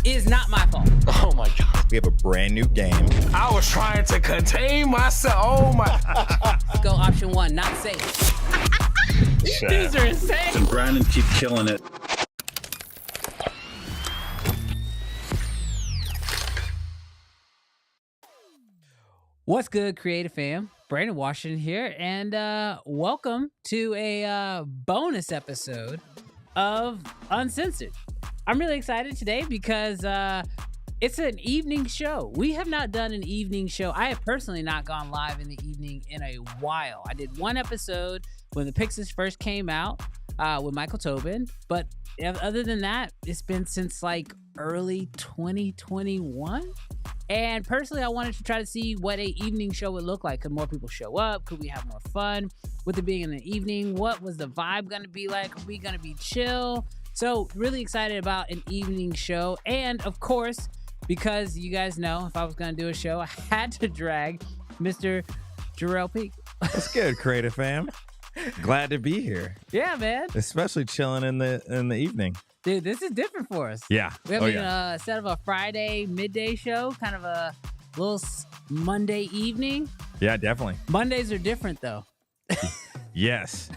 is not my fault. Oh my God. We have a brand new game. I was trying to contain myself. Oh my. Go option one, not safe. These are insane. And Brandon keep killing it. What's good, Creative Fam? Brandon Washington here, and welcome to a bonus episode of Uncensored. I'm really excited today because it's an evening show. We have not done an evening show. I have personally not gone live in the evening in a while. I did one episode when the Pixies first came out with Michael Tobin, but other than that, it's been since like early 2021. And personally, I wanted to try to see what a evening show would look like. Could more people show up? Could we have more fun with it being in the evening? What was the vibe going to be like? Are we going to be chill? So really excited about an evening show. And of course, because you guys know, if I was going to do a show, I had to drag Mr. Jarrell Peak. That's good, Creative Fam. Glad to be here. Yeah, man. Especially chilling in the evening. Dude, this is different for us. Yeah. We have instead of a Friday midday show, kind of a little Monday evening. Yeah, definitely. Mondays are different, though. Yes.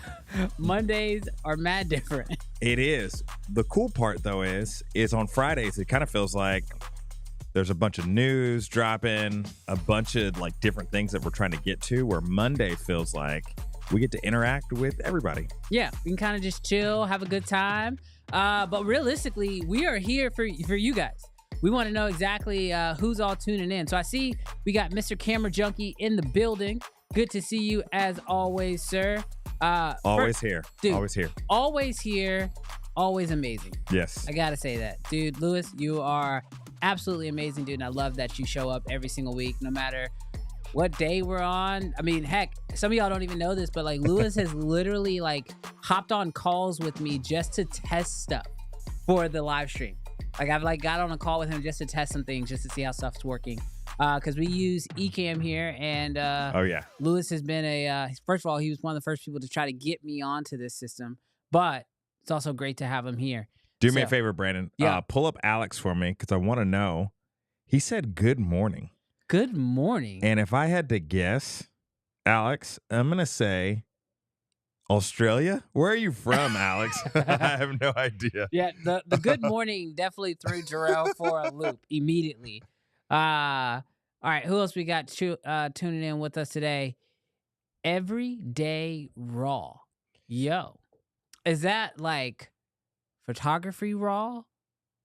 Mondays are mad different. It is. The cool part, though, is on Fridays, it kind of feels like there's a bunch of news dropping, a bunch of like different things that we're trying to get to, where Monday feels like we get to interact with everybody. Yeah, we can kind of just chill, have a good time. But realistically, we are here for you guys. We want to know exactly who's all tuning in. So I see we got Mr. Camera Junkie in the building. Good to see you as always, sir. Always here. Dude, always here. Always here. Always amazing. Yes. I got to say that. Dude, Lewis, you are absolutely amazing, dude. And I love that you show up every single week, no matter what day we're on. I mean, heck, some of y'all don't even know this, but like Lewis has literally like hopped on calls with me just to test stuff for the live stream. Like I've like got on a call with him just to test some things, just to see how stuff's working. Because we use Ecamm here, and oh yeah, Lewis has been first of all, he was one of the first people to try to get me onto this system, but it's also great to have him here. Do me a favor, Brandon. Yeah. Pull up Alex for me because I want to know. He said good morning. Good morning. And if I had to guess, Alex, I'm going to say Australia. Where are you from, Alex? I have no idea. Yeah, the good morning definitely threw Jarrell for a loop immediately. All right, who else we got tuning in with us today? Everyday Raw. Yo, is that like photography raw?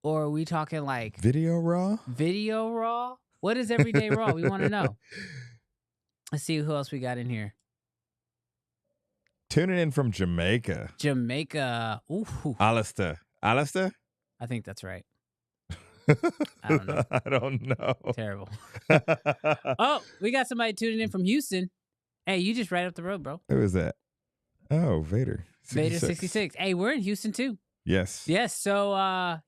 Or are we talking like video raw? Video raw? What is Everyday Raw? We want to know. Let's see who else we got in here. Tuning in from Jamaica. Jamaica. Ooh. Alistair. Alistair? I think that's right. I don't know. I don't know. Terrible. Oh, we got somebody tuning in from Houston. Hey, you just right up the road, bro. Who is that? Oh, Vader. 66. Vader 66. Hey, we're in Houston too. Yes. Yes. So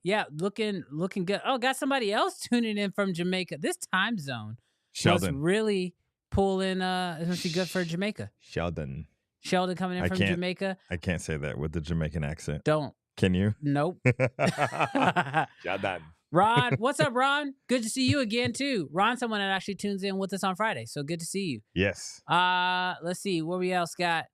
yeah, looking good. Oh, got somebody else tuning in from Jamaica. This time zone Sheldon. was really pulling it must be good for Jamaica. Sheldon Coming in from Jamaica. I can't say that with the Jamaican accent. Don't. Can you? Nope. Sheldon. Ron, what's up, Ron? Good to see you again too. Ron, someone that actually tunes in with us on Friday. So good to see you. Yes. Let's see what we else got.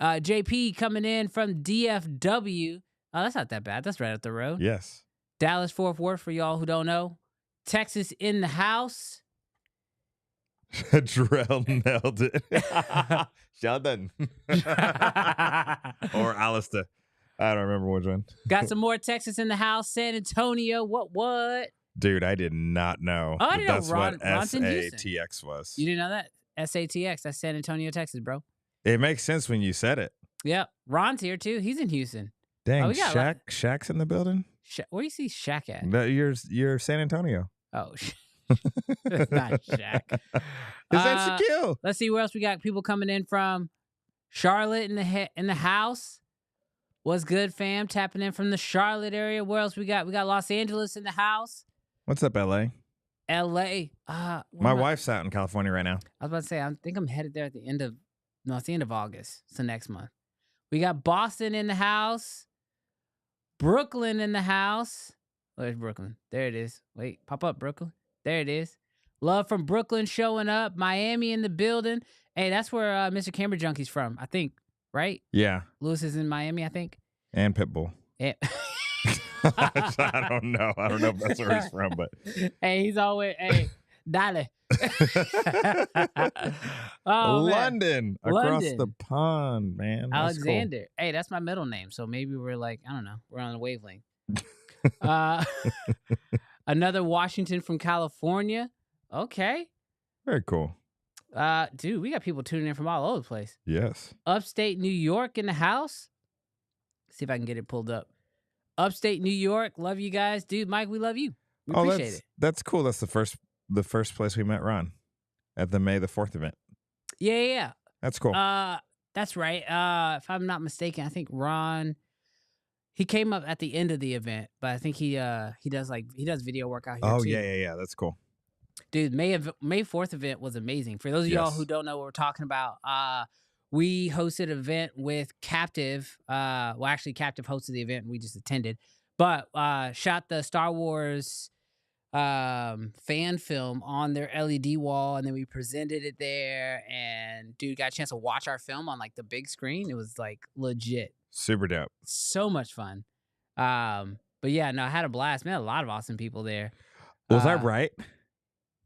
JP coming in from DFW. Oh, that's not that bad. That's right up the road. Yes. Dallas Fort Worth for y'all who don't know. Texas in the house. Jarrell nailed it. Sheldon. Or Alistair. I don't remember which one. Got some more Texas in the house. San Antonio. What? Dude, I did not know. Oh, I didn't know that's what Ron's in Houston. SATX was. You didn't know that? SATX. That's San Antonio, Texas, bro. It makes sense when you said it. Yeah. Ron's here too. He's in Houston. Dang, we got Shaq's in the building? Where do you see Shaq at? No, you're San Antonio. Oh, that's not Shaq. Is that Shaquille? Let's see where else we got. People coming in from Charlotte in the house. What's good, fam? Tapping in from the Charlotte area. Where else we got? We got Los Angeles in the house. What's up, LA? LA. My wife's out in California right now. I was about to say, I think I'm headed there at the end of August. So next month. We got Boston in the house. Brooklyn in the house. Where's Brooklyn? There it is. Wait, pop up, Brooklyn. There it is. Love from Brooklyn showing up. Miami in the building. Hey, that's where Mr. Camera Junkie's from, I think, right? Yeah. Lewis is in Miami, I think. And Pitbull. Yeah. I don't know. I don't know if that's where he's from, but hey, he's always Dale. Oh, man. London, across the London. pond, man. That's cool. Alexander. Hey, that's my middle name. So maybe we're like, I don't know, we're on a wavelength. uh, another Washington from California. Okay. Very cool. Dude, we got people tuning in from all over the place. Yes. Upstate New York in the house. See if I can get it pulled up. Upstate New York, love you guys, dude. Mike, we love you. We appreciate it. That's cool. That's the first place we met Ron at the May the 4th event. Yeah. That's cool. That's right. If I'm not mistaken, I think Ron, he came up at the end of the event, but I think he does video work out here too. Yeah. That's cool. Dude, May 4th event was amazing. For those of y'all who don't know what we're talking about, we hosted an event with Captive. Well, actually, Captive hosted the event and we just attended. But shot the Star Wars fan film on their LED wall, and then we presented it there. And dude, got a chance to watch our film on like the big screen. It was like legit. Super dope. So much fun. But yeah, no, I had a blast. Man, a lot of awesome people there. Was I right?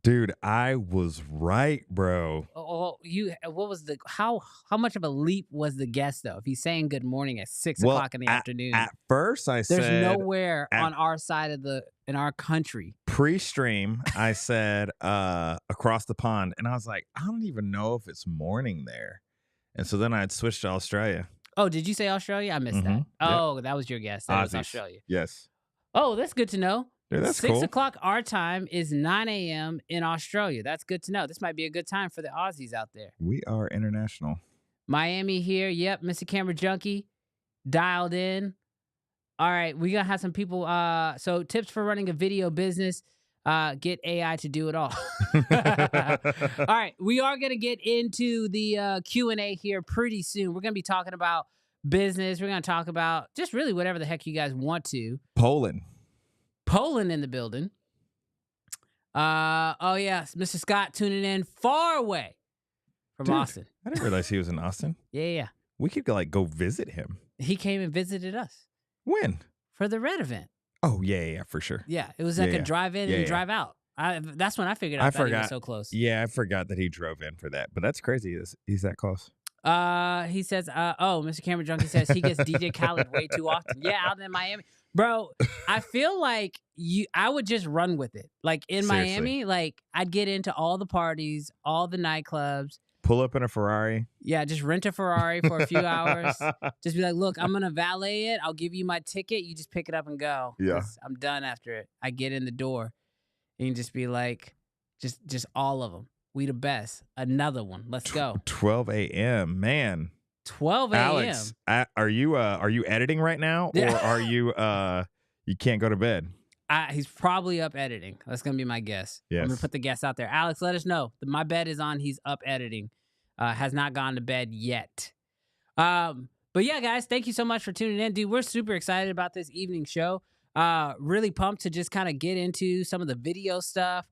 Dude, I was right, bro. What was how much of a leap was the guest though? If he's saying good morning at 6 o'clock in the afternoon. At first I there's said nowhere on our side of in our country. Pre-stream, I said across the pond, and I was like, I don't even know if it's morning there. And so then I had switched to Australia. Oh, did you say Australia? I missed that. Oh, that was your guess. That was Australia. Yes. Oh, that's good to know. Dude, that's 6 cool. o'clock our time is 9 a.m. in Australia. That's good to know. This might be a good time for the Aussies out there. We are international. Miami here. Yep, Mr. Camera Junkie dialed in. All right, we gonna have some people. So tips for running a video business. Get AI to do it all. All right, we are gonna get into the Q&A here pretty soon. We're gonna be talking about business. We're gonna talk about just really whatever the heck you guys want to. Poland in the building. Oh yeah, Mr. Scott tuning in far away from Austin. I didn't realize he was in Austin. Yeah. We could go visit him. He came and visited us. When? For the Red event. Oh yeah, for sure. Yeah, it was like a drive in and drive out. That's when I figured out that he was so close. Yeah, I forgot that he drove in for that. But that's crazy. He's that close. He says, Mr. Camera Junkie says he gets DJ Khaled way too often. Yeah, out in Miami. Bro, I feel like I would just run with it. Like in Seriously. Miami, like I'd get into all the parties, all the nightclubs. Pull up in a Ferrari. Yeah, just rent a Ferrari for a few hours. Just be like, look, I'm going to valet it. I'll give you my ticket. You just pick it up and go. Yeah. I'm done after it. I get in the door and just be like, just all of them. We the best. Another one. Let's go. 12 a.m. Man. 12 a.m. Alex, are you editing right now, or are you you can't go to bed? He's probably up editing. That's gonna be my guess. Yes. I'm gonna put the guess out there. Alex, let us know. My bet is on. He's up editing. Has not gone to bed yet. But yeah, guys, thank you so much for tuning in, dude. We're super excited about this evening show. Really pumped to just kind of get into some of the video stuff.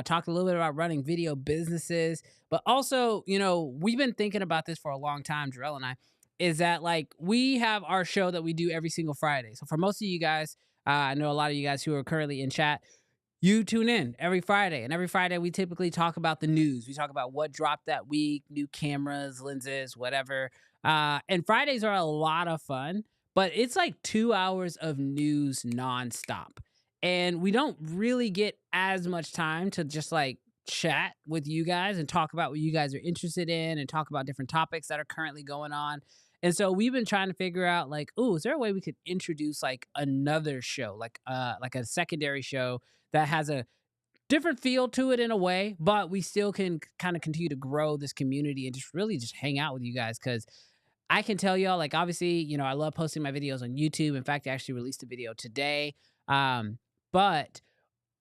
Talk a little bit about running video businesses, but also, we've been thinking about this for a long time, Jarrell and I, is that like we have our show that we do every single Friday. So for most of you guys, I know a lot of you guys who are currently in chat, you tune in every Friday, and every Friday we typically talk about the news. We talk about what dropped that week, new cameras, lenses, whatever. And Fridays are a lot of fun, but it's like 2 hours of news nonstop. And we don't really get as much time to just like chat with you guys and talk about what you guys are interested in and talk about different topics that are currently going on. And so we've been trying to figure out like, is there a way we could introduce like another show, like a secondary show that has a different feel to it in a way, but we still can kind of continue to grow this community and just really just hang out with you guys. Cause I can tell y'all, like, obviously, I love posting my videos on YouTube. In fact, I actually released a video today. But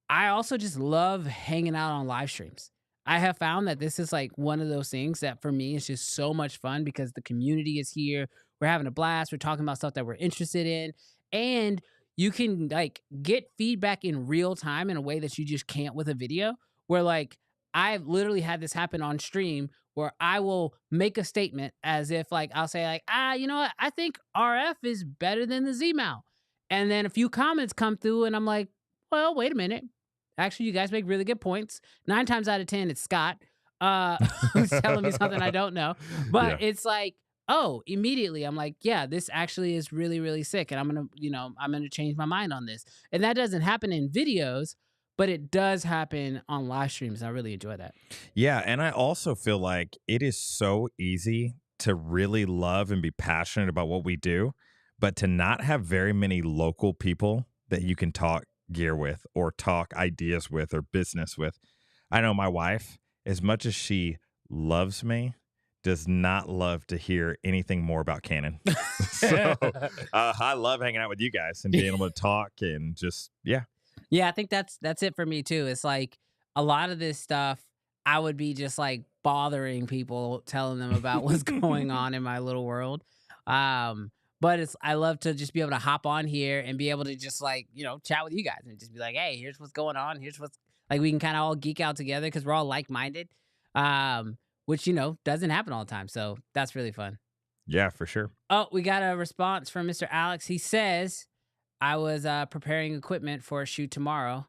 I also just love hanging out on live streams. I have found that this is like one of those things that for me is just so much fun because the community is here. We're having a blast. We're talking about stuff that we're interested in. And you can like get feedback in real time in a way that you just can't with a video, where like I've literally had this happen on stream where I will make a statement as if like I'll say like, you know what? I think RF is better than the Z mount. And then a few comments come through and I'm like, well, wait a minute. Actually, you guys make really good points. 9 times out of 10, it's Scott who's telling me something I don't know. But it's like, oh, immediately I'm like, yeah, this actually is really, really sick. And I'm going to, I'm going to change my mind on this. And that doesn't happen in videos, but it does happen on live streams. I really enjoy that. Yeah. And I also feel like it is so easy to really love and be passionate about what we do, but to not have very many local people that you can talk gear with or talk ideas with or business with. I know my wife, as much as she loves me, does not love to hear anything more about Canon. So I love hanging out with you guys and being able to talk and just, yeah. Yeah, I think that's it for me too. It's like a lot of this stuff, I would be just like bothering people, telling them about what's going on in my little world. But I love to just be able to hop on here and be able to just like, chat with you guys and just be like, hey, here's what's going on. Here's what's like, we can kind of all geek out together because we're all like-minded, which, doesn't happen all the time. So that's really fun. Yeah, for sure. Oh, we got a response from Mr. Alex. He says, I was preparing equipment for a shoot tomorrow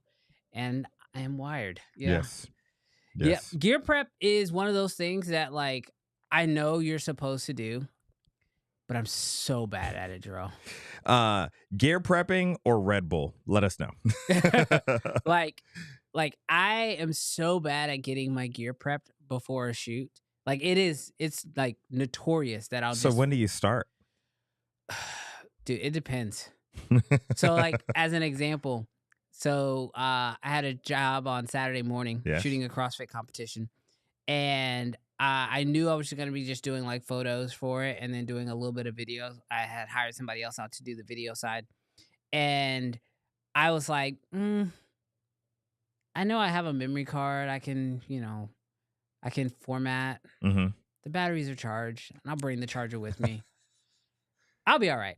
and I am wired. Yeah. Yes. Yeah. Gear prep is one of those things that like, I know you're supposed to do, but I'm so bad at it, Jerome. Gear prepping or Red Bull? Let us know. like I am so bad at getting my gear prepped before a shoot. Like it's like notorious that So when do you start? Dude, it depends. So like as an example, I had a job on Saturday morning shooting a CrossFit competition, and I knew I was going to be just doing like photos for it and then doing a little bit of videos. I had hired somebody else out to do the video side. And I was like, I know I have a memory card. I can, I can format. Mm-hmm. The batteries are charged. And I'll bring the charger with me. I'll be all right.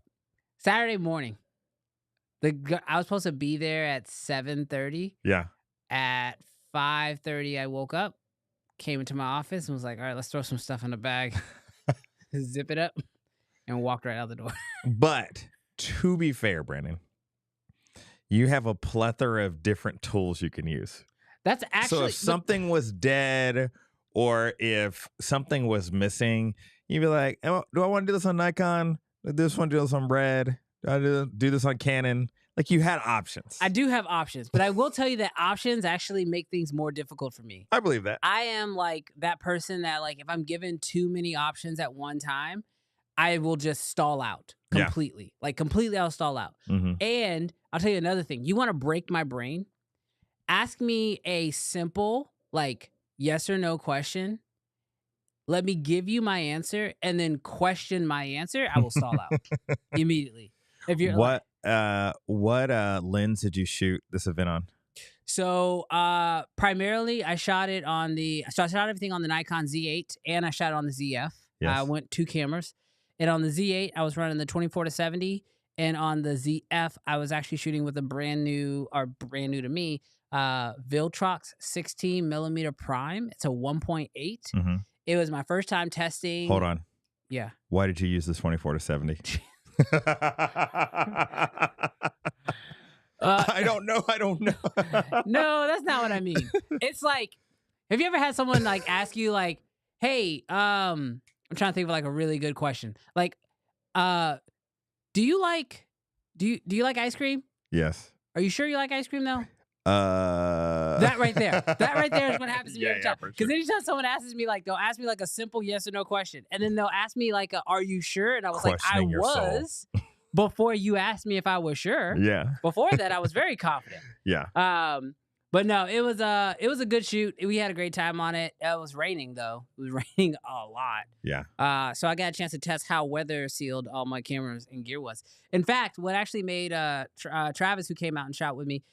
Saturday morning. I was supposed to be there at 7:30. Yeah. At 5:30, I woke up. Came into my office and was like, all right, let's throw some stuff in the bag, zip it up, and walked right out the door. But to be fair, Brandon, you have a plethora of different tools you can use. That's actually... So if something was dead or if something was missing, you'd be like, oh, do I want to do this on Nikon? Do this one, do this on Red? Do I do this on Canon? Like you had options. I do have options, but I will tell you that options actually make things more difficult for me. I believe that. I am like that person that like if I'm given too many options at one time, I will just stall out completely. Yeah. Like completely I'll stall out. Mm-hmm. And I'll tell you another thing. You want to break my brain? Ask me a simple like yes or no question. Let me give you my answer and then question my answer. I will stall out immediately. If you're what lens did you shoot this event on? So primarily I shot everything on the Nikon Z8 and I shot it on the ZF. Yes. I went 2 cameras. And on the Z8, I was running the 24-70. And on the ZF, I was actually shooting with a brand new to me, Viltrox 16 millimeter prime. It's a 1.8. Mm-hmm. It was my first time testing. Hold on. Yeah. Why did you use this 24-70? I don't know. No, that's not what I mean. It's like, have you ever had someone like ask you like, hey, I'm trying to think of like a really good question. Like, do you like ice cream? Yes. Are you sure you like ice cream though? That right there is what happens to me every time. Because anytime someone asks me like, they'll ask me like a simple yes or no question, and then they'll ask me like, "Are you sure?" And I was like, "I was." Before you asked me if I was sure. Yeah. Before that, I was very confident. Yeah. But no, it was a good shoot. We had a great time on it. It was raining though. It was raining a lot. Yeah. So I got a chance to test how weather sealed all my cameras and gear was. In fact, what actually made Travis, who came out and shot with me,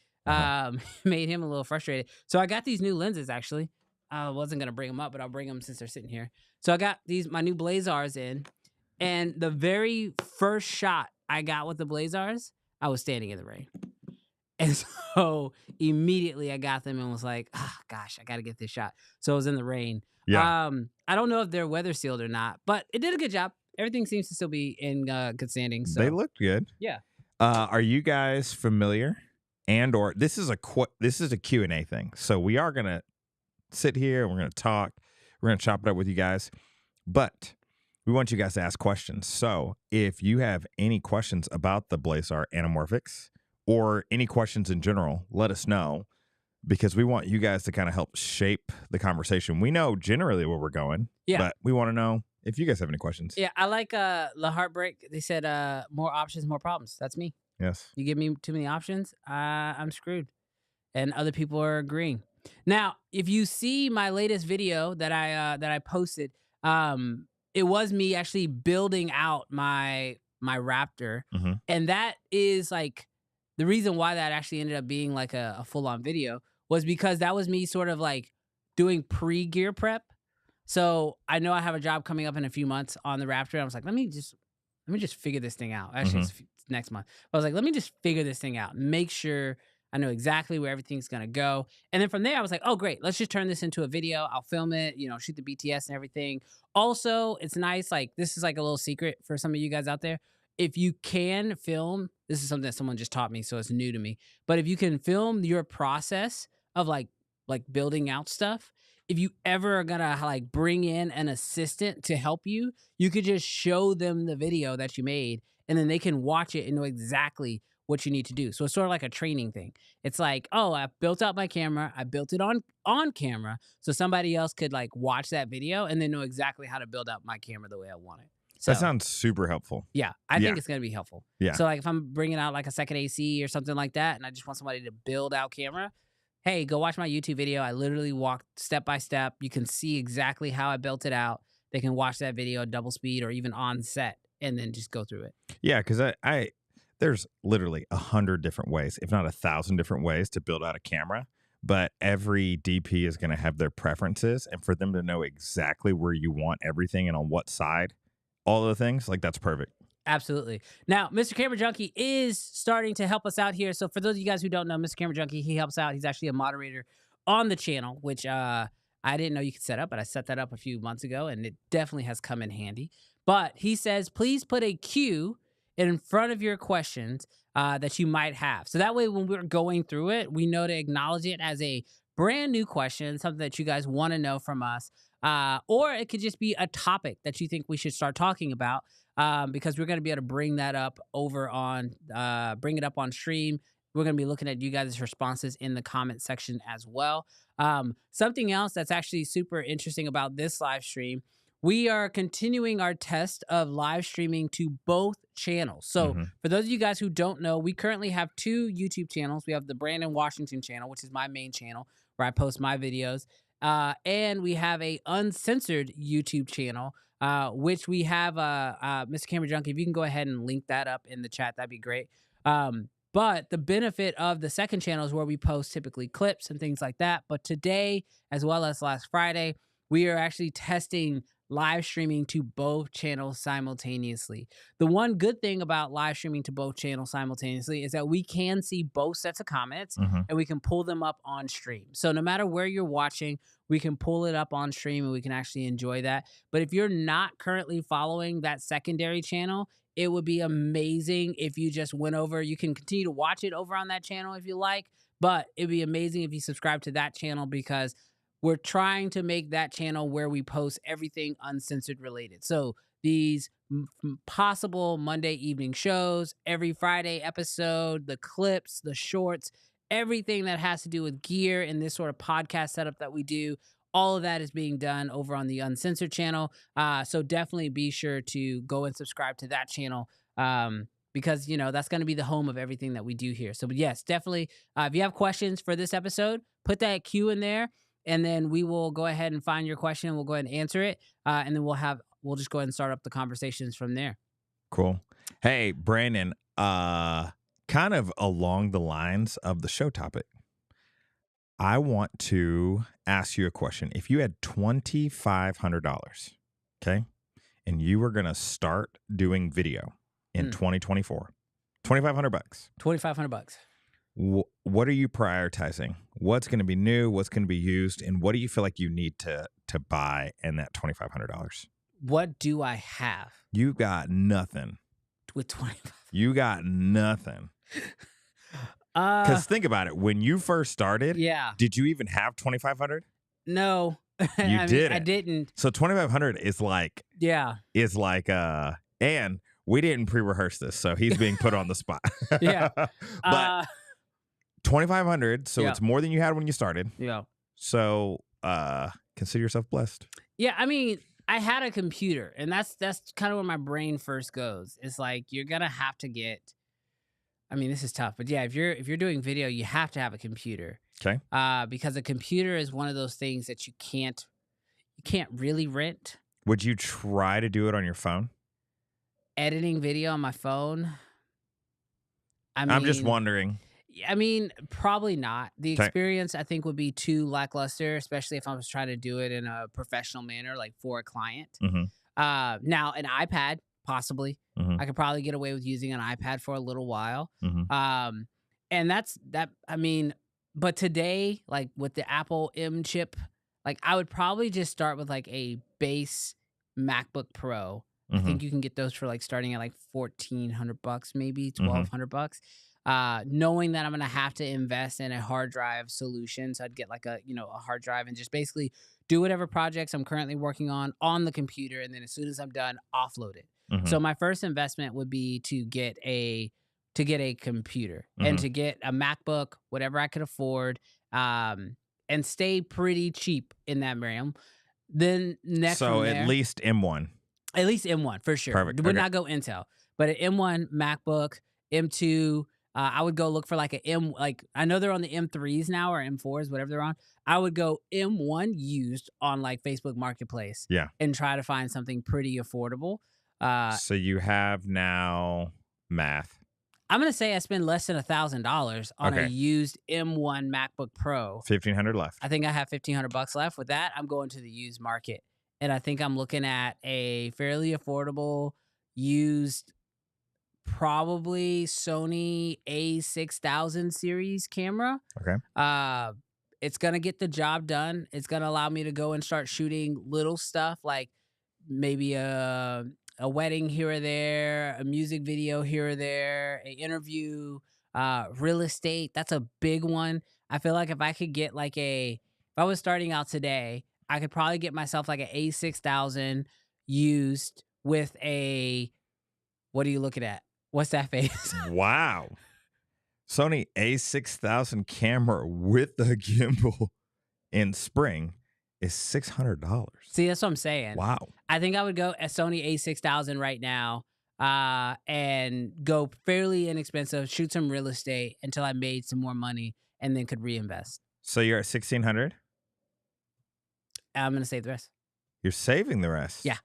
made him a little frustrated. So I got these new lenses actually. I wasn't gonna bring them up, but I'll bring them since they're sitting here. So I got my new Blazars in, and the very first shot I got with the Blazars, I was standing in the rain. And so immediately I got them and was like, gosh, I got to get this shot. So it was in the rain. Yeah. I don't know if they're weather sealed or not, but it did a good job. Everything seems to still be in good standing. So. They looked good. Yeah. Are you guys familiar and or this is a Q&A thing. So we are going to sit here and we're going to talk. We're going to chop it up with you guys. But we want you guys to ask questions. So if you have any questions about the Blazar Anamorphics or any questions in general, let us know, because we want you guys to kind of help shape the conversation. We know generally where we're going, but we want to know if you guys have any questions. Yeah, I like the Heartbreak. They said more options, more problems. That's me. Yes. You give me too many options, I'm screwed. And other people are agreeing. Now, if you see my latest video that I posted, it was me actually building out my Raptor, and that is like the reason why that actually ended up being like a full on video was because that was me sort of like doing pre-gear prep. So I know I have a job coming up in a few months on the Raptor. I was like, let me just figure this thing out. Actually, it's next month. But I was like, let me just figure this thing out. Make sure I know exactly where everything's going to go. And then from there, I was like, oh, great. Let's just turn this into a video. I'll film it, shoot the BTS and everything. Also, it's nice. Like, this is like a little secret for some of you guys out there. If you can film, this is something that someone just taught me, so it's new to me. But if you can film your process of like building out stuff, if you ever are gonna like bring in an assistant to help you, you could just show them the video that you made, and then they can watch it and know exactly what you need to do. So it's sort of like a training thing. It's like, oh, I built out my camera. I built it on camera, so somebody else could like watch that video and then know exactly how to build out my camera the way I want it. So, that sounds super helpful. Yeah, I think it's going to be helpful. Yeah. So like if I'm bringing out like a second AC or something like that, and I just want somebody to build out camera, hey, go watch my YouTube video. I literally walked step by step. You can see exactly how I built it out. They can watch that video at double speed or even on set and then just go through it. Yeah, because I there's literally 100 different ways, if not 1,000 different ways to build out a camera. But every DP is going to have their preferences, and for them to know exactly where you want everything and on what side, all of the things, like that's perfect. Absolutely. Now, Mr. Camera Junkie is starting to help us out here. So for those of you guys who don't know, Mr. Camera Junkie, he helps out. He's actually a moderator on the channel, which I didn't know you could set up, but I set that up a few months ago, and it definitely has come in handy. But he says, please put a Q in front of your questions that you might have. So that way, when we're going through it, we know to acknowledge it as a brand new question, something that you guys want to know from us. Or it could just be a topic that you think we should start talking about, because we're going to be able to bring that up over on, bring it up on stream. We're going to be looking at you guys' responses in the comment section as well. Something else that's actually super interesting about this live stream, we are continuing our test of live streaming to both channels. So for those of you guys who don't know, we currently have 2 YouTube channels. We have the Brandon Washington channel, which is my main channel where I post my videos. And we have a uncensored YouTube channel, which we have Mr. Camera Junkie. If you can go ahead and link that up in the chat, that'd be great. But the benefit of the second channel is where we post typically clips and things like that. But today, as well as last Friday, we are actually testing live streaming to both channels simultaneously. The one good thing about live streaming to both channels simultaneously is that we can see both sets of comments and we can pull them up on stream. So no matter where you're watching, we can pull it up on stream and we can actually enjoy that. But if you're not currently following that secondary channel, it would be amazing if you just went over. You can continue to watch it over on that channel if you like, but it'd be amazing if you subscribe to that channel, because we're trying to make that channel where we post everything uncensored related. So these possible Monday evening shows, every Friday episode, the clips, the shorts, everything that has to do with gear and this sort of podcast setup that we do, all of that is being done over on the Uncensored channel. So definitely be sure to go and subscribe to that channel, because, that's going to be the home of everything that we do here. So, but yes, definitely, if you have questions for this episode, put that Q in there. And then we will go ahead and find your question and we'll go ahead and answer it. And then we'll just go ahead and start up the conversations from there. Cool. Hey, Brandon, kind of along the lines of the show topic, I want to ask you a question. If you had $2,500, okay, and you were going to start doing video in 2024, $2,500. $2,500. What are you prioritizing? What's going to be new? What's going to be used? And what do you feel like you need to buy in that $2,500? What do I have? You got nothing. With $2,500. You got nothing. Because think about it. When you first started, Yeah. did you even have 2,500? No. You didn't. I didn't. So 2,500 is like, Yeah. and we didn't pre-rehearse this, so he's being put on the spot. Yeah. But 2,500, so Yeah. it's more than you had when you started. Yeah. So consider yourself blessed. Yeah, I mean, I had a computer, and that's kind of where my brain first goes. It's like you're gonna have to get. I mean, this is tough, but yeah, if you're doing video, you have to have a computer. Okay. Because a computer is one of those things that you can't really rent. Would you try to do it on your phone? Editing video on my phone. I'm just wondering. I mean, probably not. The Okay. experience, I think, would be too lackluster, especially if I was trying to do it in a professional manner, like for a client. Mhm. Now, an iPad, possibly. Mhm. I could probably get away with using an iPad for a little while. Mhm. And that's that. I mean, but today, like with the Apple M chip, like I would probably just start with like a base MacBook Pro. I Mhm. think you can get those for like starting at like $1,400, maybe Mhm. $1,200. Knowing that I'm gonna have to invest in a hard drive solution, so I'd get like a hard drive and just basically do whatever projects I'm currently working on the computer, and then as soon as I'm done, offload it. Mhm. So my first investment would be to get a computer and Mhm. to get a MacBook, whatever I could afford, and stay pretty cheap in that realm. Then next, So from at there, least M1. at least M1 for sure. Perfect. Would Okay. not go Intel, but an M1 MacBook, M2. I would go look for like a M. Like I know they're on the M3s now or M4s, whatever they're on. I would go M1 used on like Facebook Marketplace. Yeah. And try to find something pretty affordable. So you have now math. I'm gonna say I spend less than $1,000 on a Okay. used M1 MacBook Pro. 1,500 left. I think I have $1,500 left. With that, I'm going to the used market, and I think I'm looking at a fairly affordable used, probably Sony A6000 series camera. Okay. It's gonna get the job done. It's gonna allow me to go and start shooting little stuff like maybe a wedding here or there, a music video here or there, an interview, real estate. That's a big one. I feel like if I was starting out today, I could probably get myself like an A6000 used with what are you looking at? What's that face? Wow. Sony A6000 camera with the gimbal in spring is $600. See, that's what I'm saying. Wow. I think I would go a Sony A6000 right now, and go fairly inexpensive, shoot some real estate until I made some more money, and then could reinvest. So you're at 1,600? I'm gonna save the rest. You're saving the rest? Yeah.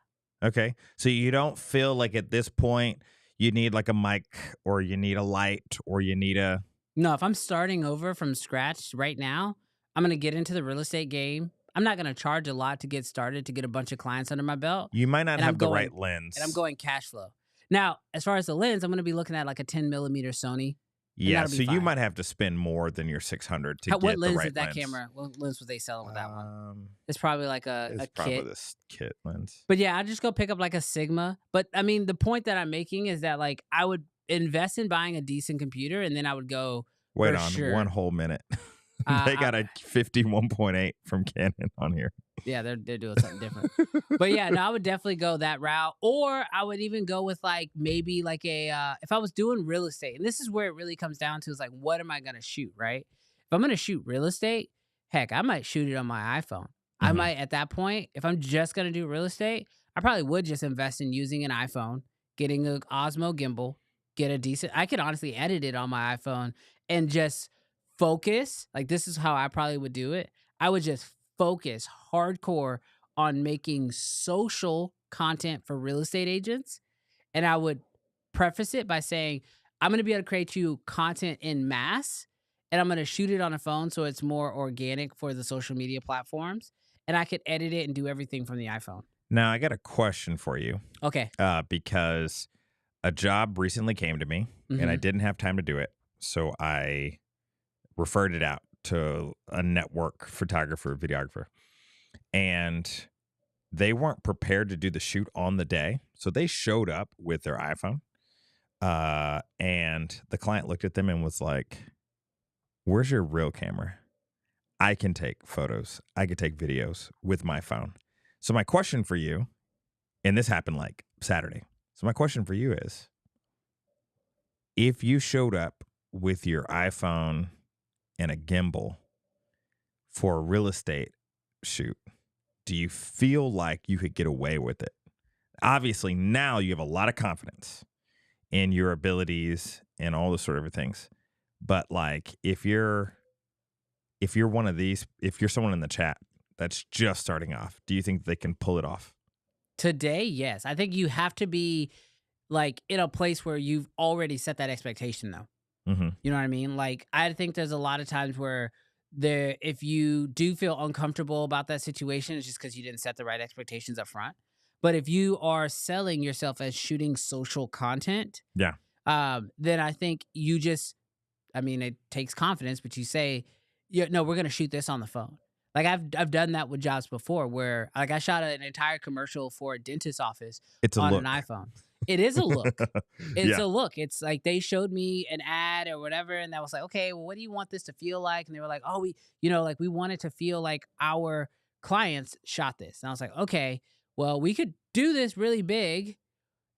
Okay. So you don't feel like at this point you need like a mic or you need a light or you need a... No, if I'm starting over from scratch right now, I'm gonna get into the real estate game. I'm not gonna charge a lot to get started to get a bunch of clients under my belt, You might not And I'm have the going- right lens. and I'm going cash flow. Now, as far as the lens, I'm gonna be looking at like a 10mm Sony. Yeah, that'll be so you fine. might have to spend more than your 600 to get What the lens right is that lens. camera? What lens was they selling with that one? Um, It's probably like a it's probably kit. this kit lens. But yeah, I'd just go pick up like a Sigma. But I mean, the point that I'm making is that like I would invest in buying a decent computer, and then I would go. Wait for on sure. one whole minute. Uh, They got a 51.8 from Canon on here. Yeah, they're doing something different. But yeah, no, I would definitely go that route, or I would even go with like maybe like if I was doing real estate, and this is where it really comes down to is like what am I gonna shoot, right? If I'm gonna shoot real estate, heck, I might shoot it on my iPhone. I Mhm. might at that point, if I'm just gonna do real estate, I probably would just invest in using an iPhone, getting an Osmo gimbal, get a decent. I could honestly edit it on my iPhone and just focus. Like this is how I probably would do it. I would just focus hardcore on making social content for real estate agents. And I would preface it by saying, I'm going to be able to create you content in mass, and I'm going to shoot it on a phone so it's more organic for the social media platforms. And I could edit it and do everything from the iPhone. Now, I got a question for you Okay. because a job recently came to me and I Mhm. didn't have time to do it. So I referred it out to a network photographer, videographer. And they weren't prepared to do the shoot on the day. So they showed up with their iPhone. And the client looked at them and was like, Where's your real camera? I can take photos. I can take videos with my phone. So my question for you, and this happened like Saturday. So my question for you is, if you showed up with your iPhone and a gimbal for a real estate shoot, do you feel like you could get away with it? Obviously, now you have a lot of confidence in your abilities and all those sort of things. But like, if you're one of these, if you're someone in the chat that's just starting off, do you think they can pull it off? Today, yes. I think you have to be like in a place where you've already set that expectation, though. Mm-hmm. You know what I mean? Like, I think there's a lot of times where if you do feel uncomfortable about that situation, it's just because you didn't set the right expectations up front. But if you are selling yourself as shooting social content, Yeah. then I think you just, I mean, it takes confidence, but you say, yeah, no, we're going to shoot this on the phone. Like I've done that with jobs before where like I shot an entire commercial for a dentist's office on an iPhone. It is a look. It's a look. It's like they showed me an ad or whatever, and that was like, okay, well, what do you want this to feel like? And they were like, oh, we want it to feel like our clients shot this. And I was like, okay, well, we could do this really big,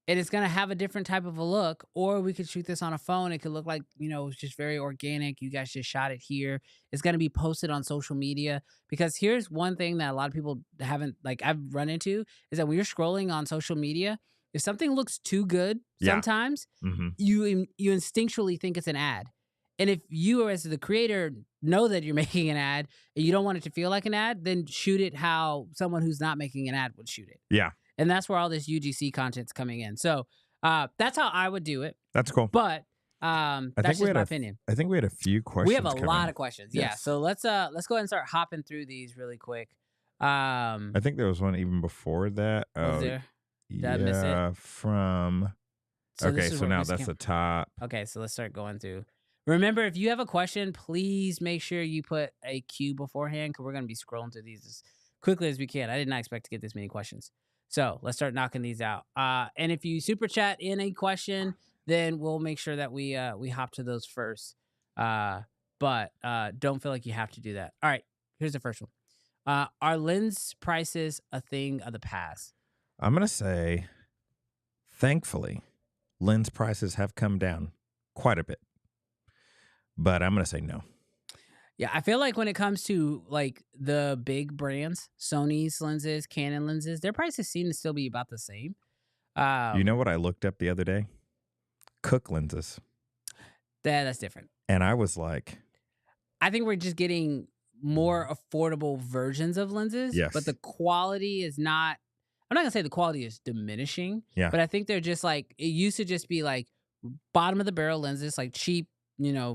and it's going to have a different type of a look, or we could shoot this on a phone. It could look like, it's just very organic. You guys just shot it here. It's going to be posted on social media, because here's one thing that a lot of people haven't, like I've run into, is that when you're scrolling on social media, if something looks too good, sometimes you instinctually think it's an ad. And if you, as the creator, know that you're making an ad and you don't want it to feel like an ad, then shoot it how someone who's not making an ad would shoot it. Yeah. And that's where all this UGC content's coming in. So that's how I would do it. That's cool. But that's just my opinion. I think we had a few questions. We have a lot of questions. Yes. Yeah. So let's go ahead and start hopping through these really quick. I think there was one even before that. Was there? Did I miss it? From. So okay, so now that's the top. Okay, so let's start going through. Remember, if you have a question, please make sure you put a Q beforehand, because we're going to be scrolling through these as quickly as we can. I did not expect to get this many questions. So let's start knocking these out. And if you super chat in a question, then we'll make sure that we hop to those first. But don't feel like you have to do that. All right, here's the first one. Are lens prices a thing of the past? I'm going to say, thankfully, lens prices have come down quite a bit. But I'm going to say no. Yeah, I feel like when it comes to like the big brands, Sony's lenses, Canon lenses, their prices seem to still be about the same. You know what I looked up the other day? Cook lenses. That's different. And I was like, I think we're just getting more affordable versions of lenses. Yes. But the quality is not, I'm not going to say the quality is diminishing. Yeah. But I think they're just like, it used to just be like bottom of the barrel lenses, like cheap,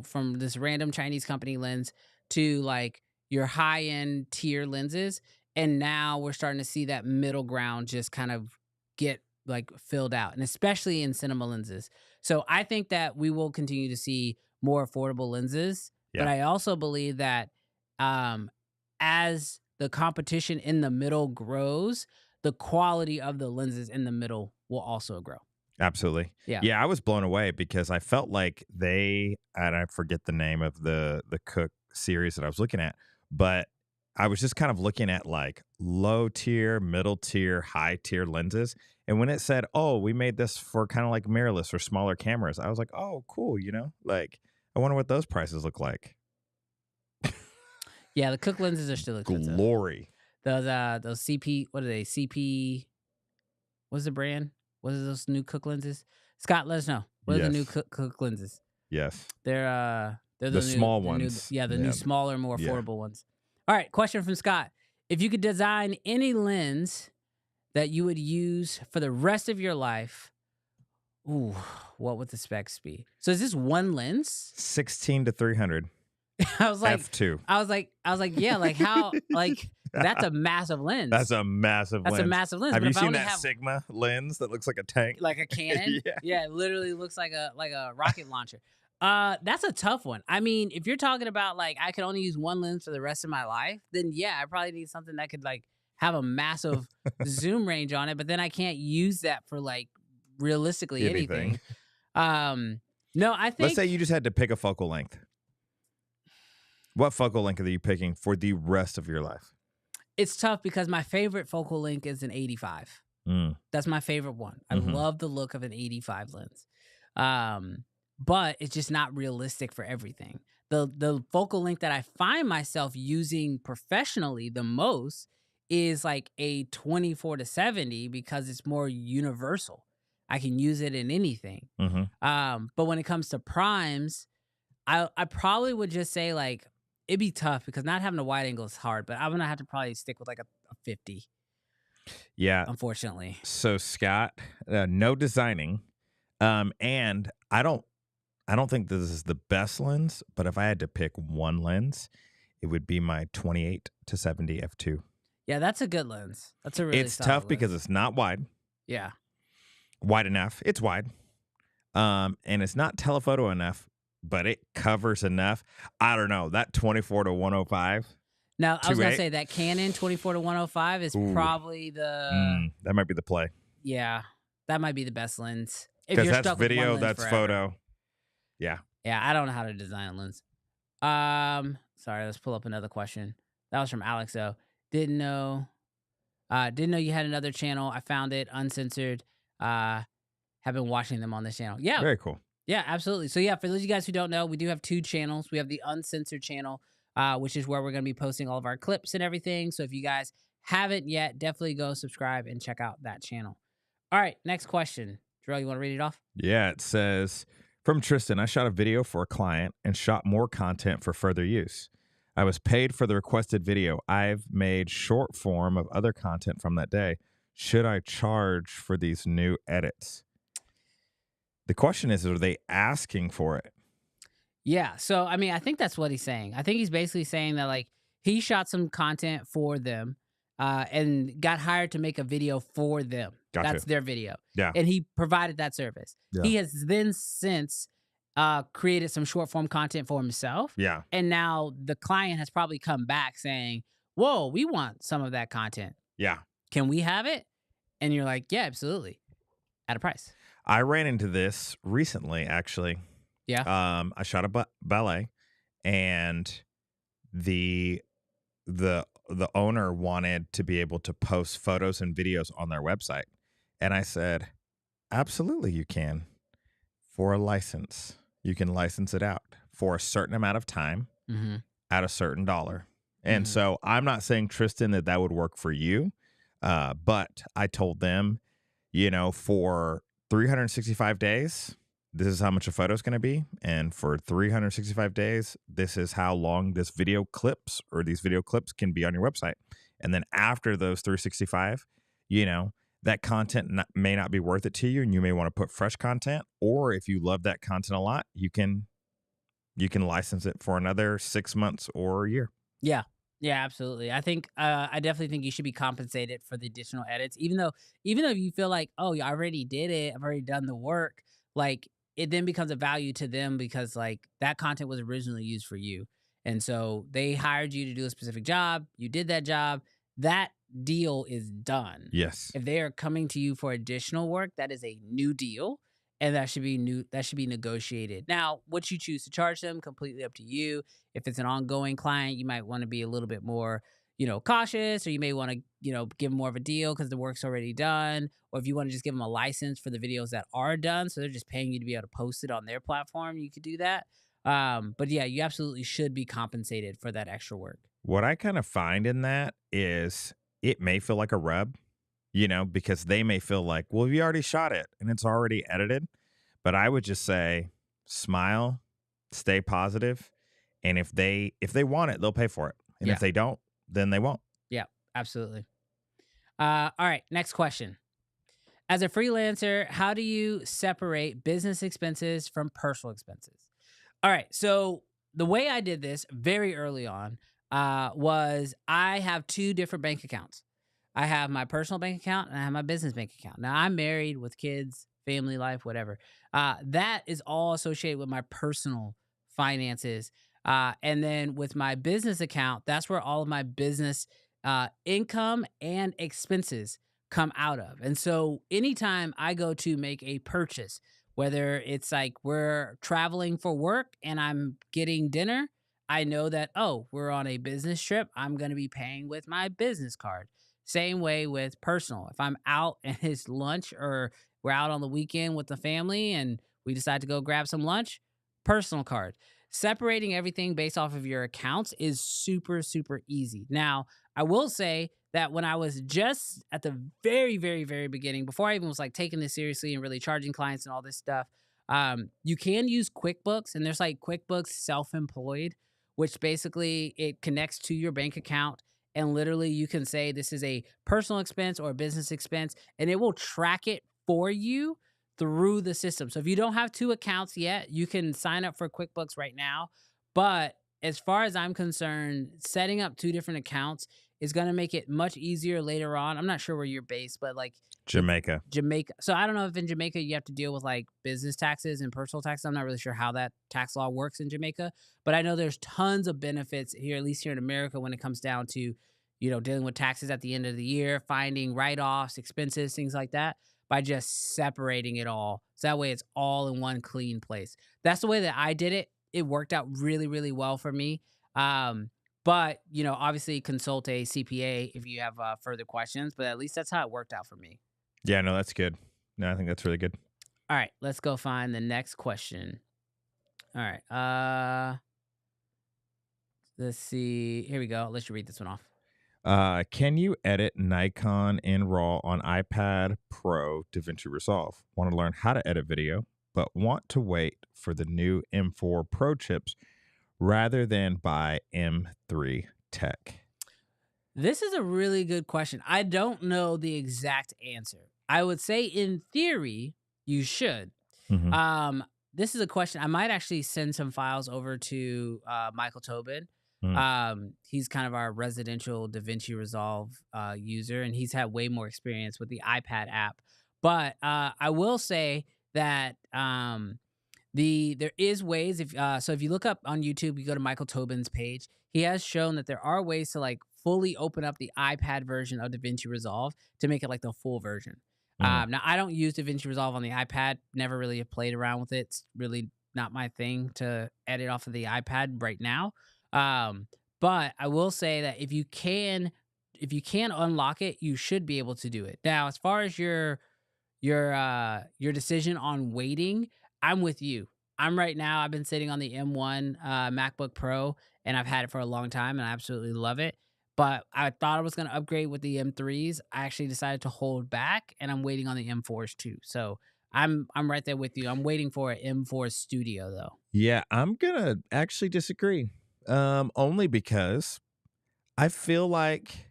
from this random Chinese company lens, to like your high end tier lenses. And now we're starting to see that middle ground just kind of get like filled out, and especially in cinema lenses. So I think that we will continue to see more affordable lenses. Yeah. But I also believe that as the competition in the middle grows, the quality of the lenses in the middle will also grow. Absolutely. Yeah, I was blown away because I felt like and I forget the name of the Cook series that I was looking at, but I was just kind of looking at like low tier, middle tier, high tier lenses. And when it said, oh, we made this for kind of like mirrorless or smaller cameras, I was like, oh, cool. Like, I wonder what those prices look like. Yeah, the Cook lenses are still expensive. Glory. Those CP, what are they? CP, what's the brand? What are those new Cook lenses? Scott, let us know. What are the new Cook lenses? Yes. They're the small ones. The new smaller, more affordable ones. All right, question from Scott. If you could design any lens that you would use for the rest of your life, what would the specs be? So is this one lens? 16 to 300. I was like F2. I was like, yeah, like how, like that's a massive lens. That's a massive lens. That's a massive lens. Have you seen that Sigma lens that looks like a tank? Like a cannon? Yeah, it literally looks like a rocket launcher. That's a tough one. I mean, if you're talking about like I could only use one lens for the rest of my life, then yeah, I probably need something that could like have a massive zoom range on it, but then I can't use that for like realistically anything. No, I think, let's say you just had to pick a focal length. What focal length are you picking for the rest of your life? It's tough because my favorite focal length is an 85. Mm. That's my favorite one. I Mhm. love the look of an 85 lens. But it's just not realistic for everything. The focal length that I find myself using professionally the most is like a 24-70 because it's more universal. I can use it in anything. Mhm. But when it comes to primes, I probably would just say like it'd be tough because not having a wide angle is hard, but I'm gonna have to probably stick with like a 50, Yeah. unfortunately. So Scott, no designing, and I don't think this is the best lens, but if I had to pick one lens, it would be my 28-70 f2. Yeah, that's a good lens. That's a really It's solid tough because lens. it's not wide enough. It's wide, and it's not telephoto enough, but it covers enough. I don't know, that 24-105. Now, I was gonna 2.8. say that Canon 24-105 is Ooh. probably the That might be the play yeah, that might be the best lens. If because you're that's stuck with one video, lens that's forever. photo. Yeah. Yeah, I don't know how to design a lens. Sorry, let's pull up another question. That was from Alex though. Didn't know you had another channel. I found it uncensored. Have been watching them on this channel. Yeah, Very cool. yeah, absolutely. So yeah, for those of you guys who don't know, we do have two channels. We have the uncensored channel, which is where we're going to be posting all of our clips and everything. So if you guys haven't yet, definitely go subscribe and check out that channel. All right, next question. Jarrell, you want to read it off? Yeah, it says from Tristan, I shot a video for a client and shot more content for further use. I was paid for the requested video. I've made short form of other content from that day. Should I charge for these new edits? The question is, are they asking for it? Yeah. So I mean, I think that's what he's saying. I think he's basically saying that like he shot some content for them, and got hired to make a video for them. Gotcha. That's their video. Yeah. And he provided that service. Yeah. He has then since created some short form content for himself. Yeah. And now the client has probably come back saying, whoa, we want some of that content. Yeah. Can we have it? And you're like, yeah, absolutely. At a price. I ran into this recently, actually. Yeah. I shot a ballet, and the owner wanted to be able to post photos and videos on their website. And I said, absolutely, you can. For a license, you can license it out for a certain amount of time Mm-hmm. at a certain dollar. And Mhm. so I'm not saying, Tristan, that would work for you. But I told them, for 365 days, this is how much a photo is going to be. And for 365 days, this is how long these video clips can be on your website. And then after those 365, that content may not be worth it to you, and you may want to put fresh content. Or if you love that content a lot, you can license it for another 6 months or a year. Yeah. Yeah, absolutely. I think I definitely think you should be compensated for the additional edits, even though you feel like, oh, I already did it, I've already done the work. Like it then becomes a value to them because like that content was originally used for you, and so they hired you to do a specific job. You did that job. That deal is done. Yes. If they are coming to you for additional work, that is a new deal. And that should be negotiated. Now, what you choose to charge them, completely up to you. If it's an ongoing client, you might want to be a little bit more, cautious, or you may want to, give them more of a deal because the work's already done. Or if you want to just give them a license for the videos that are done, so they're just paying you to be able to post it on their platform, you could do that. But yeah, you absolutely should be compensated for that extra work. What I kind of find in that is it may feel like a rub, because they may feel like, well, we already shot it and it's already edited. But I would just say, smile, stay positive. And if they want it, they'll pay for it. And if they don't, then they won't. Yeah, absolutely. All right, next question. As a freelancer, how do you separate business expenses from personal expenses? All right, so the way I did this very early on was I have two different bank accounts. I have my personal bank account and I have my business bank account. Now, I'm married with kids, family life, whatever. That is all associated with my personal finances. And then with my business account, that's where all of my business income and expenses come out of. And so anytime I go to make a purchase, whether it's like we're traveling for work and I'm getting dinner, I know that, oh, we're on a business trip. I'm going to be paying with my business card. Same way with personal. If I'm out and it's lunch or we're out on the weekend with the family and we decide to go grab some lunch, personal card. Separating everything based off of your accounts is super, super easy. Now, I will say that when I was just at the very, very, very beginning, before I even was like taking this seriously and really charging clients and all this stuff, you can use QuickBooks, and there's like QuickBooks Self-Employed, which basically it connects to your bank account, and literally you can say this is a personal expense or a business expense, and it will track it for you through the system. So if you don't have two accounts yet, you can sign up for QuickBooks right now. But as far as I'm concerned, setting up two different accounts is going to make it much easier later on. I'm not sure where you're based, but like Jamaica. Jamaica. So I don't know if in Jamaica you have to deal with like business taxes and personal taxes. I'm not really sure how that tax law works in Jamaica, but I know there's tons of benefits here, at least here in America, when it comes down to, dealing with taxes at the end of the year, finding write-offs, expenses, things like that, by just separating it all. So that way it's all in one clean place. That's the way that I did it. It worked out really, really well for me. But, obviously consult a CPA if you have further questions, but at least that's how it worked out for me. Yeah, no, that's good. No, I think that's really good. All right, let's go find the next question. All right. Let's see. Here we go. Let's read this one off. Can you edit Nikon in RAW on iPad Pro DaVinci Resolve? Want to learn how to edit video, but want to wait for the new M4 Pro chips rather than buy M3 tech? This is a really good question. I don't know the exact answer. I would say in theory, you should. Mhm. This is a question. I might actually send some files over to Michael Tobin. He's kind of our residential DaVinci Resolve user, and he's had way more experience with the iPad app. But I will say that there is ways. If you look up on YouTube, you go to Michael Tobin's page. He has shown that there are ways to like fully open up the iPad version of DaVinci Resolve to make it like the full version. Now I don't use DaVinci Resolve on the iPad. Never really have played around with it. It's really not my thing to edit off of the iPad right now. But I will say that if you can unlock it, you should be able to do it. Now, as far as your decision on waiting, I'm with you. I've been sitting on the M1 MacBook Pro, and I've had it for a long time, and I absolutely love it. But I thought I was going to upgrade with the M3s. I actually decided to hold back, and I'm waiting on the M4s too. So I'm right there with you. I'm waiting for an M4 Studio though. Yeah, I'm gonna actually disagree. Only because I feel like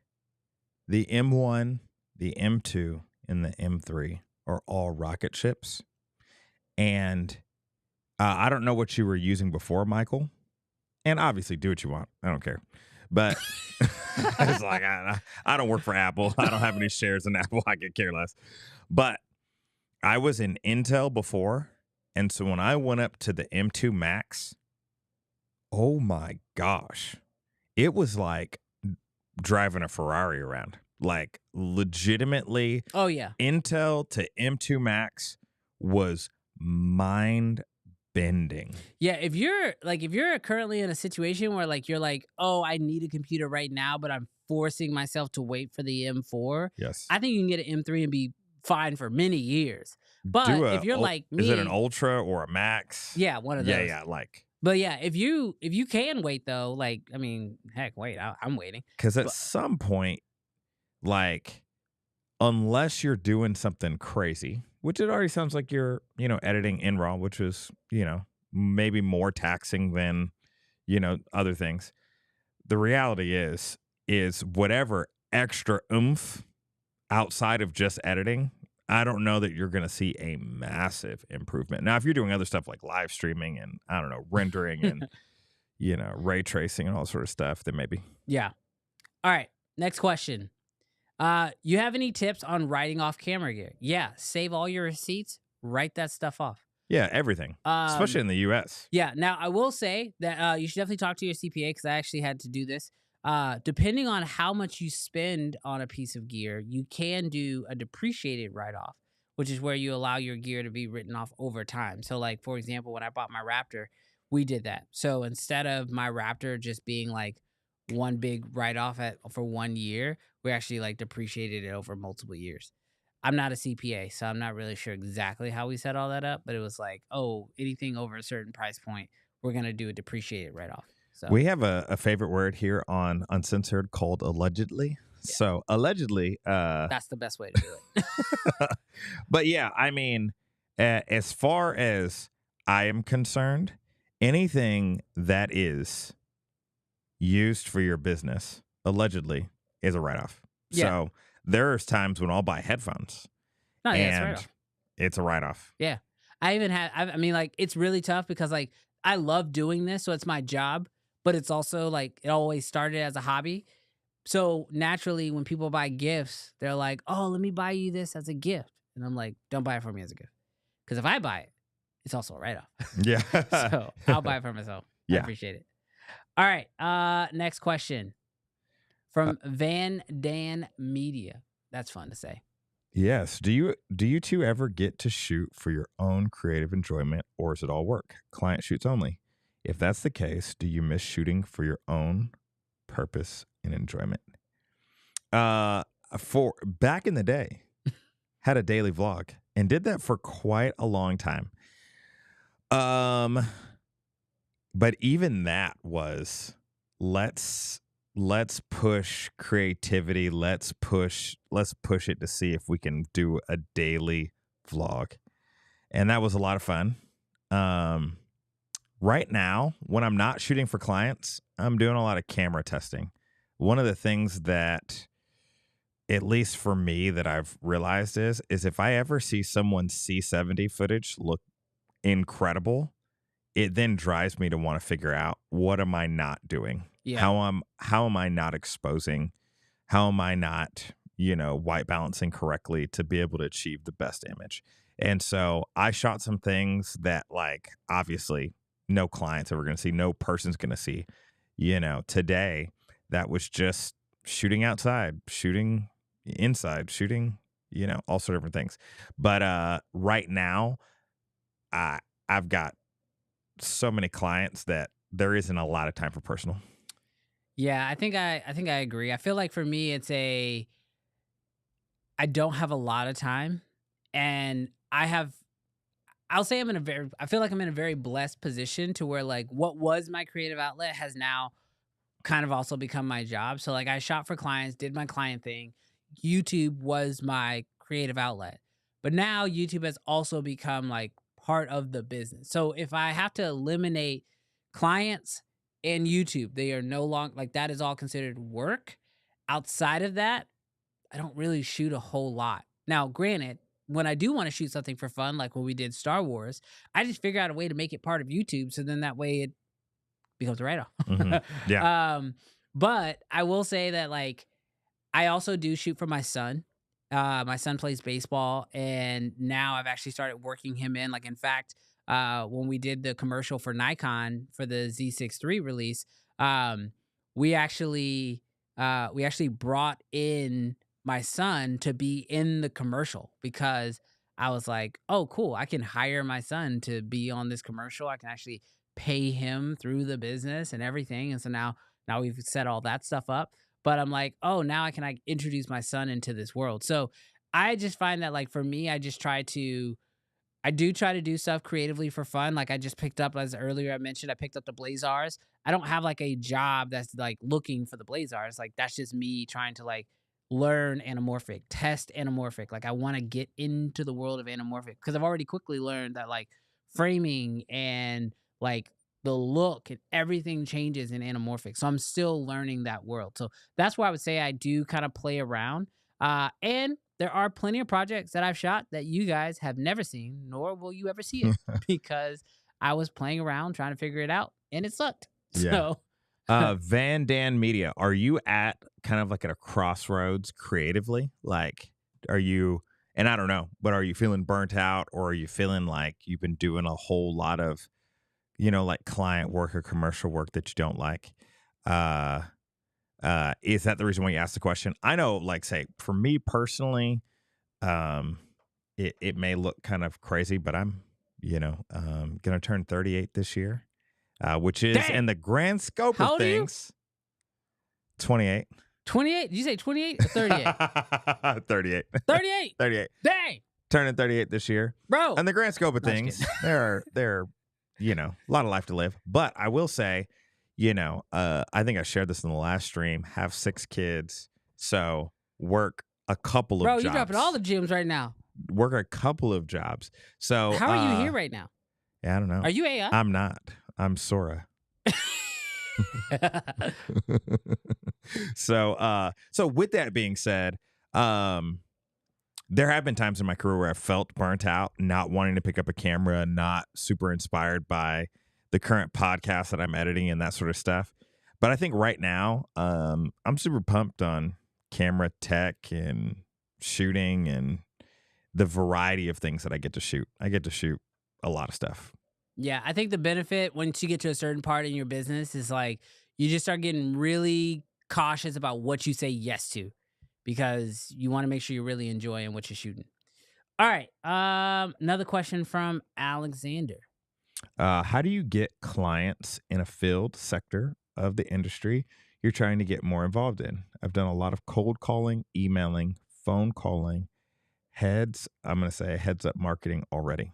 the M1, the M2, and the M3 are all rocket ships. And I don't know what you were using before, Michael. And obviously, do what you want. I don't care. But it's like, I don't work for Apple. I don't have any shares in Apple. I could care less. But I was in Intel before. And so when I went up to the M2 Max, oh my gosh, it was like driving a Ferrari around. Like legitimately. Oh yeah. Intel to M2 Max was mind bending. Yeah, if you're currently in a situation where like you're like, oh, I need a computer right now, but I'm forcing myself to wait for the M4. Yes. I think you can get an M3 and be fine for many years. But if you're like me, is it an Ultra or a Max? Yeah, one of those. Yeah, like. But yeah, if you can wait though, like I mean, heck, wait, I'm waiting. Because at some point, like, unless you're doing something crazy, which it already sounds like you're, editing in RAW, which is, maybe more taxing than, other things. The reality is whatever extra oomph outside of just editing, I don't know that you're going to see a massive improvement. Now, if you're doing other stuff like live streaming and, I don't know, rendering and, ray tracing and all sort of stuff, then maybe. Yeah. All right. Next question. You have any tips on writing off camera gear? Yeah. Save all your receipts. Write that stuff off. Yeah, everything, especially in the U.S. Yeah. Now, I will say that you should definitely talk to your CPA because I actually had to do this. Depending on how much you spend on a piece of gear, you can do a depreciated write-off, which is where you allow your gear to be written off over time. So, like, for example, when I bought my Raptor, we did that. So instead of my Raptor just being like one big write off for 1 year, we actually like depreciated it over multiple years. I'm not a CPA, so I'm not really sure exactly how we set all that up, but it was like, oh, anything over a certain price point, we're gonna do a depreciated write off. So We have a favorite word here on Uncensored called allegedly. Yeah. So allegedly, that's the best way to do it. but yeah, I mean, as far as I am concerned, anything that is used for your business allegedly is a write-off. Yeah. So there's times when I'll buy headphones No, yeah, it's a and write off. it's a write-off. Yeah. I even had, I mean, like, it's really tough because, like, I love doing this. So it's my job, but it's also like, it always started as a hobby. So naturally, when people buy gifts, they're like, oh, let me buy you this as a gift. And I'm like, don't buy it for me as a gift. Because if I buy it, it's also a write off. Yeah. So I'll buy it for myself. I Yeah. appreciate it. All right. Next question from Van Dan Media. That's fun to say. Yes. Do you two ever get to shoot for your own creative enjoyment, or is it all work? Client shoots only. If that's the case, do you miss shooting for your own purpose and enjoyment? For back in the day, had a daily vlog and did that for quite a long time. But even that was let's push creativity. Let's push it to see if we can do a daily vlog. And that was a lot of fun. Right now, when I'm not shooting for clients, I'm doing a lot of camera testing. One of the things that, at least for me, that I've realized is if I ever see someone's C70 footage look incredible, it then drives me to want to figure out, what am I not doing? Yeah. How am I not exposing? How am I not, white balancing correctly to be able to achieve the best image? And so I shot some things that, like, obviously no client's ever going to see, no person's going to see. Today that was just shooting outside, shooting inside, shooting, all sort of different things. But right now, I've got so many clients that there isn't a lot of time for personal. Yeah, I think I agree. I feel like for me, I don't have a lot of time, and I'll say I feel like I'm in a very blessed position to where, like, what was my creative outlet has now kind of also become my job. So like, I shot for clients, did my client thing. YouTube was my creative outlet, but now YouTube has also become like part of the business. So if I have to eliminate clients and YouTube, they are no longer, like, that is all considered work. Outside of that, I don't really shoot a whole lot. Now, granted, when I do want to shoot something for fun, like when we did Star Wars, I just figure out a way to make it part of YouTube. So then that way it becomes a write-off. Yeah. But I will say that, like, I also do shoot for my son. My son plays baseball, and now I've actually started working him in. Like, in fact, when we did the commercial for Nikon for the Z6 III release, we actually brought in my son to be in the commercial, because I was like, oh, cool, I can hire my son to be on this commercial. I can actually pay him through the business and everything. And so now we've set all that stuff up. But I'm like, oh, now I can, like, introduce my son into this world. So I just find that, like, for me, I do try to do stuff creatively for fun. Like, I just picked up, as earlier I mentioned, I picked up the Blazars. I don't have like a job that's like looking for the Blazars. Like, that's just me trying to, like, learn anamorphic, test anamorphic. Like, I want to get into the world of anamorphic, because I've already quickly learned that, like, framing and, like, the look and everything changes in anamorphic. So I'm still learning that world. So that's why I would say I do kind of play around. And there are plenty of projects that I've shot that you guys have never seen, nor will you ever see it, because I was playing around trying to figure it out and it sucked. Yeah. So Van Dan Media, are you at kind of like at a crossroads creatively? Like, are you, and I don't know, but are you feeling burnt out, or are you feeling like you've been doing a whole lot of, like client work or commercial work that you don't like? Is that the reason why you asked the question? I know, like, say, for me personally, it may look kind of crazy, but I'm, going to turn 38 this year. which is Dang. in the grand scope How of old are you? things, 28. 28? Did you say 28 or 38? 38. 38. 38. Dang, Turning 38 this year. bro. In the grand scope of No, just things, kidding. there are, a lot of life to live. But I will say, I think I shared this in the last stream, have 6 kids. So work a couple of Bro, jobs. you dropping all the gyms right now. Work a couple of jobs. So How are you here right now? Yeah, I don't know. Are you AI? I'm not. I'm Sora. So with that being said, there have been times in my career where I felt burnt out, not wanting to pick up a camera, not super inspired by the current podcast that I'm editing and that sort of stuff. But I think right now, I'm super pumped on camera tech and shooting and the variety of things that I get to shoot. I get to shoot a lot of stuff. Yeah, I think the benefit once you get to a certain part in your business is like you just start getting really cautious about what you say yes to because you want to make sure you're really enjoying what you're shooting. All right. Another question from Alexander. How do you get clients in a field sector of the industry you're trying to get more involved in? I've done a lot of cold calling, emailing, phone calling, I'm going to say heads up marketing already.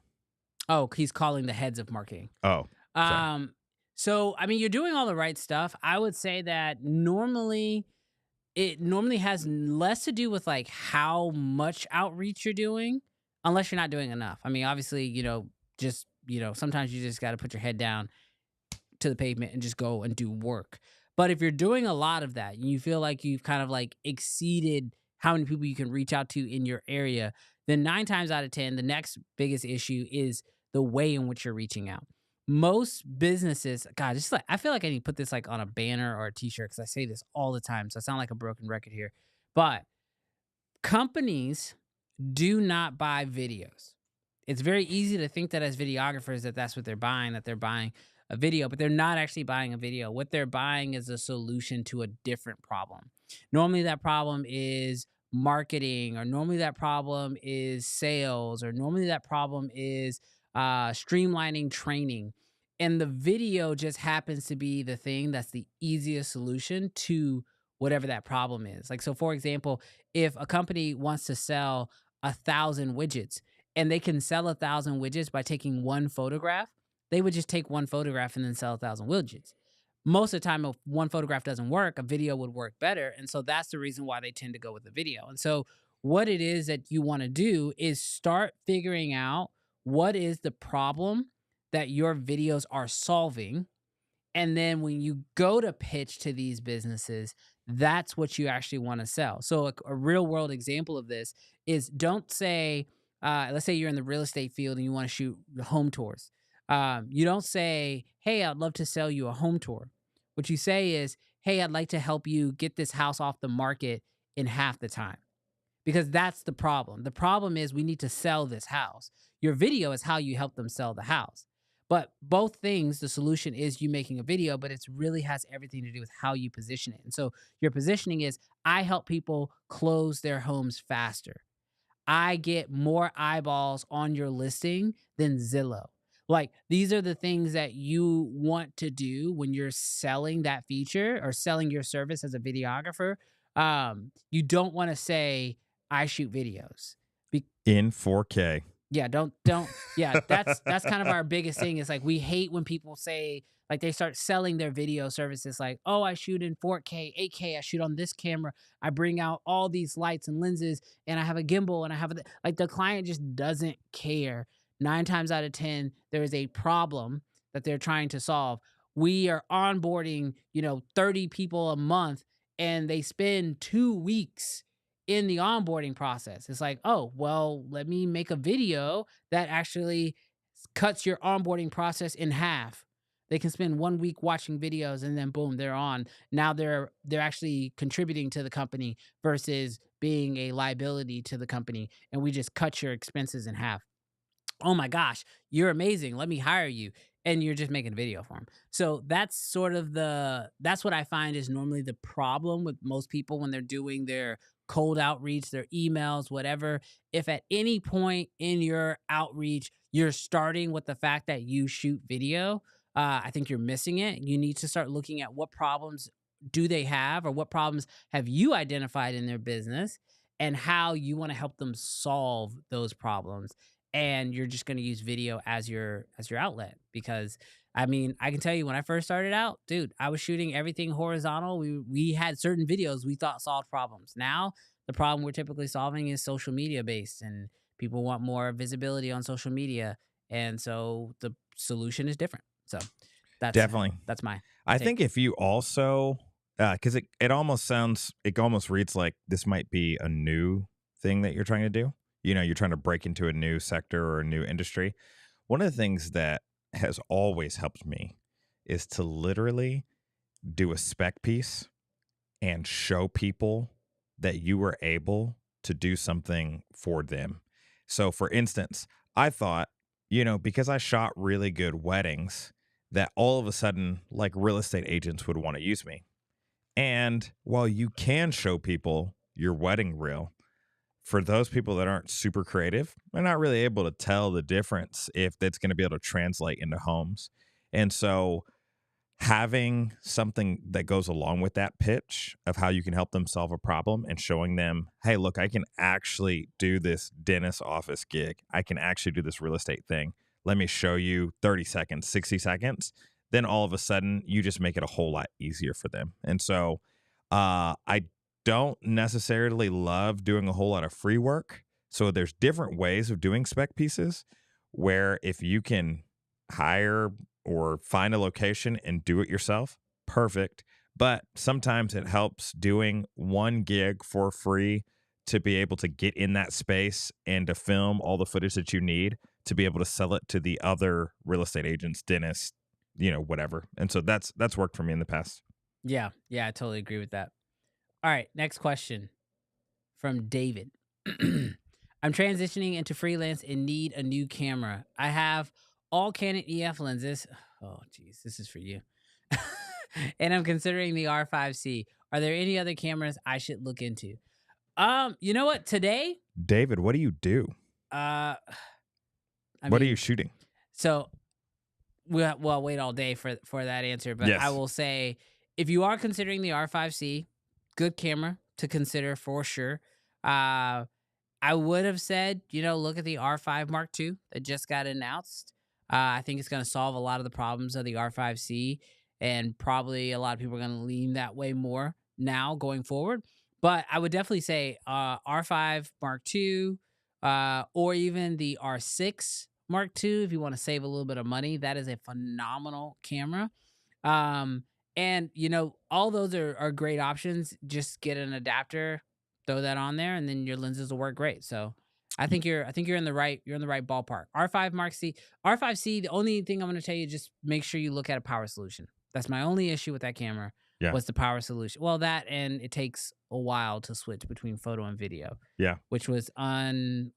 Oh, he's calling the heads of marketing. Oh, sorry. So I mean, you're doing all the right stuff. I would say that it normally has less to do with like how much outreach you're doing, unless you're not doing enough. I mean, obviously, sometimes you just got to put your head down to the pavement and just go and do work. But if you're doing a lot of that and you feel like you've kind of like exceeded how many people you can reach out to in your area, then 9 times out of 10, the next biggest issue is the way in which you're reaching out. Most businesses, God, just like I feel like I need to put this like on a banner or a t-shirt because I say this all the time. So I sound like a broken record here. But companies do not buy videos. It's very easy to think that as videographers that's what they're buying, that they're buying a video, but they're not actually buying a video. What they're buying is a solution to a different problem. Normally that problem is marketing, or normally that problem is sales, or normally that problem is streamlining training. And the video just happens to be the thing that's the easiest solution to whatever that problem is. Like, so for example, if a company wants to sell 1,000 widgets and they can sell 1,000 widgets by taking one photograph, they would just take one photograph and then sell 1,000 widgets. Most of the time, if one photograph doesn't work, a video would work better. And so that's the reason why they tend to go with the video. And so what it is that you want to do is start figuring out what is the problem that your videos are solving. And then when you go to pitch to these businesses, that's what you actually want to sell. So a real world example of this is, don't say, let's say you're in the real estate field and you want to shoot home tours. You don't say, hey, I'd love to sell you a home tour. What you say is, hey, I'd like to help you get this house off the market in half the time. Because that's the problem. The problem is we need to sell this house. Your video is how you help them sell the house. But both things, the solution is you making a video, but it really has everything to do with how you position it. And so your positioning is, I help people close their homes faster. I get more eyeballs on your listing than Zillow. Like, these are the things that you want to do when you're selling that feature or selling your service as a videographer. You don't want to say, I shoot videos. In 4K. Yeah, don't. Yeah, that's kind of our biggest thing. Is like, we hate when people say, like, they start selling their video services like, oh, I shoot in 4K, 8K, I shoot on this camera, I bring out all these lights and lenses, and I have a gimbal, and I have like, the client just doesn't care. 9 times out of 10, there is a problem that they're trying to solve. We are onboarding, 30 people a month, and they spend 2 weeks in the onboarding process. It's like, oh, well, let me make a video that actually cuts your onboarding process in half. They can spend 1 week watching videos and then boom, they're on. Now they're actually contributing to the company versus being a liability to the company. And we just cut your expenses in half. Oh my gosh, you're amazing. Let me hire you. And you're just making a video for them. So that's sort of that's what I find is normally the problem with most people when they're doing their cold outreach, their emails, whatever. If at any point in your outreach, you're starting with the fact that you shoot video, I think you're missing it. You need to start looking at what problems do they have, or what problems have you identified in their business, and how you want to help them solve those problems. And you're just going to use video as your outlet, because I mean, I can tell you when I first started out, dude, I was shooting everything horizontal. We had certain videos we thought solved problems. Now, the problem we're typically solving is social media based, and people want more visibility on social media, and so the solution is different. So that's Definitely. that's my I take. think if you also, because it almost reads like this might be a new thing that you're trying to do. You know, you're trying to break into a new sector or a new industry. One of the things that has always helped me is to literally do a spec piece and show people that you were able to do something for them. So, for instance, I thought, because I shot really good weddings, that all of a sudden, like, real estate agents would want to use me. And while you can show people your wedding reel, for those people that aren't super creative, they're not really able to tell the difference if that's going to be able to translate into homes. And so having something that goes along with that pitch of how you can help them solve a problem and showing them, hey, look, I can actually do this dentist office gig. I can actually do this real estate thing. Let me show you 30 seconds, 60 seconds. Then all of a sudden, you just make it a whole lot easier for them. And so I don't necessarily love doing a whole lot of free work. So there's different ways of doing spec pieces where if you can hire or find a location and do it yourself, perfect. But sometimes it helps doing one gig for free to be able to get in that space and to film all the footage that you need to be able to sell it to the other real estate agents, dentists, whatever. And so that's worked for me in the past. Yeah, I totally agree with that. All right, next question from David. I'm transitioning into freelance and need a new camera. I have all Canon EF lenses. Oh, geez, this is for you. And I'm considering the R5C. Are there any other cameras I should look into? You know what? Today, David, what do you do? what are you shooting? So we'll wait all day for that answer. But Yes. I will say, if you are considering the R5C, good camera to consider for sure. I would have said, look at the R5 Mark II that just got announced. I think it's going to solve a lot of the problems of the R5C, and probably a lot of people are going to lean that way more now going forward. But I would definitely say R5 Mark II, or even the R6 Mark II if you want to save a little bit of money. That is a phenomenal camera. And all those are great options. Just get an adapter, throw that on there, and then your lenses will work great. So I think you're in the right ballpark. R5 Mark C, R5C. The only thing I'm going to tell you, just make sure you look at a power solution. That's my only issue with that camera. Yeah. Was the power solution. Well, that, and it takes a while to switch between photo and video. Yeah. Which wasn't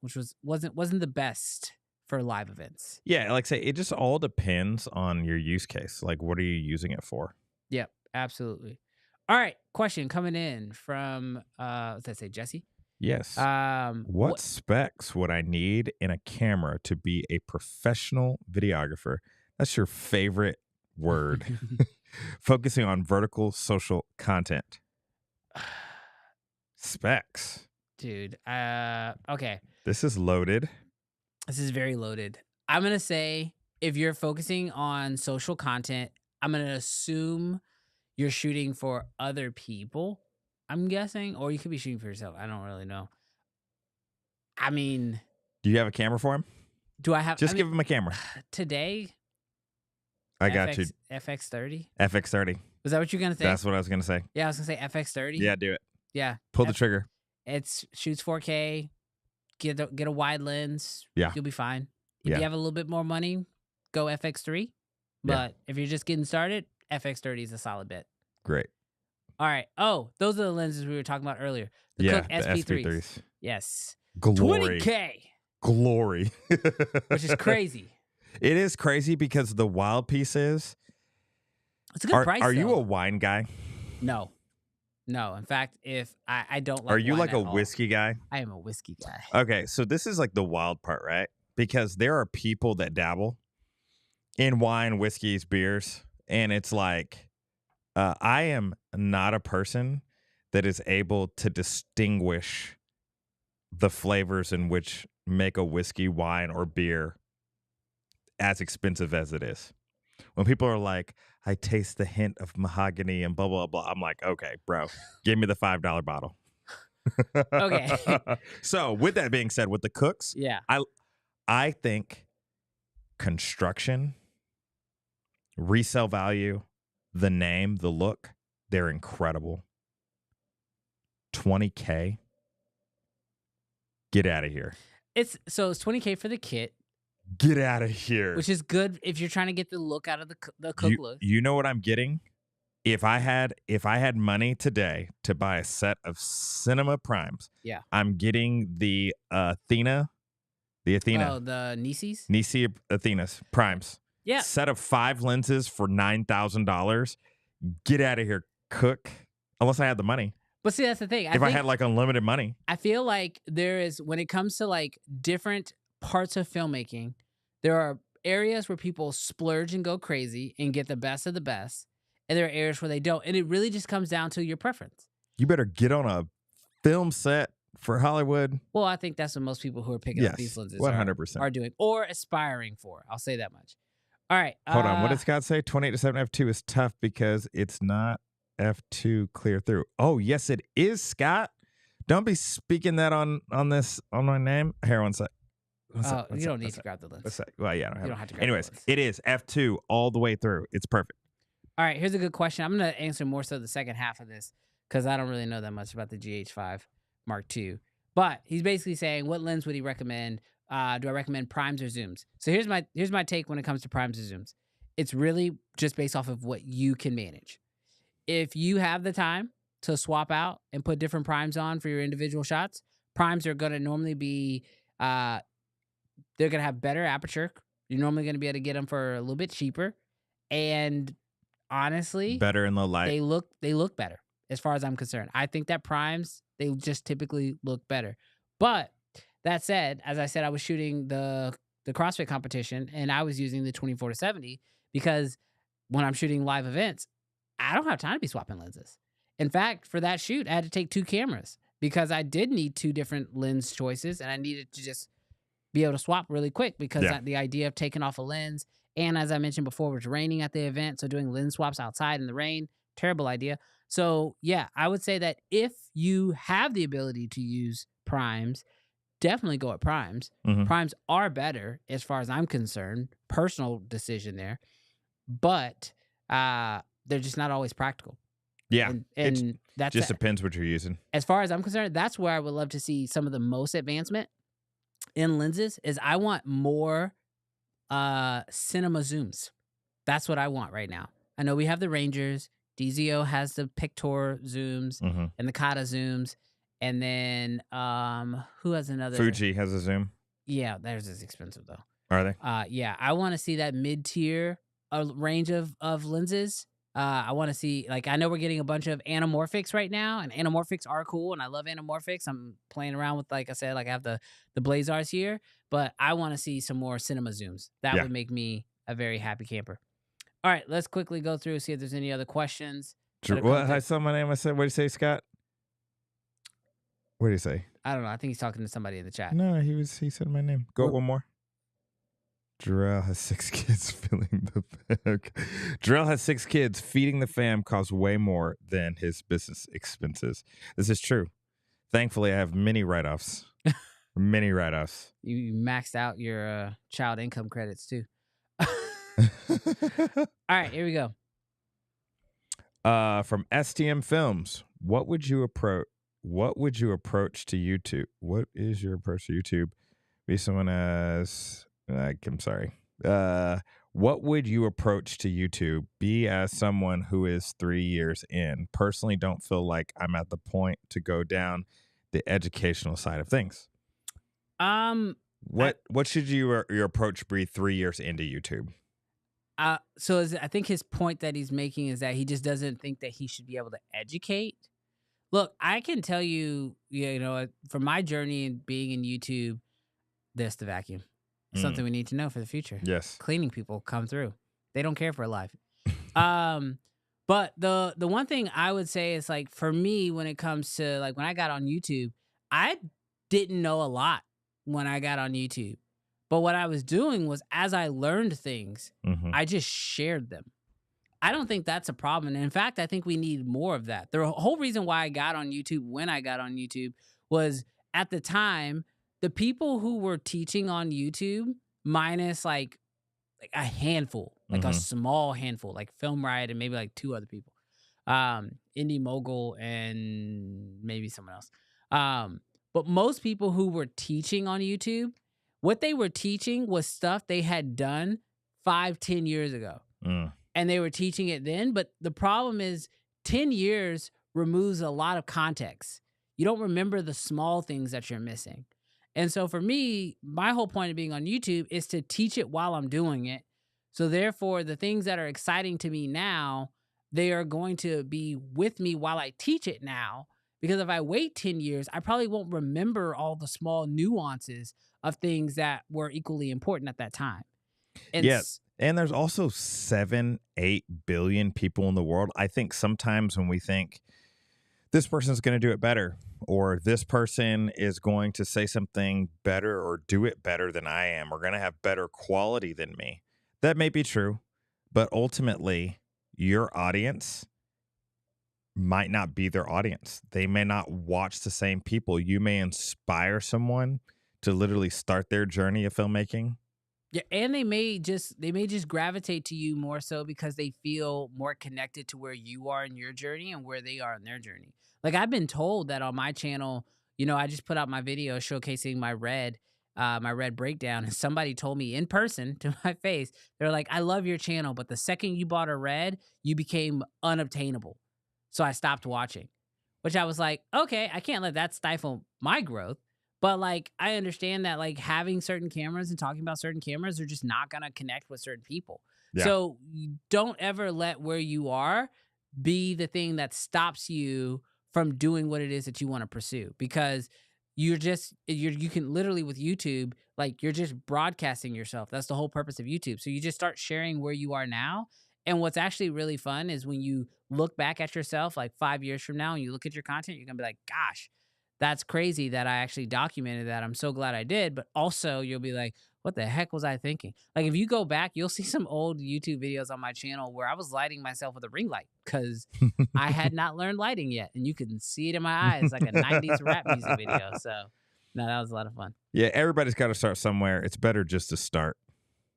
the best for live events. Yeah, like I say, it just all depends on your use case. Like, what are you using it for? Yep, absolutely. All right, question coming in from let's say Jesse. Yes. What specs would I need in a camera to be a professional videographer? That's your favorite word. Focusing on vertical social content. Specs. Dude, okay. This is loaded. This is very loaded. I'm going to say, if you're focusing on social content, I'm going to assume you're shooting for other people, I'm guessing, or you could be shooting for yourself. I don't really know. I mean, do you have a camera for him? Do I have? Give him a camera. Today, I got you. FX30. FX30. Was that what you're going to say? That's what I was going to say. Yeah, I was going to say FX30. Yeah, do it. Yeah. Pull the trigger. It shoots 4K. Get a wide lens. Yeah. You'll be fine. If you have a little bit more money, go FX3. But if you're just getting started, FX30 is a solid bet. Great. All right. Oh, those are the lenses we were talking about earlier. The Cook SP3s. Yes. Glory. 20K. Glory. Which is crazy. It is crazy because the wild piece is, it's a good price. Are you a wine guy? No. In fact, if I don't like Are you wine like a at all. whiskey guy? I am a whiskey guy. Okay, so this is like the wild part, right? Because there are people that dabble in wine, whiskeys, beers, and it's like I am not a person that is able to distinguish the flavors in which make a whiskey, wine, or beer as expensive as it is. When people are like, I taste the hint of mahogany and blah, blah, blah, I'm like, okay, bro, give me the $5 bottle. Okay. So with that being said, with the cooks, Yeah. I think construction, resale value, the name, the look, they're incredible. $20K. Get out of here. It's $20K for the kit, Get out of here. which is good if you're trying to get the look out of the cook look. You know what I'm getting? If I had money today to buy a set of Cinema Primes, Yeah. I'm getting the Athena. Oh, the Nisis? Nisi Athenas Primes. Yeah. Set of 5 lenses for $9,000. Get out of here, cook. Unless I had the money. But see, that's the thing. I had like unlimited money. I feel like there is, when it comes to like different parts of filmmaking, there are areas where people splurge and go crazy and get the best of the best. And there are areas where they don't. And it really just comes down to your preference. You better get on a film set for Hollywood. Well, I think that's what most people who are picking up these lenses 100%. are doing or aspiring for. I'll say that much. All right. Hold on. What did Scott say? 28-7 F2 is tough because it's not F2 clear through. Oh, yes, it is, Scott. Don't be speaking that on my name. Here, one sec. You don't need to grab the lens. Well, yeah, I don't have, you don't have to grab anyways, the lens. it is F2 all the way through. It's perfect. All right, here's a good question. I'm going to answer more so the second half of this because I don't really know that much about the GH5 Mark II. But he's basically saying, what lens would he recommend? Do I recommend primes or zooms? So here's my take when it comes to primes or zooms. It's really just based off of what you can manage. If you have the time to swap out and put different primes on for your individual shots, primes are going to normally be, they're going to have better aperture. You're normally going to be able to get them for a little bit cheaper. And honestly, better in low light. They look better as far as I'm concerned. I think that primes, they just typically look better. But that said, as I said, I was shooting the CrossFit competition and I was using the 24-70 because when I'm shooting live events, I don't have time to be swapping lenses. In fact, for that shoot, I had to take 2 cameras because I did need 2 different lens choices and I needed to just be able to swap really quick because the idea of taking off a lens, and as I mentioned before, it was raining at the event, so doing lens swaps outside in the rain, terrible idea. So yeah, I would say that if you have the ability to use primes, definitely go at primes. Mhm. Primes are better as far as I'm concerned. Personal decision there. But they're just not always practical. Yeah. And that's just depends what you're using. as far as I'm concerned, that's where I would love to see some of the most advancement in lenses is I want more cinema zooms. That's what I want right now. I know we have the Rangers. DZO has the Pictor zooms Mhm. and the Kata zooms. And then who has another? Fuji has a zoom. Yeah, theirs is expensive though. Are they? Yeah, I want to see that mid-tier range of lenses. I want to see, like, I know we're getting a bunch of anamorphics right now, and anamorphics are cool, and I love anamorphics. I'm playing around with, like I said, like I have the Blazars here, but I want to see some more cinema zooms. That would make me a very happy camper. All right, let's quickly go through, see if there's any other questions. What? I saw my name. I said, what did you say, Scott? What did he say? I don't know. I think he's talking to somebody in the chat. No, he said my name. Go one more. Jarrell has 6 kids filling the fam. Jarrell has 6 kids. Feeding the fam costs way more than his business expenses. This is true. Thankfully, I have many write-offs. Many write-offs. You maxed out your child income credits too. All right, here we go. From STM Films, what would you approach to YouTube? What is your approach to YouTube? Be someone as I'm sorry. What would you approach to YouTube? Be as someone who is 3 years in. Personally, don't feel like I'm at the point to go down the educational side of things. What should your approach be 3 years into YouTube? So I think his point that he's making is that he just doesn't think that he should be able to educate. Look, I can tell you, from my journey in being in YouTube, there's the vacuum. Something we need to know for the future. Yes. Cleaning people come through. They don't care for life. But the one thing I would say is like for me when it comes to like when I got on YouTube, I didn't know a lot when I got on YouTube. But what I was doing was as I learned things, Hmm. I just shared them. I don't think that's a problem. And in fact, I think we need more of that. The whole reason why I got on YouTube when I got on YouTube was at the time, the people who were teaching on YouTube, minus like a handful, like a Hmm. small handful, like Film Riot and maybe like two other people, Indie Mogul and maybe someone else. But most people who were teaching on YouTube, what they were teaching was stuff they had done 5, 10 years ago. Mm. And they were teaching it then. But the problem is 10 years removes a lot of context. You don't remember the small things that you're missing. And so for me, my whole point of being on YouTube is to teach it while I'm doing it. So therefore, the things that are exciting to me now, they are going to be with me while I teach it now. Because if I wait 10 years, I probably won't remember all the small nuances of things that were equally important at that time. And Yeah. And there's also 7-8 billion people in the world. I think sometimes when we think this person's going to do it better, or this person is going to say something better or do it better than I am, or going to have better quality than me, that may be true. But ultimately, your audience might not be their audience. They may not watch the same people. You may inspire someone to literally start their journey of filmmaking. Yeah, and they may just gravitate to you more so because they feel more connected to where you are in your journey and where they are in their journey. Like I've been told that on my channel, I just put out my video showcasing my red breakdown, and somebody told me in person to my face, they're like, "I love your channel, but the second you bought a red, you became unobtainable, so I stopped watching." Which I was like, okay, I can't let that stifle my growth. But like, I understand that like having certain cameras and talking about certain cameras are just not gonna connect with certain people. Yeah. So you don't ever let where you are be the thing that stops you from doing what it is that you want to pursue, because you can literally with YouTube, like you're just broadcasting yourself. That's the whole purpose of YouTube. So you just start sharing where you are now. And what's actually really fun is when you look back at yourself like 5 years from now and you look at your content, you're gonna be like, gosh, that's crazy that I actually documented that. I'm so glad I did. But also you'll be like, what the heck was I thinking? Like if you go back, you'll see some old YouTube videos on my channel where I was lighting myself with a ring light because I had not learned lighting yet. And you can see it in my eyes like a 90s rap music video. So no, that was a lot of fun. Yeah, everybody's got to start somewhere. It's better just to start.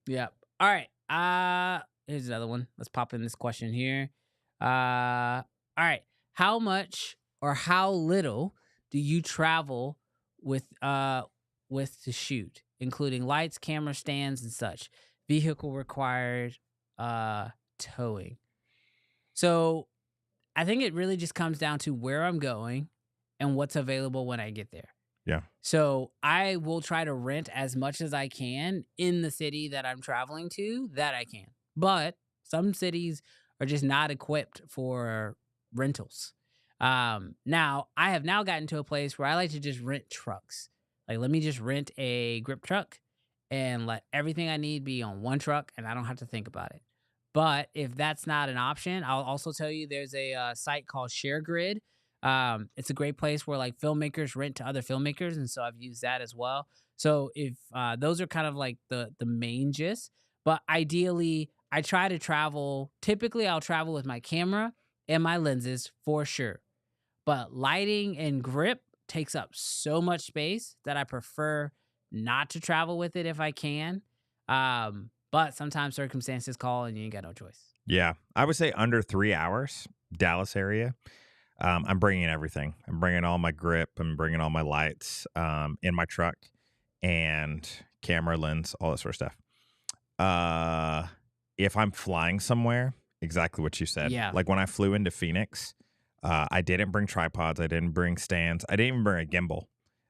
Yep. All right. Here's another one. Let's pop in this question here. All right. How much or how little do you travel with to shoot, including lights, camera stands, and such? Vehicle required, towing. So I think it really just comes down to where I'm going and what's available when I get there. Yeah. So I will try to rent as much as I can in the city that I'm traveling to that I can. But some cities are just not equipped for rentals. Now I have now gotten to a place where I like to just rent trucks. Like, let me just rent a grip truck and let everything I need be on one truck and I don't have to think about it. But if that's not an option, I'll also tell you there's a site called ShareGrid. It's a great place where like filmmakers rent to other filmmakers. And so I've used that as well. So if those are kind of like the main gist, but ideally I try to travel. Typically I'll travel with my camera and my lenses for sure. But lighting and grip takes up so much space that I prefer not to travel with it if I can. But sometimes circumstances call and you ain't got no choice. Yeah. I would say under 3 hours, Dallas area. I'm bringing everything. I'm bringing all my grip. I'm bringing all my lights in my truck and camera, lens, all that sort of stuff. If I'm flying somewhere, exactly what you said. Yeah. Like when I flew into Phoenix, I didn't bring tripods. I didn't bring stands. I didn't even bring a gimbal.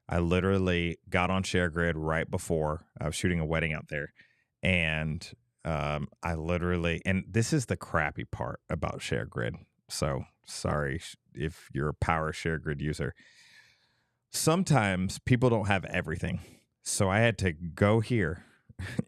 I literally got on ShareGrid right before I was shooting a wedding out there. And I literally, and this is the crappy part about ShareGrid. So sorry if you're a power ShareGrid user. Sometimes people don't have everything. So I had to go here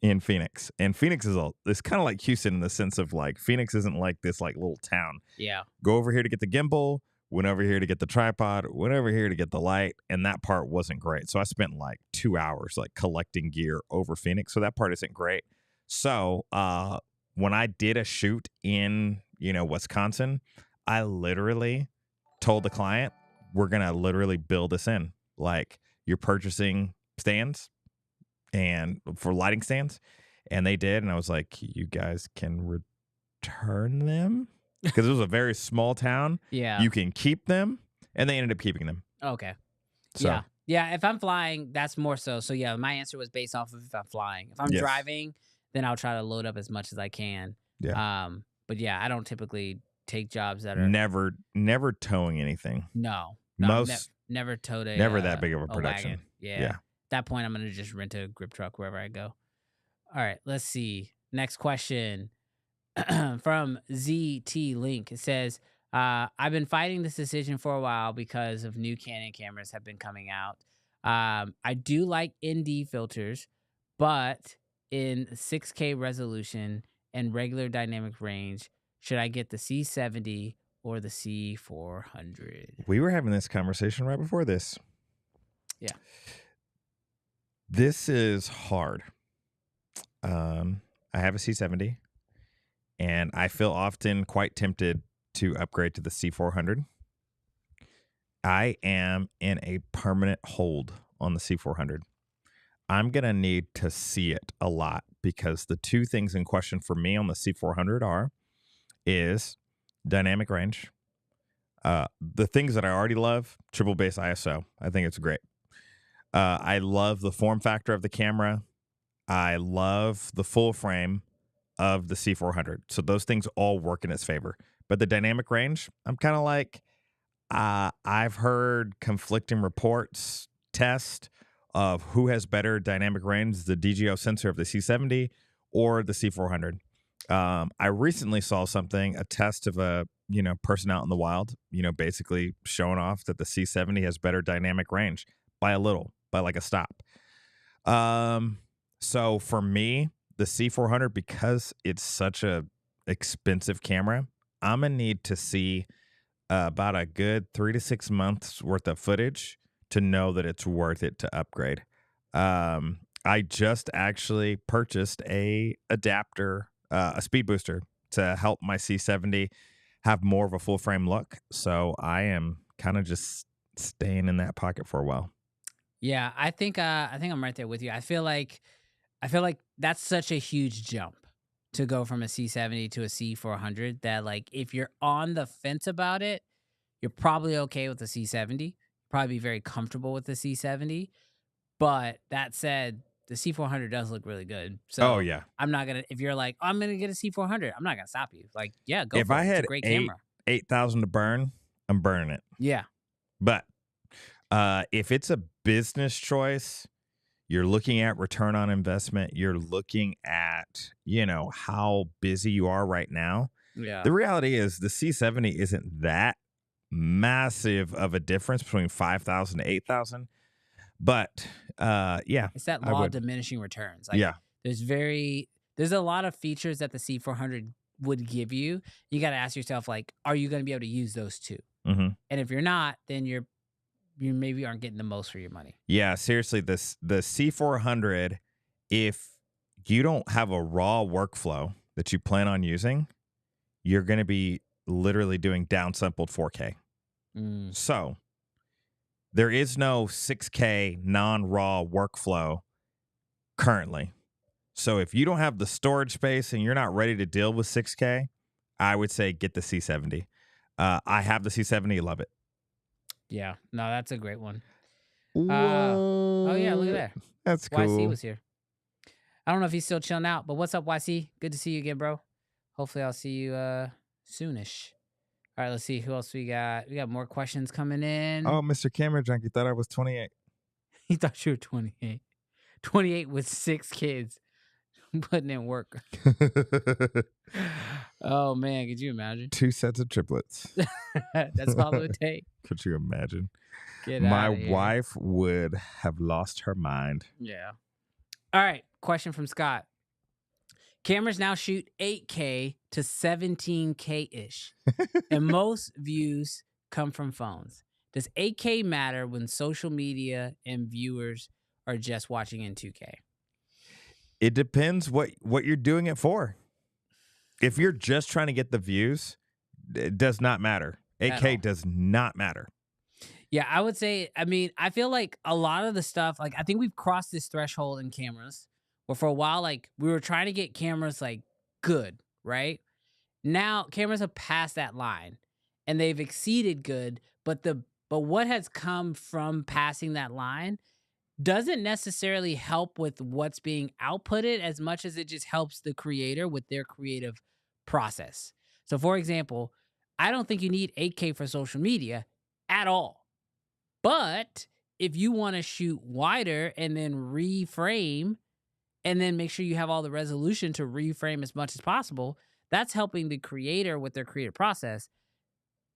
in Phoenix. And Phoenix it's kind of like Houston in the sense of like Phoenix isn't like this like little town. Yeah. Go over here to get the gimbal, went over here to get the tripod, went over here to get the light, and that part wasn't great. So I spent like 2 hours like collecting gear over Phoenix. So that part isn't great. So when I did a shoot in, Wisconsin, I literally told the client, we're going to literally build this in. Like, you're purchasing stands and for lighting stands. And they did. And I was like, you guys can return them because it was a very small town. Yeah. You can keep them. And they ended up keeping them. Okay. So, yeah. Yeah. If I'm flying, that's more so. So yeah, my answer was based off of if I'm flying. If I'm Yes. driving, then I'll try to load up as much as I can. Yeah. But yeah, I don't typically take jobs that are never towing anything. no never towed never that big of a wagon. production. Yeah. At that point, I'm gonna just rent a grip truck wherever I go. All right, let's see. Next question from ZT Link. It says, I've been fighting this decision for a while because of new Canon cameras have been coming out. I do like ND filters, but in 6K resolution and regular dynamic range, should I get the C70 or the C400? We were having this conversation right before this. Yeah. This is hard. I have a C70, and I feel often quite tempted to upgrade to the C400. I am in a permanent hold on the C400. I'm going to need to see it a lot because the two things in question for me on the C400 is dynamic range. The things that I already love, triple base ISO. I think it's great. I love the form factor of the camera. I love the full frame of the C400. So those things all work in its favor. But the dynamic range, I'm kind of like, I've heard conflicting reports, test of who has better dynamic range, the DGO sensor of the C70 or the C400. I recently saw a test of a person out in the wild, basically showing off that the C70 has better dynamic range by a little, by like a stop. So for me, the C400, because it's such a expensive camera, I'm gonna need to see about a good 3 to 6 months worth of footage to know that it's worth it to upgrade. I just actually purchased a adapter, a speed booster to help my C70 have more of a full frame look. So I am kind of just staying in that pocket for a while. Yeah, I think I'm right there with you. I feel like that's such a huge jump to go from a C70 to a C400 that like if you're on the fence about it, you're probably okay with the C70. Probably be very comfortable with the C70. But that said, the C400 does look really good. So yeah. I'm not gonna. If you're like, I'm gonna get a C400, I'm not gonna stop you. Like, yeah, go. If for I it. had It's a great camera. 8,000 to burn, I'm burning it. Yeah. But if it's a business choice, you're looking at return on investment. You're looking at, how busy you are right now. Yeah. The reality is the C70 isn't that massive of a difference between 5,000 to 8,000. But yeah. It's that law of diminishing returns. Like, yeah. There's a lot of features that the C400 would give you. You got to ask yourself, like, are you going to be able to use those two? Mm-hmm. And if you're not, then you maybe aren't getting the most for your money. Yeah, seriously, the C400, if you don't have a raw workflow that you plan on using, you're going to be literally doing downsampled 4K. So there is no 6K non-raw workflow currently. So if you don't have the storage space and you're not ready to deal with 6K, I would say get the C70. I have the C70, love it. Yeah, no, that's a great one. Oh yeah, look at that. That's cool. YC was here. I don't know if he's still chilling out, but what's up, YC? Good to see you again, bro. Hopefully I'll see you soonish. All right, let's see who else we got. We got more questions coming in. Oh, Mr. Camera Junkie thought I was 28. He thought you were 28. 28 with 6 kids putting in work. Oh, man, could you imagine? 2 sets of triplets. That's all it would take. Could you imagine? Get My outta here. wife would have lost her mind. Yeah. All right. question from Scott. Cameras now shoot 8K to 17K ish, and most views come from phones. Does 8K matter when social media and viewers are just watching in 2K? It depends what you're doing it for. If you're just trying to get the views, it does not matter. 8K does not matter. Yeah, I would say, I mean, I feel like a lot of the stuff, like, I think we've crossed this threshold in cameras where for a while, like, we were trying to get cameras, like, good, right? Now, cameras have passed that line and they've exceeded good, but what has come from passing that line doesn't necessarily help with what's being outputted as much as it just helps the creator with their creative process. So, for example, I don't think you need 8K for social media at all. But if you want to shoot wider and then reframe and then make sure you have all the resolution to reframe as much as possible, that's helping the creator with their creative process.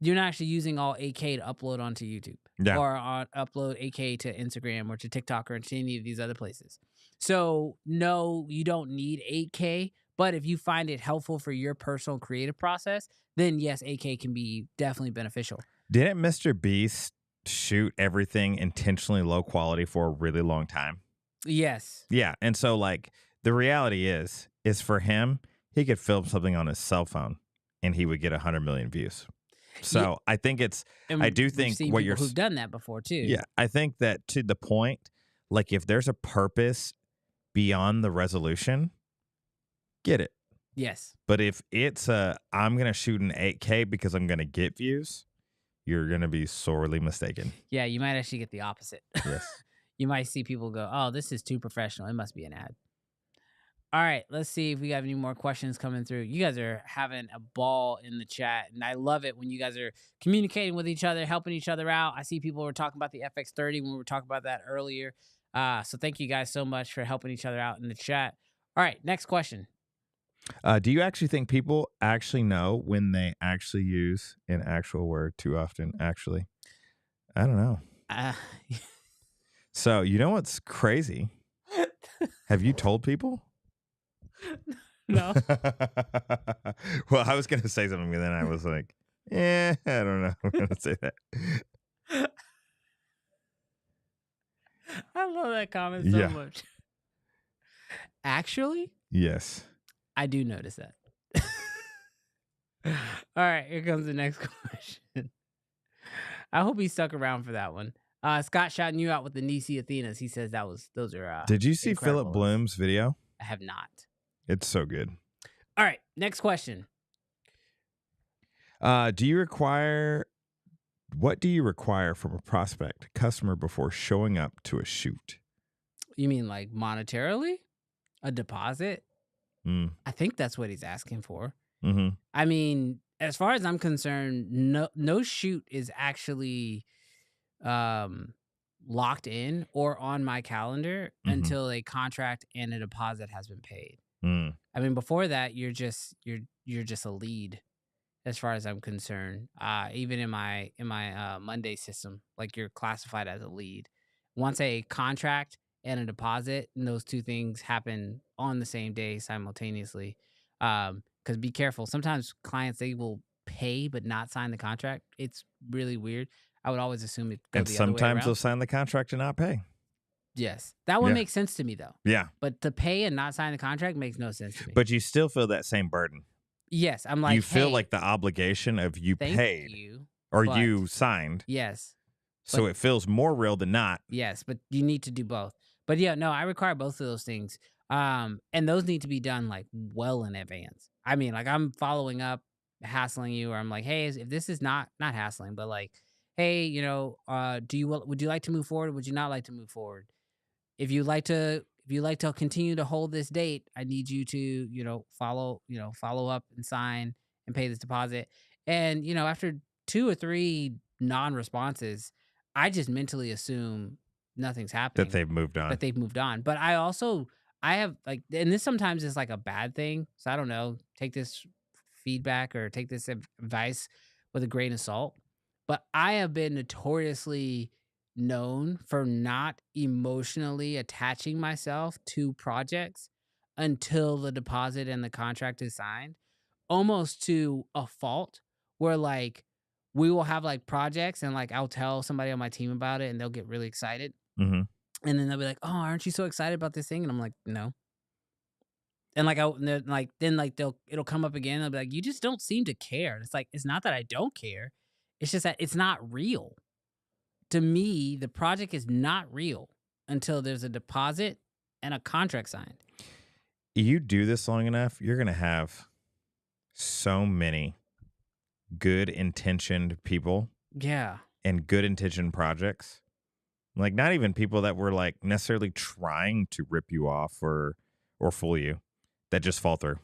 You're not actually using all 8K to upload onto YouTube or upload 8K to Instagram or to TikTok or to any of these other places. So no, you don't need 8K, but if you find it helpful for your personal creative process, then yes, 8K can be definitely beneficial. Didn't Mr. Beast shoot everything intentionally low quality for a really long time? Yes. Yeah. And so like the reality is for him, he could film something on his cell phone and he would get 100 million views. So I think I do think what you're who've done that before too. Yeah. I think that to the point, like if there's a purpose beyond the resolution, get it. Yes. But if it's I'm going to shoot an 8K because I'm going to get views, you're going to be sorely mistaken. Yeah, you might actually get the opposite. Yes. You might see people go, oh, this is too professional. It must be an ad. All right, let's see if we have any more questions coming through. You guys are having a ball in the chat, and I love it when you guys are communicating with each other, helping each other out. I see people were talking about the FX30 when we were talking about that earlier. So thank you guys so much for helping each other out in the chat. All right, next question. Do you actually think people actually know when they actually use an actual word too often? Actually, I don't know. So you know what's crazy? Have you told people? No. Well, I was going to say something, and then I was like, I don't know. I'm going to say that. I love that comment so much. Actually? Yes. I do notice that. All right, here comes the next question. I hope he stuck around for that one. Scott shouting you out with the Nisi Athenas. He says those are. Did you see Philip incredible. Bloom's video? I have not. It's so good. All right, next question. What do you require from a prospect customer before showing up to a shoot? You mean like monetarily? A deposit? I think that's what he's asking for. Mm-hmm. I mean, as far as I'm concerned, no shoot is actually locked in or on my calendar until a contract and a deposit has been paid. I mean, before that, you're just a lead, as far as I'm concerned. Even in my Monday system, like you're classified as a lead. Once a contract and a deposit, and those two things happen on the same day simultaneously. Because be careful, sometimes clients, they will pay but not sign the contract. It's really weird. I would always assume it go And the other way sometimes around. they'll sign the contract and not pay. Yes, that one makes sense to me though. Yeah, but to pay and not sign the contract makes no sense to me. But you still feel that same burden. Yes, I'm like, you feel hey, like the obligation of you paid or you signed. Yes. So it feels more real than not. Yes, but you need to do both. But yeah, no, I require both of those things. And those need to be done like well in advance. I mean, like I'm following up, hassling you, or I'm like, hey, if this is not hassling, but like, hey, would you like to move forward? Or would you not like to move forward? If you like to continue to hold this date, I need you to, follow up and sign and pay this deposit. And, after 2 or 3 non-responses, I just mentally assume nothing's happening. That they've moved on. But I have like, and this sometimes is like a bad thing. So I don't know, take this feedback or take this advice with a grain of salt. But I have been notoriously known for not emotionally attaching myself to projects until the deposit and the contract is signed, almost to a fault where like we will have like projects and like I'll tell somebody on my team about it and they'll get really excited. Mm-hmm. And then they'll be like, "Oh, aren't you so excited about this thing?" And I'm like, "No." And like then it'll come up again. I'll be like, "You just don't seem to care." And it's like it's not that I don't care. It's just that it's not real. To me, the project is not real until there's a deposit and a contract signed. You do this long enough, you're going to have so many good intentioned people Yeah. and good intentioned projects. Like not even people that were like necessarily trying to rip you off or fool you, that just fall through.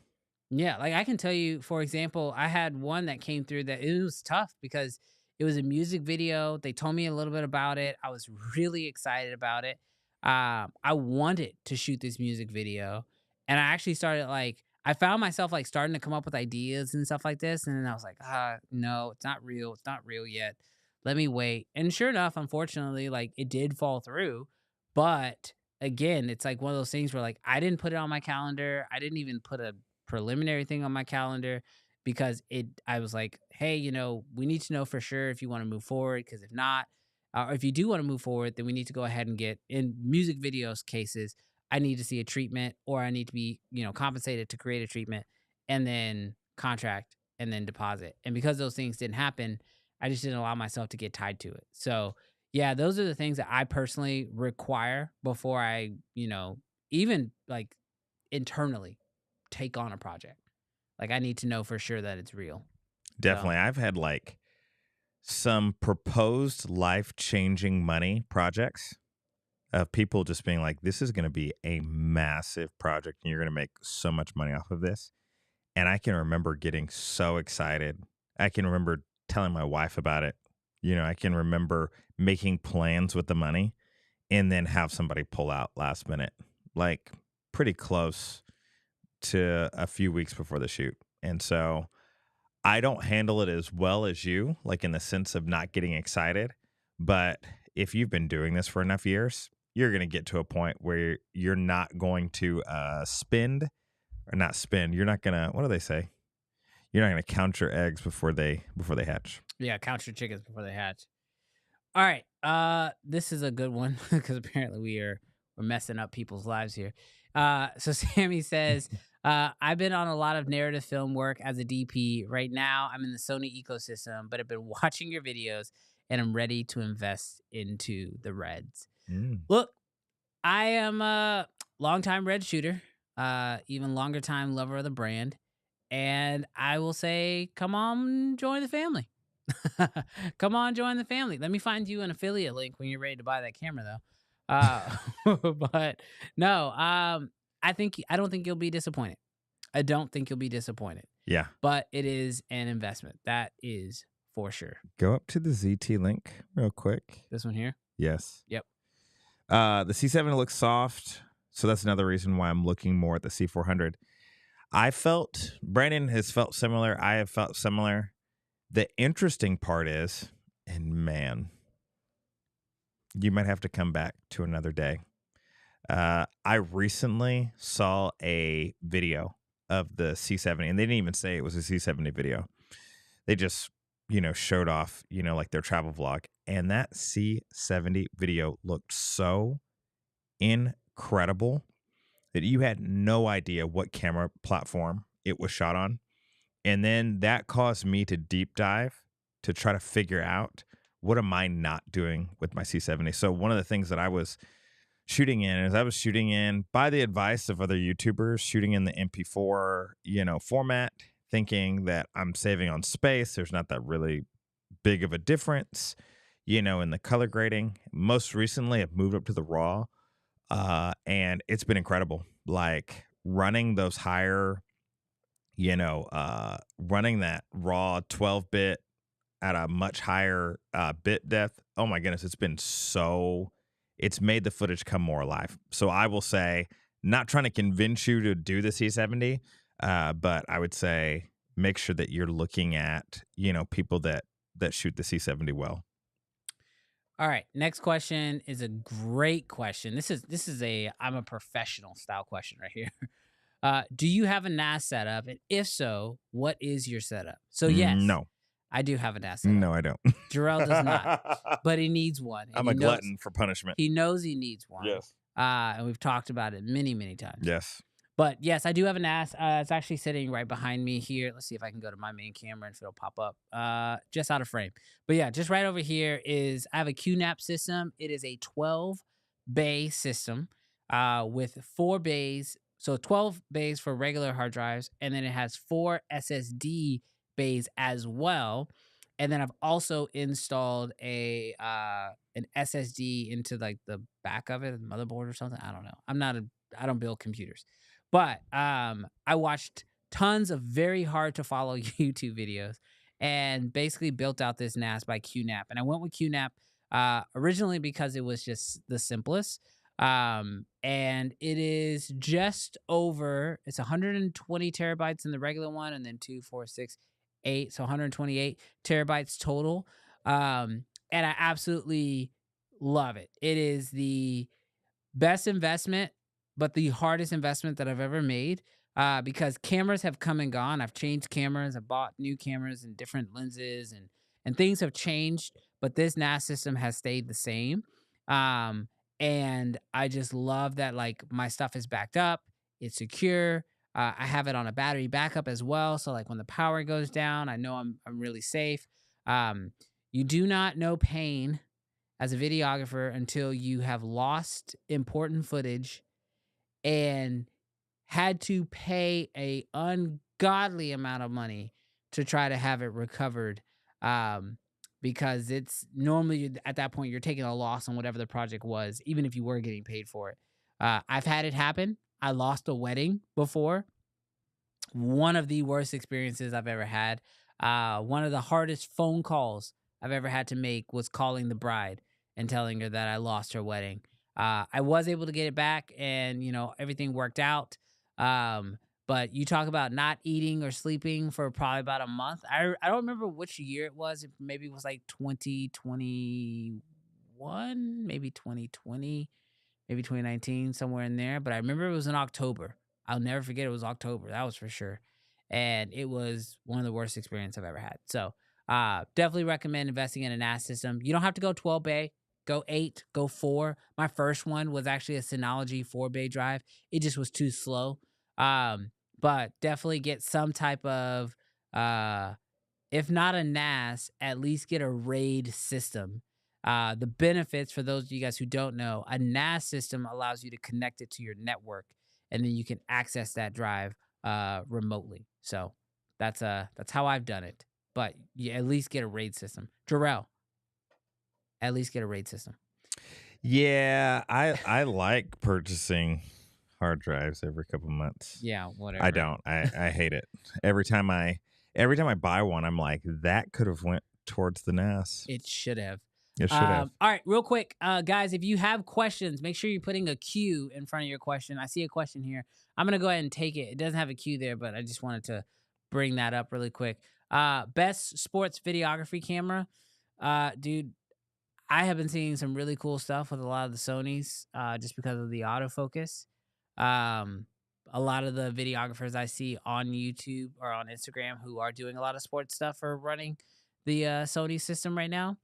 Yeah, like I can tell you, for example, I had one that came through that it was tough because it was a music video. They told me a little bit about it. I was really excited about it. I wanted to shoot this music video, and I actually started like I found myself like starting to come up with ideas and stuff like this, and then I was like, no, it's not real. It's not real yet. Let me wait. And sure enough, unfortunately, like it did fall through, but again, it's like one of those things where like I didn't put it on my calendar. I didn't even put a preliminary thing on my calendar because I was like, hey, we need to know for sure if you want to move forward, because if not, or if you do want to move forward, then we need to go ahead and get in music videos cases. I need to see a treatment, or I need to be compensated to create a treatment, and then contract, and then deposit. And because those things didn't happen, I just didn't allow myself to get tied to it. So yeah, those are the things that I personally require before I even like internally take on a project. Like I need to know for sure that it's real. Definitely. I've had like some proposed life-changing money projects of people just being like, this is going to be a massive project and you're going to make so much money off of this. And I can remember getting so excited. I can remember telling my wife about it. I can remember making plans with the money and then have somebody pull out last minute, like pretty close to a few weeks before the shoot. And so I don't handle it as well as you, like in the sense of not getting excited. But if you've been doing this for enough years, you're going to get to a point where you're not going to not spend. You're not going to, what do they say? You're not going to count your eggs before they hatch. Yeah, count your chickens before they hatch. All right. This is a good one because apparently we're messing up people's lives here. So Sammy says, I've been on a lot of narrative film work as a DP. Right now, I'm in the Sony ecosystem, but I've been watching your videos and I'm ready to invest into the Reds. Look, I am a longtime Red shooter, even longer time lover of the brand. And I will say, come on, join the family. Come on, join the family. Let me find you an affiliate link when you're ready to buy that camera, though. But no, I don't think you'll be disappointed. I don't think you'll be disappointed. Yeah. But it is an investment. That is for sure. Go up to the ZT link real quick. This one here? Yes. Yep. The C7 looks soft, so that's another reason why I'm looking more at the C400. Brandon has felt similar. I have felt similar. The interesting part is, and man, you might have to come back to another day. I recently saw a video of the C70, and they didn't even say it was a C70 video. They just, showed off, like their travel vlog. And that C70 video looked so incredible that you had no idea what camera platform it was shot on. And then that caused me to deep dive to try to figure out what am I not doing with my C70. So one of the things that I was shooting in is I was shooting in by the advice of other YouTubers, shooting in the MP4, format, thinking that I'm saving on space. There's not that really big of a difference, in the color grading. Most recently, I've moved up to the RAW, and it's been incredible. Like running those higher, running that raw 12-bit at a much higher bit depth. Oh my goodness, it's made the footage come more alive. So I will say, not trying to convince you to do the C70, but I would say make sure that you're looking at, people that shoot the C70 well. All right. Next question is a great question. This is a I'm a professional style question right here. Do you have a NAS setup? And if so, what is your setup? So yes, No, I do have a NAS setup. no, I don't. Jarrell does not, but he needs one, and I'm a glutton for punishment. he knows he needs one. Yes. And we've talked about it many, many times. Yes. But yes, I do have a NAS. It's actually sitting right behind me here. Let's see if I can go to my main camera and if it'll pop up. Just out of frame. But yeah, just right over here is I have a QNAP system. It is a 12 bay system with 4 bays. So 12 bays for regular hard drives, and then it has 4 SSD bays as well. And then I've also installed a an SSD into like the back of it, the motherboard or something. I don't know. I don't build computers. But I watched tons of very hard to follow YouTube videos and basically built out this NAS by QNAP. And I went with QNAP originally because it was just the simplest. And it is just over, it's 120 terabytes in the regular one, and then 2, 4, 6, 8, so 128 terabytes total. And I absolutely love it. It is the best investment, but the hardest investment that I've ever made because cameras have come and gone. I've changed cameras. I bought new cameras and different lenses and things have changed, but this NAS system has stayed the same. And I just love that like my stuff is backed up. It's secure. I have it on a battery backup as well. So like when the power goes down, I know I'm really safe. You do not know pain as a videographer until you have lost important footage and had to pay a ungodly amount of money to try to have it recovered. Because it's normally at that point you're taking a loss on whatever the project was, even if you were getting paid for it. I've had it happen. I lost a wedding before. One of the worst experiences I've ever had. One of the hardest phone calls I've ever had to make was calling the bride and telling her that I lost her wedding. I was able to get it back and, everything worked out. But you talk about not eating or sleeping for probably about a month. I don't remember which year it was. Maybe it was like 2021, maybe 2020, maybe 2019, somewhere in there. But I remember it was in October. I'll never forget it was October. That was for sure. And it was one of the worst experiences I've ever had. So definitely recommend investing in a NAS system. You don't have to go 12 bay. Go 8, go 4. My first one was actually a Synology 4-bay drive. It just was too slow. But definitely get some type of, if not a NAS, at least get a RAID system. The benefits for those of you guys who don't know, a NAS system allows you to connect it to your network, and then you can access that drive remotely. So that's how I've done it. But you at least get a RAID system. Jarrell, at least get a RAID system. Yeah, I like purchasing hard drives every couple months. Yeah, whatever. I don't. I hate it. Every time I buy one, I'm like, that could have went towards the NAS. It should have. It should have. All right, real quick, guys, if you have questions, make sure you're putting a Q in front of your question. I see a question here. I'm going to go ahead and take it. It doesn't have a Q there, but I just wanted to bring that up really quick. Best sports videography camera. Dude, I have been seeing some really cool stuff with a lot of the Sonys just because of the autofocus. A lot of the videographers I see on YouTube or on Instagram who are doing a lot of sports stuff are running the Sony system right now.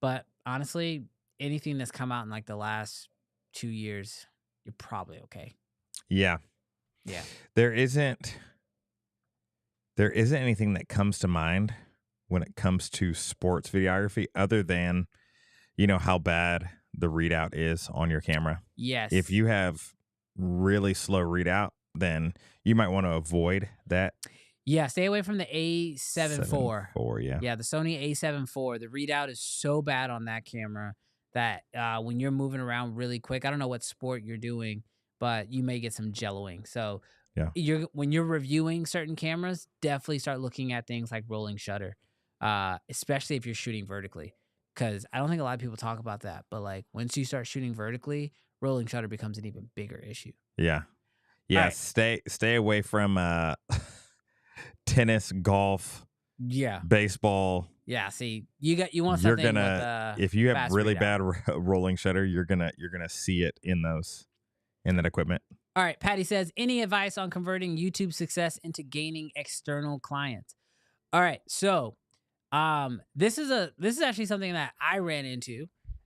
But honestly, anything that's come out in like the last 2 years, you're probably okay. Yeah. Yeah. There isn't anything that comes to mind when it comes to sports videography other than, how bad the readout is on your camera. Yes. If you have really slow readout, then you might want to avoid that. Yeah, stay away from the A7 IV. Yeah. Yeah, the Sony A7 IV. The readout is so bad on that camera that when you're moving around really quick, I don't know what sport you're doing, but you may get some jelloing. So yeah, when you're reviewing certain cameras, definitely start looking at things like rolling shutter, especially if you're shooting vertically. Because I don't think a lot of people talk about that, but like once you start shooting vertically, rolling shutter becomes an even bigger issue. Yeah. Yeah. Right. Stay away from tennis, golf, baseball, Yeah, see, you want You're something with gonna if you have fast really readout. bad rolling shutter, you're gonna see it in that equipment. All right, Patty says, any advice on converting YouTube success into gaining external clients? All right, so this is actually something that I ran into.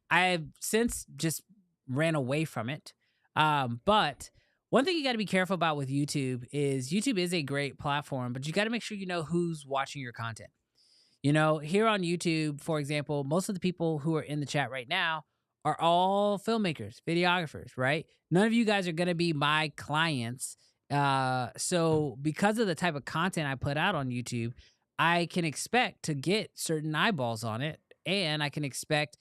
I've since just ran away from it. But one thing you got to be careful about with YouTube is a great platform, but you got to make sure you know who's watching your content. You know, here on YouTube, for example, most of the people who are in the chat right now are all filmmakers, videographers, right? None of you guys are going to be my clients. So because of the type of content I put out on YouTube, I can expect to get certain eyeballs on it, and I can expect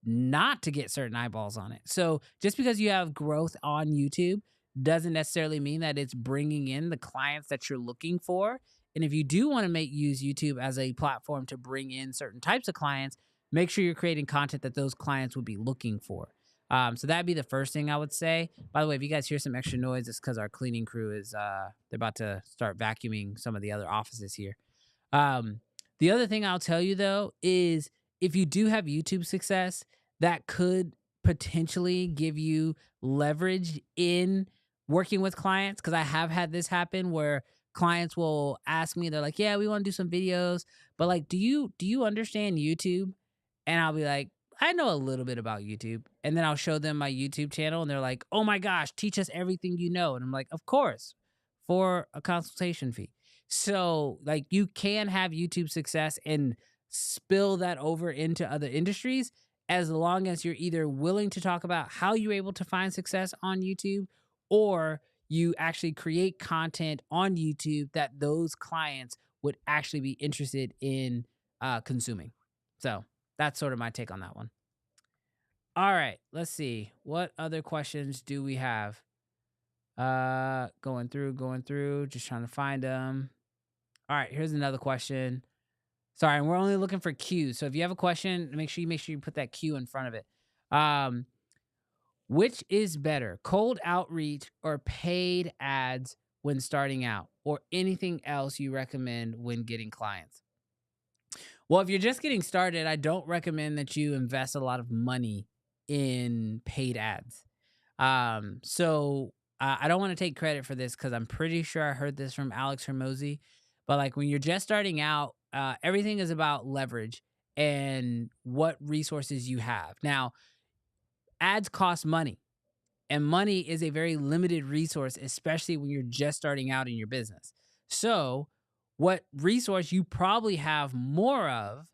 not to get certain eyeballs on it. So just because you have growth on YouTube doesn't necessarily mean that it's bringing in the clients that you're looking for. And if you do want to use YouTube as a platform to bring in certain types of clients, make sure you're creating content that those clients would be looking for. So that'd be the first thing I would say. By the way, if you guys hear some extra noise, it's because our cleaning crew is they're about to start vacuuming some of the other offices here. The other thing I'll tell you though is if you do have YouTube success, that could potentially give you leverage in working with clients. Cause I have had this happen where clients will ask me, they're like, yeah, we want to do some videos, but like, do you understand YouTube? And I'll be like, I know a little bit about YouTube. And then I'll show them my YouTube channel and they're like, oh my gosh, teach us everything you know. And I'm like, of course, for a consultation fee. So, like, you can have YouTube success and spill that over into other industries as long as you're either willing to talk about how you're able to find success on YouTube or you actually create content on YouTube that those clients would actually be interested in consuming. So, that's sort of my take on that one. All right, let's see. What other questions do we have? Going through, just trying to find them. All right, here's another question. Sorry, and we're only looking for Q's. So if you have a question, make sure you put that Q in front of it. Which is better, cold outreach or paid ads when starting out, or anything else you recommend when getting clients? Well, if you're just getting started, I don't recommend that you invest a lot of money in paid ads. I don't want to take credit for this because I'm pretty sure I heard this from Alex Hermosi. But like when you're just starting out, everything is about leverage and what resources you have. Now, ads cost money, and money is a very limited resource, especially when you're just starting out in your business. So, what resource you probably have more of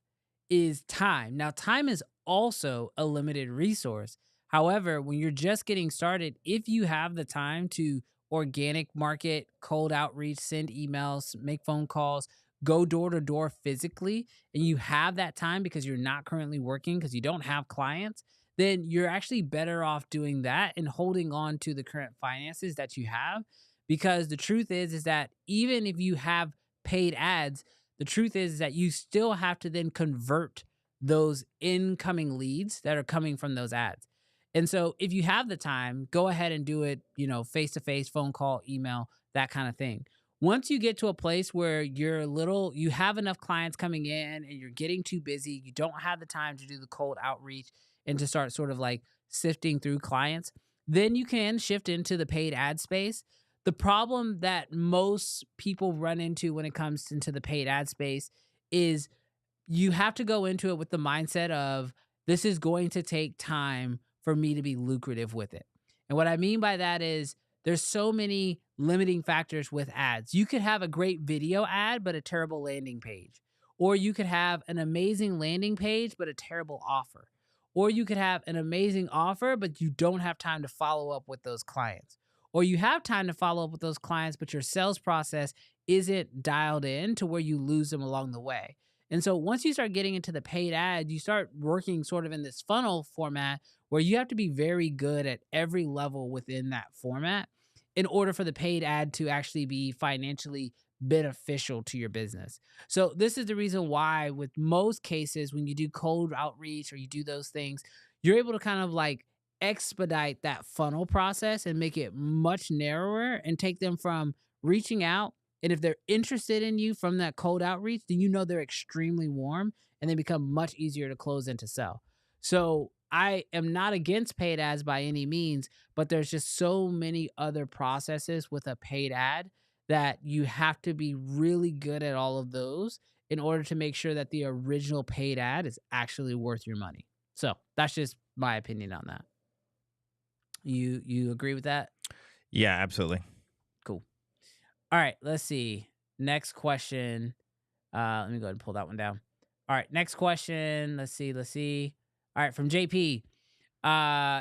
is time. Now, time is also a limited resource. However, when you're just getting started, if you have the time to organic market, cold outreach, send emails, make phone calls, go door to door physically, and you have that time because you're not currently working because you don't have clients, then you're actually better off doing that and holding on to the current finances that you have. Because the truth is that even if you have paid ads, the truth is that you still have to then convert those incoming leads that are coming from those ads. And so if you have the time, go ahead and do it, face to face, phone call, email, that kind of thing. Once you get to a place where you have enough clients coming in and you're getting too busy, you don't have the time to do the cold outreach and to start sort of like sifting through clients, then you can shift into the paid ad space. The problem that most people run into when it comes into the paid ad space is you have to go into it with the mindset of this is going to take time for me to be lucrative with it. And what I mean by that is there's so many limiting factors with ads. You could have a great video ad, but a terrible landing page. Or you could have an amazing landing page, but a terrible offer. Or you could have an amazing offer, but you don't have time to follow up with those clients. Or you have time to follow up with those clients, but your sales process isn't dialed in to where you lose them along the way. And so once you start getting into the paid ad, you start working sort of in this funnel format where you have to be very good at every level within that format in order for the paid ad to actually be financially beneficial to your business. So this is the reason why with most cases, when you do cold outreach or you do those things, you're able to kind of like expedite that funnel process and make it much narrower and take them from reaching out And if they're interested in you from that cold outreach, then you know they're extremely warm and they become much easier to close and to sell. So I am not against paid ads by any means, but there's just so many other processes with a paid ad that you have to be really good at all of those in order to make sure that the original paid ad is actually worth your money. So that's just my opinion on that. You agree with that? Yeah, absolutely. Cool. All right, let's see. Next question. Let me go ahead and pull that one down. All right, next question. Let's see. All right, from JP.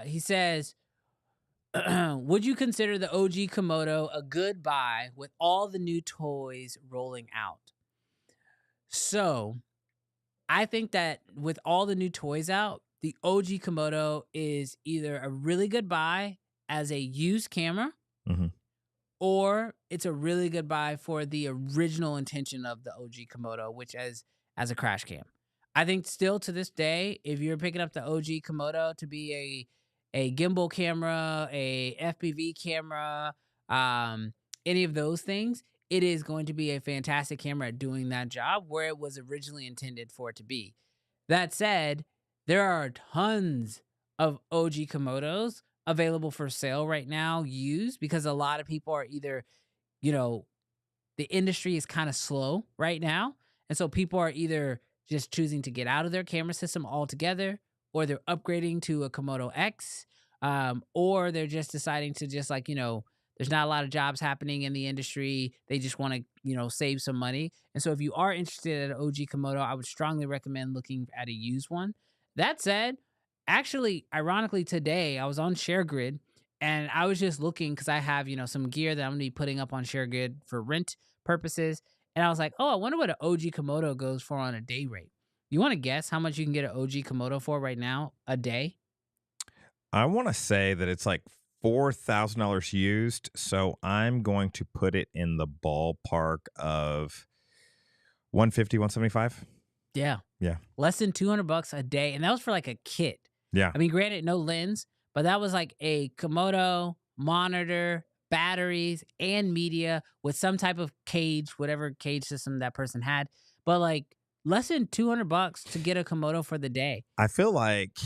He says, would you consider the OG Komodo a good buy with all the new toys rolling out? So, I think that with all the new toys out, the OG Komodo is either a really good buy as a used camera, hmm or it's a really good buy for the original intention of the OG Komodo, which is as a crash cam. I think still to this day, if you're picking up the OG Komodo to be a gimbal camera, a FPV camera, um, any of those things, it is going to be a fantastic camera at doing that job where it was originally intended for it to be. That said, there are tons of OG Komodos available for sale right now, used, because a lot of people are either, you know, the industry is kind of slow right now. And so people are either just choosing to get out of their camera system altogether, or they're upgrading to a Komodo X, or they're just deciding to just like, there's not a lot of jobs happening in the industry. They just want to, save some money. And so if you are interested in an OG Komodo, I would strongly recommend looking at a used one. That said, actually, ironically, today I was on ShareGrid and I was just looking because I have, some gear that I'm going to be putting up on ShareGrid for rent purposes. And I was like, oh, I wonder what an OG Komodo goes for on a day rate. You want to guess how much you can get an OG Komodo for right now a day? I want to say that it's like $4,000 used. So I'm going to put it in the ballpark of 150, 175. Yeah. Yeah. Less than $200 a day. And that was for like a kit. Yeah. I mean, granted, no lens, but that was like a Komodo, monitor, batteries, and media with some type of cage, whatever cage system that person had. But like less than $200 to get a Komodo for the day. I feel like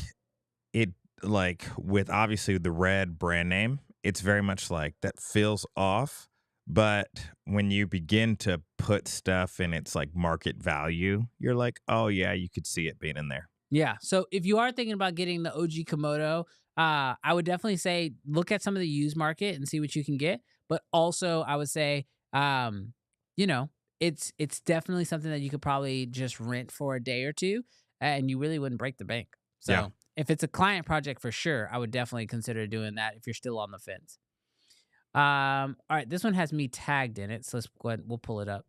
it, like with obviously the Red brand name, it's very much like that feels off. But when you begin to put stuff in its like market value, you're like, oh yeah, you could see it being in there. Yeah. So if you are thinking about getting the OG Komodo, I would definitely say look at some of the used market and see what you can get. But also, I would say, you know, it's definitely something that you could probably just rent for a day or two, and you really wouldn't break the bank. So Yeah. if it's a client project for sure, I would definitely consider doing that if you're still on the fence. All right, this one has me tagged in it, so let's go ahead. We'll pull it up.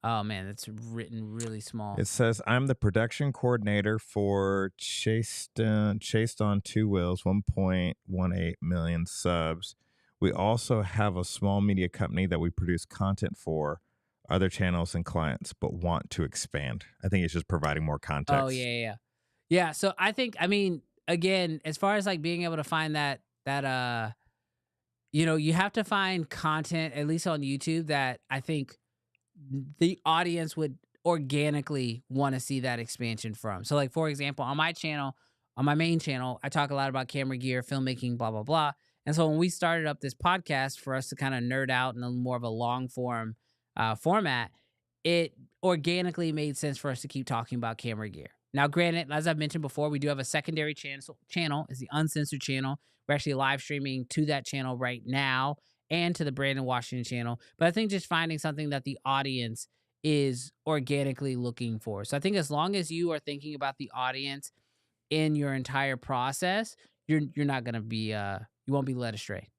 Oh man, it's written really small. It says, I'm the production coordinator for Chased on Two Wheels, 1.18 million subs. We also have a small media company that we produce content for, other channels and clients, but want to expand. I think it's just providing more context. Oh yeah. So I think, I mean, again, as far as like being able to find that you have to find content at least on YouTube that I think the audience would organically want to see that expansion from. So like for example, on my channel, on my main channel, I talk a lot about camera gear, filmmaking, blah blah blah. And so when we started up this podcast for us to kind of nerd out in a more of a long form format, it organically made sense for us to keep talking about camera gear. Now, granted, as I've mentioned before, we do have a secondary channel. It's the Uncensored channel. We're actually live streaming to that channel right now and to the Brandon Washington channel. But I think just finding something that the audience is organically looking for. So I think as long as you are thinking about the audience in your entire process, you're not gonna be you won't be led astray.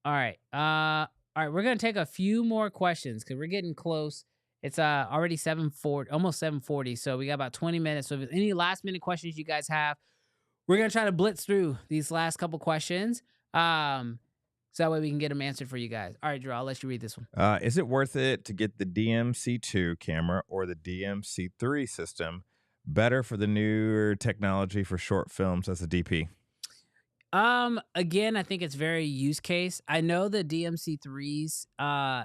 All right. We're gonna take a few more questions because we're getting close. It's already 7:40, almost 7:40. So we got about 20 minutes. So if there's any last minute questions you guys have, we're gonna try to blitz through these last couple questions. So that way we can get them answered for you guys. All right, Drew, I'll let you read this one. Is it worth it to get the DMC2 camera or the DMC3 system? Better for the newer technology for short films as a DP? Again, I think it's very use case. I know the DMC3s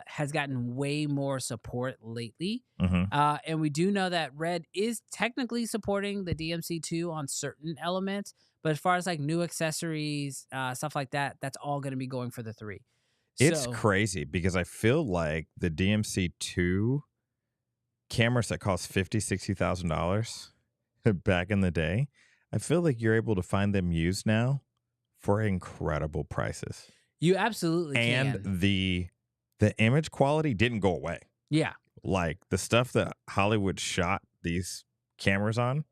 has gotten way more support lately. Hmm. And we do know that Red is technically supporting the DMC2 on certain elements, but as far as like new accessories, stuff like that, that's all going to be going for the 3. It's So, crazy because I feel like the DMC2 cameras that cost $50,000-$60,000 back in the day, I feel like you're able to find them used now for incredible prices. you absolutely And can. the image quality didn't go away. Yeah. Like the stuff that Hollywood shot these cameras on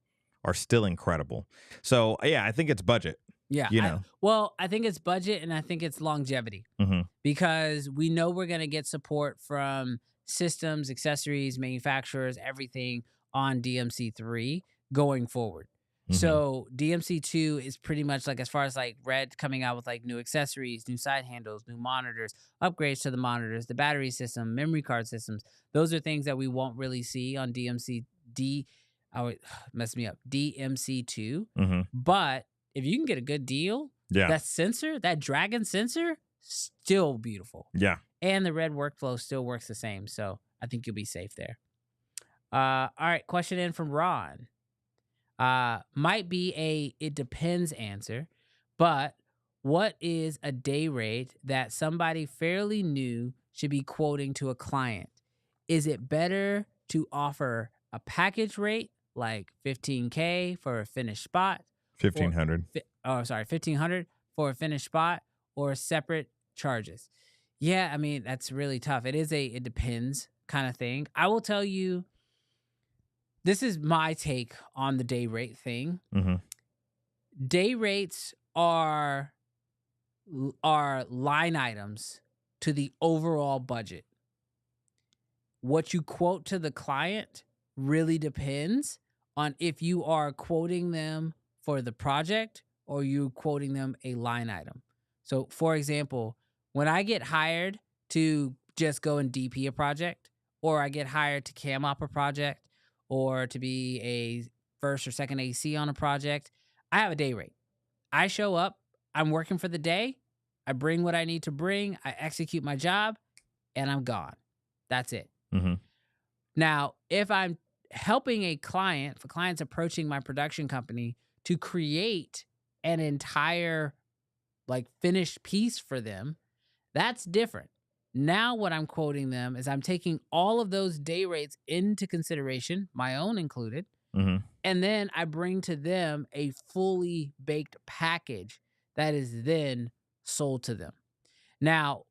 are still incredible. So yeah, I think it's budget. Yeah. You know. Well, I think it's budget and I think it's longevity Hmm. because we know we're going to get support from systems, accessories, manufacturers, everything on DMC3 going forward. Hmm. So DMC2 is pretty much like as far as like Red coming out with like new accessories, new side handles, new monitors, upgrades to the monitors, the battery system, memory card systems. Those are things that we won't really see on mess me up, DMC2. Hmm. But if you can get a good deal, Yeah. that sensor, that Dragon sensor, still beautiful. Yeah. And the Red workflow still works the same. So I think you'll be safe there. All right, question in from Ron. Might be a it depends answer, but what is a day rate that somebody fairly new should be quoting to a client? Is it better to offer a package rate like 15K for a finished spot? 1,500. 1,500 for a finished spot or separate charges? Yeah, I mean, that's really tough. It depends kind of thing. I will tell you, this is my take on the day rate thing. Hmm. Day rates are line items to the overall budget. What you quote to the client really depends on if you are quoting them for the project or you quoting them a line item. So, for example, when I get hired to just go and DP a project, or I get hired to cam up a project, or to be a first or second AC on a project, I have a day rate. I show up, I'm working for the day, I bring what I need to bring, I execute my job, and I'm gone. That's it. Hmm. Now, if I'm helping a client, if a client's approaching my production company to create an entire like finished piece for them, that's different. Now what I'm quoting them is I'm taking all of those day rates into consideration, my own included, Hmm. and then I bring to them a fully baked package that is then sold to them. Now,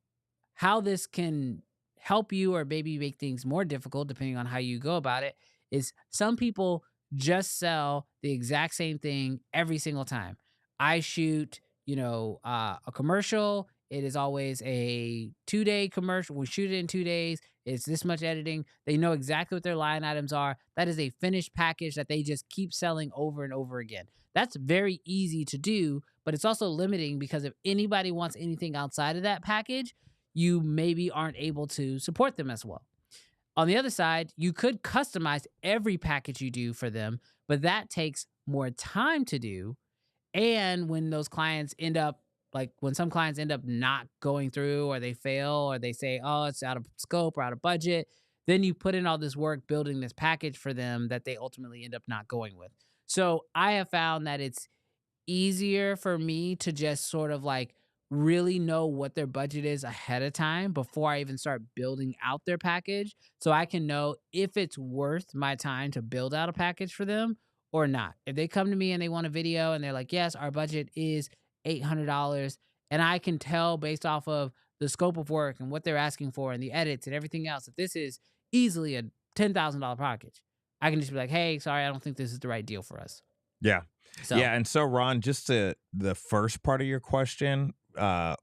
how this can help you or maybe make things more difficult, depending on how you go about it, is some people just sell the exact same thing every single time. I shoot, a commercial. It is always a 2-day commercial. We shoot it in 2 days. It's this much editing. They know exactly what their line items are. That is a finished package that they just keep selling over and over again. That's very easy to do, but it's also limiting because if anybody wants anything outside of that package, you maybe aren't able to support them as well. On the other side, you could customize every package you do for them, but that takes more time to do. And when those clients end up, like when some clients end up not going through or they fail or they say, oh, it's out of scope or out of budget, then you put in all this work building this package for them that they ultimately end up not going with. So I have found that it's easier for me to just sort of like really know what their budget is ahead of time before I even start building out their package. So I can know if it's worth my time to build out a package for them or not. If they come to me and they want a video and they're like, yes, our budget is $800. And I can tell based off of the scope of work and what they're asking for and the edits and everything else, that this is easily a $10,000 package. I can just be like, hey, sorry, I don't think this is the right deal for us. Yeah. So, Yeah. And so, Ron, just to the first part of your question,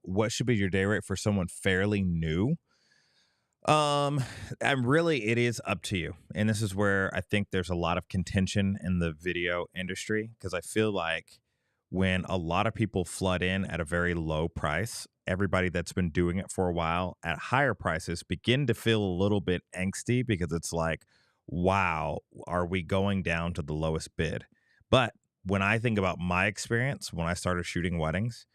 what should be your day rate for someone fairly new? And really, it is up to you. And this is where I think there's a lot of contention in the video industry, because I feel like when a lot of people flood in at a very low price, everybody that's been doing it for a while at higher prices begin to feel a little bit angsty because it's like, wow, are we going down to the lowest bid? But when I think about my experience when I started shooting weddings,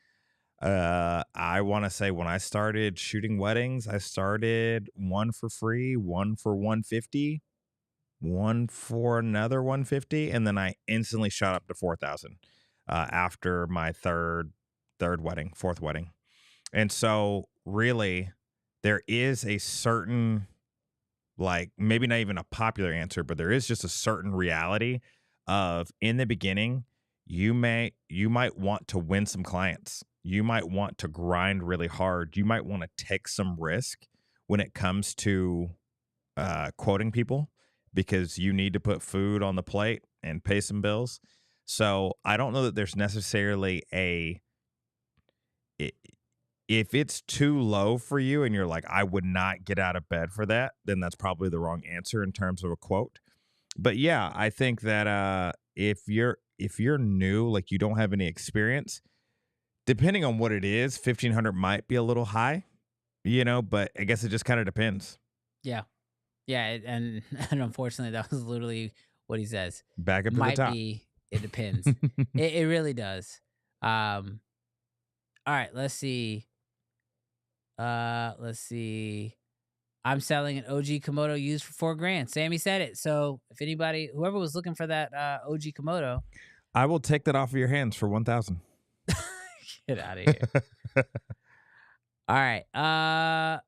I want to say when I started shooting weddings, I started one for free, one for 150, one for another 150, and then I instantly shot up to 4,000 after my fourth wedding. And so really there is a certain, like, maybe not even a popular answer, but there is just a certain reality of, in the beginning, you might want to win some clients. You might want to grind really hard. You might want to take some risk when it comes to quoting people, because you need to put food on the plate and pay some bills. So I don't know that there's necessarily if it's too low for you and you're like, I would not get out of bed for that, then that's probably the wrong answer in terms of a quote. But yeah, I think that if you're new, like you don't have any experience, depending on what it is, 1,500 might be a little high, but I guess it just kind of depends. Yeah. Yeah. And unfortunately, that was literally what he says. Back up to the Might top. be. It depends. It really does. All right. Let's see. I'm selling an OG Komodo used for $4,000. Sammy said it. So if anybody, whoever was looking for that OG Komodo, I will take that off of your hands for 1,000. get out of here. All right.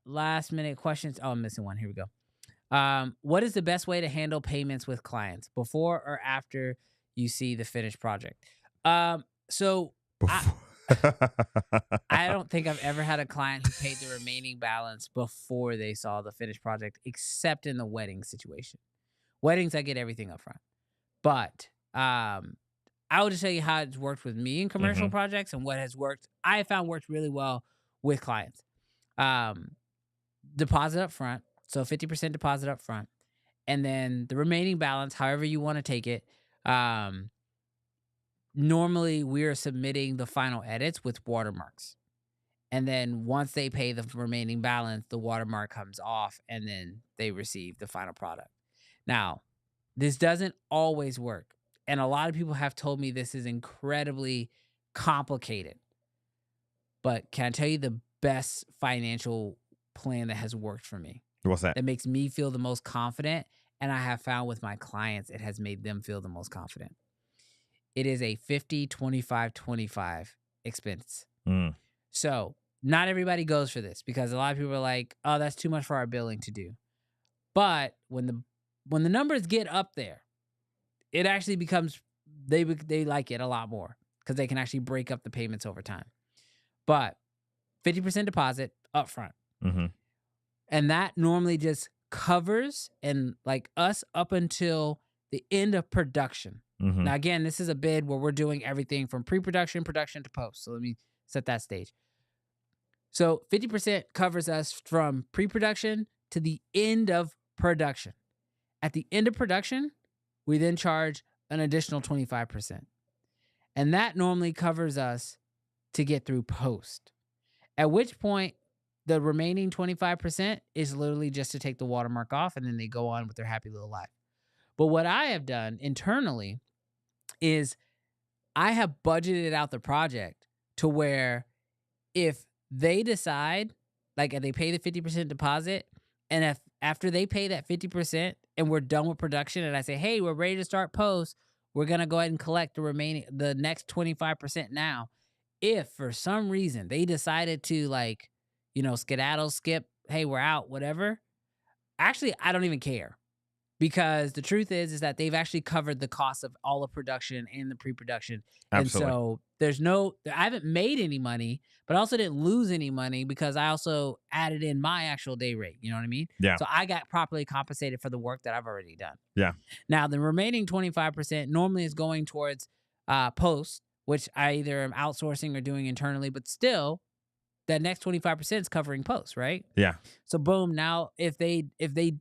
Last minute questions. Oh, I'm missing one. Here we go. What is the best way to handle payments with clients, before or after you see the finished project? So I don't think I've ever had a client who paid the remaining balance before they saw the finished project, except in the wedding situation. Weddings, I get everything up front. But I will just tell you how it's worked with me in commercial projects and what has worked. I have found worked really well with clients. Deposit up front. So 50% deposit up front. And then the remaining balance, however you want to take it. Normally, we're submitting the final edits with watermarks. And then once they pay the remaining balance, the watermark comes off and then they receive the final product. Now, this doesn't always work. And a lot of people have told me this is incredibly complicated. But can I tell you the best financial plan that has worked for me? What's that? That makes me feel the most confident. And I have found with my clients, it has made them feel the most confident. It is a 50, 25, 25 expense. So not everybody goes for this, because a lot of people are like, oh, that's too much for our billing to do. But when the numbers get up there, it actually becomes, they like it a lot more, because they can actually break up the payments over time. But 50% deposit up front. And that normally just covers and like us up until the end of production. Now, again, this is a bid where we're doing everything from pre-production, production to post. So let me set that stage. So 50% covers us from pre-production to the end of production. At the end of production, we then charge an additional 25%. And that normally covers us to get through post. At which point, the remaining 25% is literally just to take the watermark off, and then they go on with their happy little life. But what I have done internally is I have budgeted out the project to where if they decide, like if they pay the 50% deposit, and if after they pay that 50% and we're done with production and I say, hey, we're ready to start post, we're going to go ahead and collect the next 25% now. If for some reason they decided to skedaddle, skip, hey, we're out, whatever. Actually, I don't even care. Because the truth is that they've actually covered the cost of all of production and the pre-production. Absolutely. And so I haven't made any money, but I also didn't lose any money because I also added in my actual day rate. You know what I mean? Yeah. So I got properly compensated for the work that I've already done. Yeah. Now, the remaining 25% normally is going towards post, which I either am outsourcing or doing internally, but still that next 25% is covering post, right? Yeah. So boom, now if they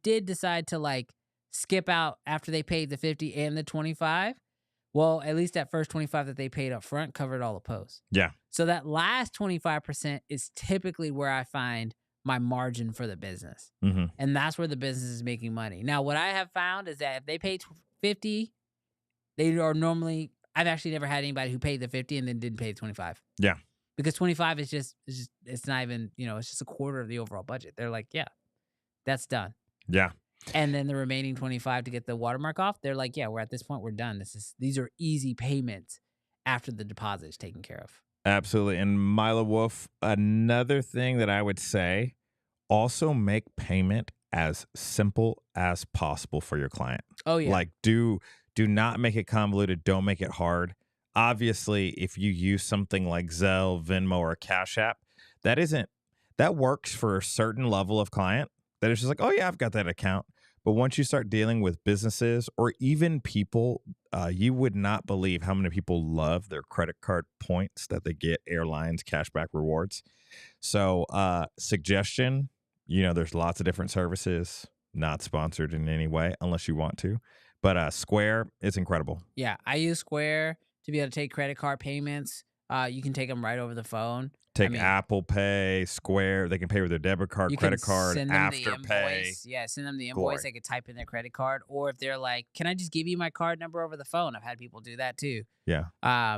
did decide to skip out after they paid the 50 and the 25, well, at least that first 25 that they paid up front covered all the posts. Yeah. So that last 25% is typically where I find my margin for the business. And that's where the business is making money. Now, what I have found is that if they pay 50, they are normally I've actually never had anybody who paid the 50 and then didn't pay the 25. Yeah. Because 25 is just it's not even, it's just a quarter of the overall budget. They're like, yeah, that's done. Yeah. And then the remaining 25 to get the watermark off, they're like, yeah, we're at this point, we're done. These are easy payments after the deposit is taken care of. Absolutely. And Mila Wolf, another thing that I would say, also make payment as simple as possible for your client. Oh yeah. Like do not make it convoluted. Don't make it hard. Obviously, if you use something like Zelle, Venmo, or Cash App, that works for a certain level of client that is just like, oh yeah, I've got that account. But once you start dealing with businesses or even people, you would not believe how many people love their credit card points that they get, airlines, cashback rewards. So suggestion, there's lots of different services, not sponsored in any way unless you want to. But Square is incredible. Yeah, I use Square to be able to take credit card payments. You can take them right over the phone. Apple Pay, Square. They can pay with their debit card, credit card, Afterpay. Yeah, send them the invoice. They could type in their credit card. Or if they're like, can I just give you my card number over the phone? I've had people do that too. Yeah.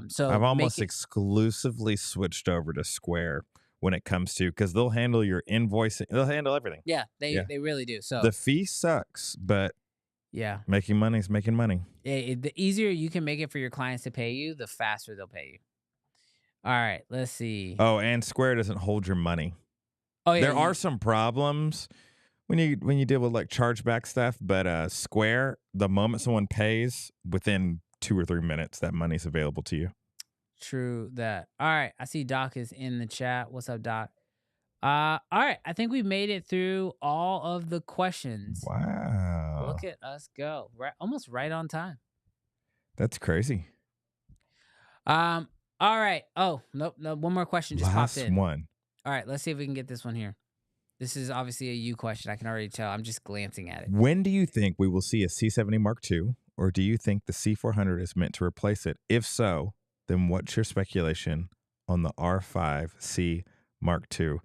So I've almost exclusively switched over to Square when it comes to, because they'll handle your invoicing. They'll handle everything. Yeah, they really do. So the fee sucks, but yeah, making money is making money. The easier you can make it for your clients to pay you, the faster they'll pay you. All right, let's see. Oh, and Square doesn't hold your money. Oh yeah, there are some problems when you deal with like chargeback stuff, but Square, the moment someone pays, within 2 or 3 minutes, that money's available to you. True that. All right, I see Doc is in the chat. What's up, Doc? All right, I think we made it through all of the questions. Wow. Look at us go. Almost right on time. That's crazy. All right. Oh, nope. No, one more question just popped in. Last one. All right, let's see if we can get this one here. This is obviously a you question. I can already tell. I'm just glancing at it. When do you think we will see a C70 Mark II, or do you think the C400 is meant to replace it? If so, then what's your speculation on the R5C Mark II?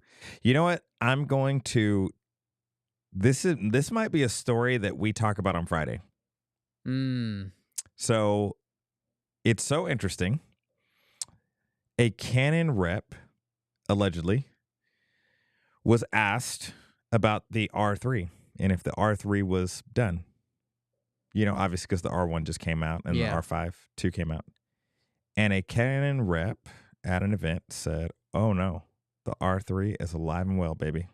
You know what? I'm going to. This might be a story that we talk about on Friday. So it's so interesting. A Canon rep, allegedly, was asked about the R3 and if the R3 was done. Obviously because the R1 just came out and the R5 2 came out. And a Canon rep at an event said, oh no, the R3 is alive and well, baby.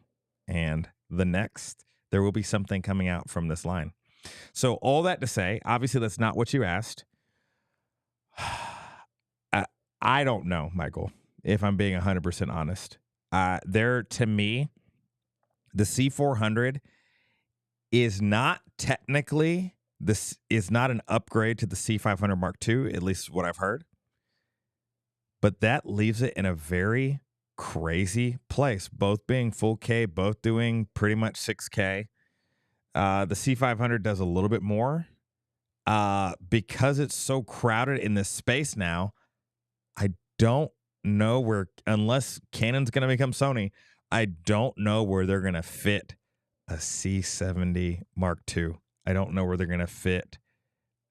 And there will be something coming out from this line. So all that to say, obviously that's not what you asked. I don't know, Michael, if I'm being 100% honest. To me, the C400 is not technically, this is not an upgrade to the C500 Mark II, at least what I've heard. But that leaves it in a very crazy place, both being full K, both doing pretty much 6K. The C500 does a little bit more. Because it's so crowded in this space now, I don't know where, unless Canon's going to become Sony, I don't know where they're going to fit a C70 Mark II. I don't know where they're going to fit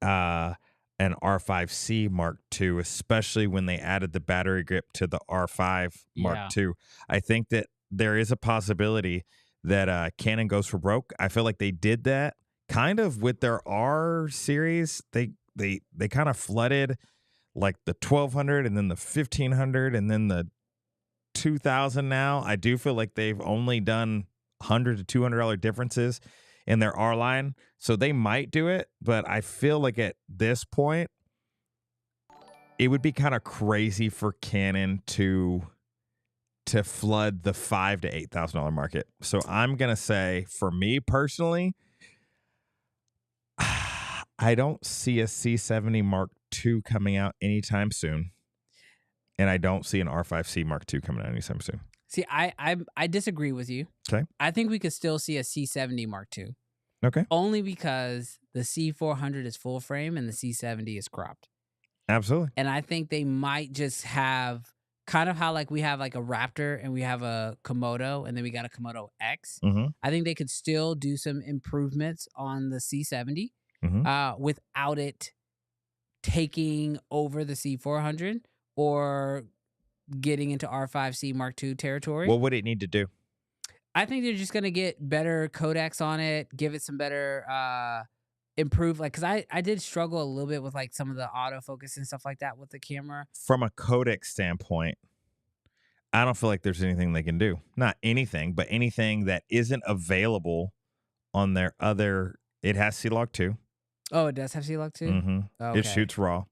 an R5C Mark II, especially when they added the battery grip to the R5 Mark II. I think that there is a possibility that Canon goes for broke. I feel like they did that kind of with their R series. They kind of flooded like the 1200 and then the 1500 and then the 2000 now. I do feel like they've only done $100 to $200 differences in their R line. So they might do it, but I feel like at this point, it would be kind of crazy for Canon to flood the $5,000 to $8,000 market. So I'm going to say, for me personally, I don't see a C70 Mark II coming out anytime soon. And I don't see an R5C Mark II coming out anytime soon. See, I disagree with you. Okay. I think we could still see a C70 Mark II. Okay. Only because the C400 is full frame and the C70 is cropped. Absolutely. And I think they might just have kind of how like we have like a Raptor and we have a Komodo and then we got a Komodo X. Mm-hmm. I think they could still do some improvements on the C70 without it taking over the C400 or getting into R5C Mark II territory. What would it need to do? I think they're just gonna get better codecs on it, give it some better improve, like, because I did struggle a little bit with like some of the autofocus and stuff like that with the camera. From a codec standpoint, I don't feel like there's anything they can do. Not anything, but anything that isn't available on their other. It has C-Log 2. Oh, it does have C-Log too? Mm-hmm. Okay. It shoots RAW.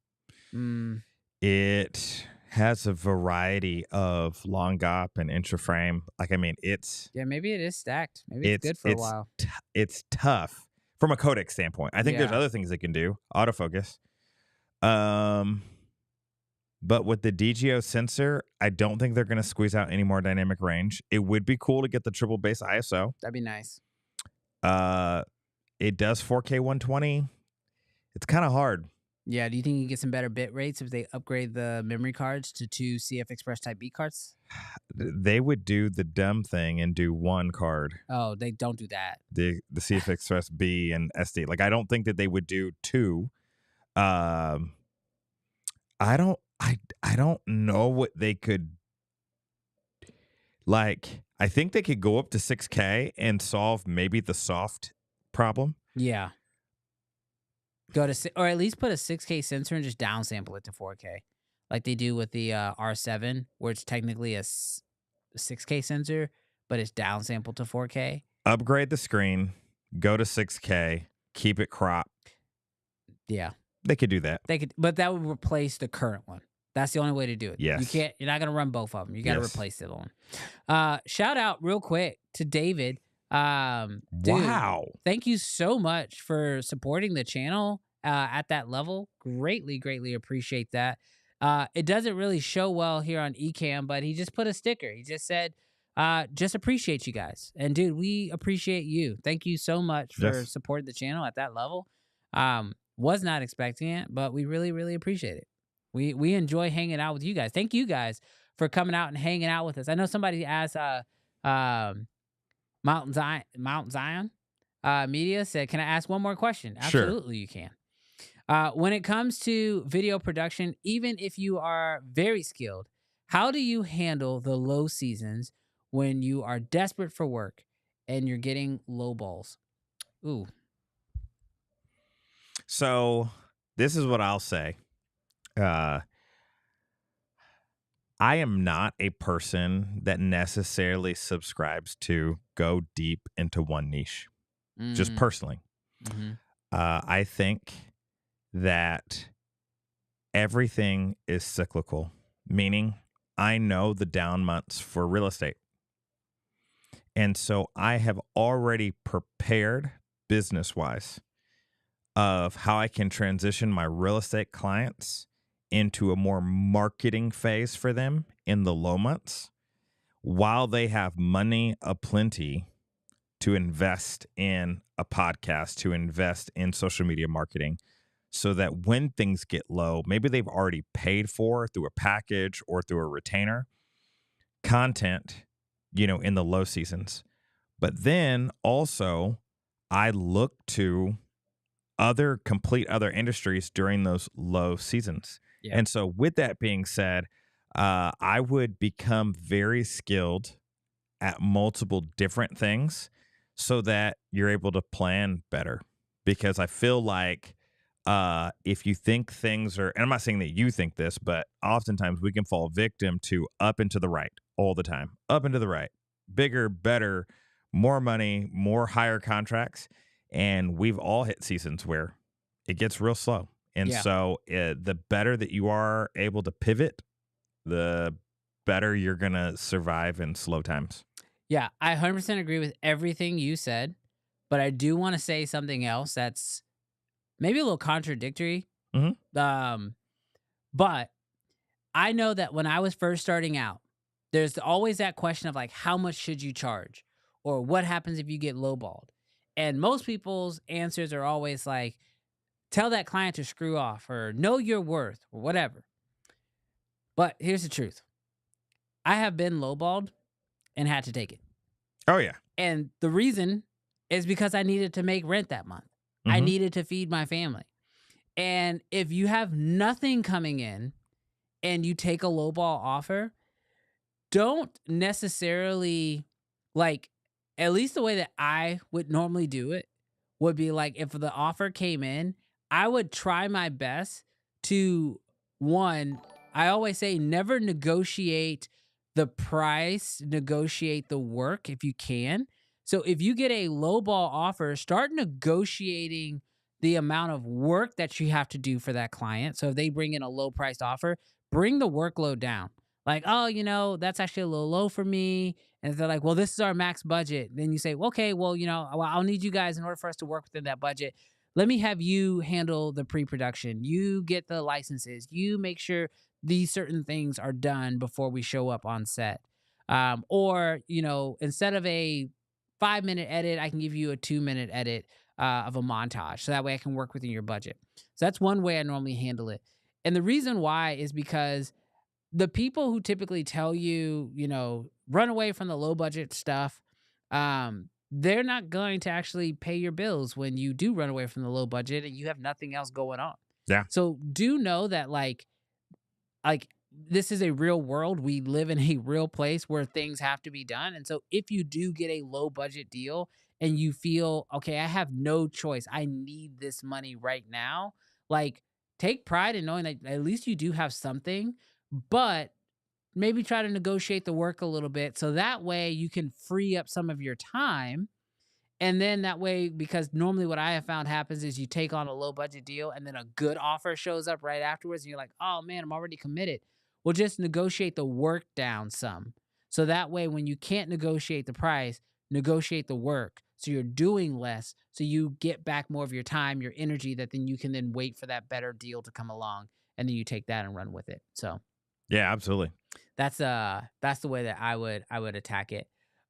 Mm, It has a variety of long GOP and intraframe. Like, I mean, it's yeah, maybe it is stacked. Maybe it's good for a while. It's tough from a codec standpoint. I think there's Yeah. other things they can do. Autofocus. But with the DGO sensor, I don't think they're going to squeeze out any more dynamic range. It would be cool to get the triple base ISO. That'd be nice. It does 4K 120. It's kind of hard. Yeah, do you think you get some better bit rates if they upgrade the memory cards to 2 CF Express Type B cards? They would do the dumb thing and do one card. Oh, they don't do that. The CF Express B and SD. Like, I don't think that they would do two. I don't know what they could, like, I think they could go up to 6K and solve maybe the soft problem. Yeah. Go to or at least put a 6K sensor and just downsample it to 4K, like they do with the R7, where it's technically a 6K sensor, but it's downsampled to 4K. Upgrade the screen, go to 6K, keep it cropped. Yeah, they could do that. They could, but that would replace the current one. That's the only way to do it. Yes. You can't. You're not gonna run both of them. You got to Yes. replace the other one. Shout out real quick to David. Dude, Wow. thank you so much for supporting the channel at that level. Greatly appreciate that. It doesn't really show well here on Ecamm, but he just put a sticker. He just said, just appreciate you guys. And dude, we appreciate you. Thank you so much for Yes. supporting the channel at that level. Was not expecting it, but we really appreciate it. We enjoy hanging out with you guys. Thank you guys for coming out and hanging out with us. I know somebody asked Mountain Zion Media said, "Can I ask one more question?" Sure. Absolutely, you can. When it comes to video production, even if you are very skilled, how do you handle the low seasons when you are desperate for work and you're getting low balls? Ooh, So this is what I'll say. I am not a person that necessarily subscribes to go deep into one niche, just personally. mhm. I think that everything is cyclical, meaning I know the down months for real estate. And so I have already prepared business-wise of how I can transition my real estate clients into a more marketing phase for them in the low months while they have money aplenty to invest in a podcast, to invest in social media marketing, so that when things get low, maybe they've already paid for through a package or through a retainer content, in the low seasons. But then also I look to complete other industries during those low seasons. Yeah. And so with that being said, I would become very skilled at multiple different things so that you're able to plan better. Because I feel like if you think things are, and I'm not saying that you think this, but oftentimes we can fall victim to up and to the right all the time, up and to the right, bigger, better, more money, more higher contracts. And we've all hit seasons where it gets real slow. And Yeah. so the better that you are able to pivot, the better you're going to survive in slow times. Yeah, I 100% agree with everything you said, but I do want to say something else that's maybe a little contradictory. Mhm. But I know that when I was first starting out, there's always that question of like, how much should you charge? Or what happens if you get lowballed? And most people's answers are always like, tell that client to screw off or know your worth or whatever. But here's the truth. I have been lowballed and had to take it. Oh, yeah. And the reason is because I needed to make rent that month. I Mhm. needed to feed my family. And if you have nothing coming in and you take a lowball offer, don't necessarily like, at least the way that I would normally do it would be like, if the offer came in, I would try my best to, one, I always say never negotiate the price, negotiate the work if you can. So if you get a lowball offer, start negotiating the amount of work that you have to do for that client. So if they bring in a low priced offer, bring the workload down. Like, oh, that's actually a little low for me. And if they're like, well, this is our max budget. Then you say, well, okay, well, I'll need you guys in order for us to work within that budget. Let me have you handle the pre-production. You get the licenses. You make sure these certain things are done before we show up on set. Or, instead of a 5-minute edit, I can give you a 2-minute edit of a montage. So that way I can work within your budget. So that's one way I normally handle it. And the reason why is because the people who typically tell you, run away from the low budget stuff, they're not going to actually pay your bills when you do run away from the low budget and you have nothing else going on. Yeah. So do know that like this is a real world. We live in a real place where things have to be done. And so if you do get a low budget deal and you feel, okay, I have no choice, I need this money right now, like take pride in knowing that at least you do have something, but maybe try to negotiate the work a little bit so that way you can free up some of your time. And then that way, because normally what I have found happens is you take on a low budget deal and then a good offer shows up right afterwards. And you're like, oh man, I'm already committed. Well, just negotiate the work down some. So that way, when you can't negotiate the price, negotiate the work. So you're doing less. So you get back more of your time, your energy, that then you can then wait for that better deal to come along. And then you take that and run with it. So Yeah, absolutely. that's the way that I would attack it.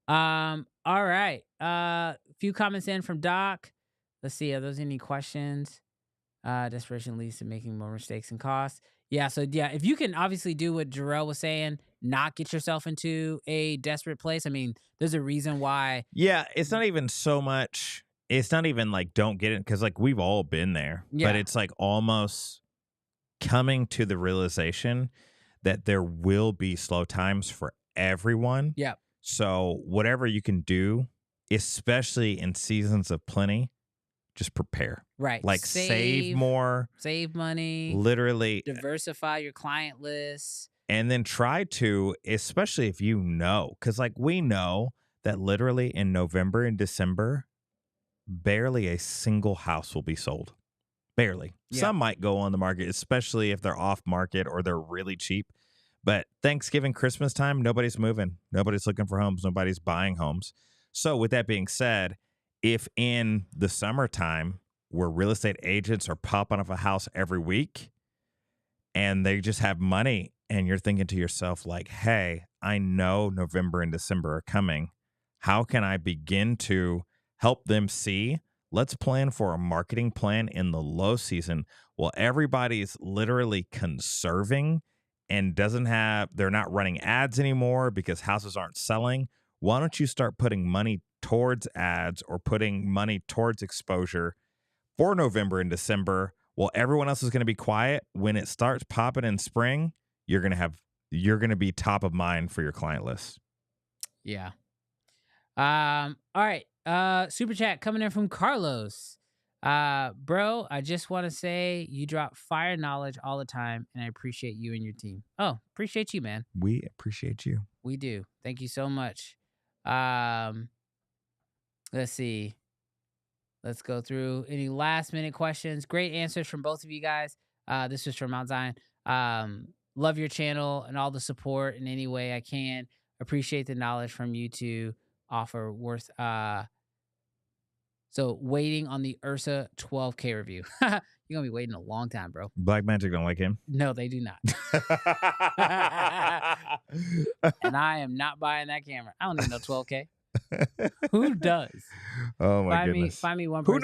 All right. Few comments in from Doc. Let's see. Are those any questions? Desperation leads to making more mistakes and costs. Yeah. So yeah, if you can obviously do what Jarrell was saying, not get yourself into a desperate place. I mean, there's a reason why. Yeah, it's not even so much. It's not even like don't get it, because like we've all been there. Yeah. But it's like almost coming to the realization that there will be slow times for everyone. Yeah. So whatever you can do, especially in seasons of plenty, just prepare. Right. Like save more, save money, literally diversify your client list. And then try to, especially if because like we know that literally in November and December, barely a single house will be sold. Barely. Yeah. Some might go on the market, especially if they're off market or they're really cheap. But Thanksgiving, Christmas time, nobody's moving. Nobody's looking for homes. Nobody's buying homes. So with that being said, if in the summertime where real estate agents are popping off a house every week and they just have money and you're thinking to yourself like, hey, I know November and December are coming. How can I begin to help them see? Let's plan for a marketing plan in the low season. Well, everybody's literally conserving and they're not running ads anymore because houses aren't selling. Why don't you start putting money towards ads or putting money towards exposure for November and December? Well, everyone else is going to be quiet. When it starts popping in spring, you're going to be top of mind for your client list. Yeah. All right. Super chat coming in from Carlos. Bro, I just want to say you drop fire knowledge all the time, and I appreciate you and your team. Oh, appreciate you, man. We appreciate you. We do. Thank you so much. Let's see. Let's go through any last minute questions. Great answers from both of you guys. This was from Mount Zion. Love your channel and all the support in any way I can. Appreciate the knowledge from you two. Offer worth so waiting on the Ursa 12K review. You're gonna be waiting a long time, bro. Blackmagic don't like him. No, they do not. And I am not buying that camera. I don't need no 12K. Who does? Oh my goodness. Find me one person.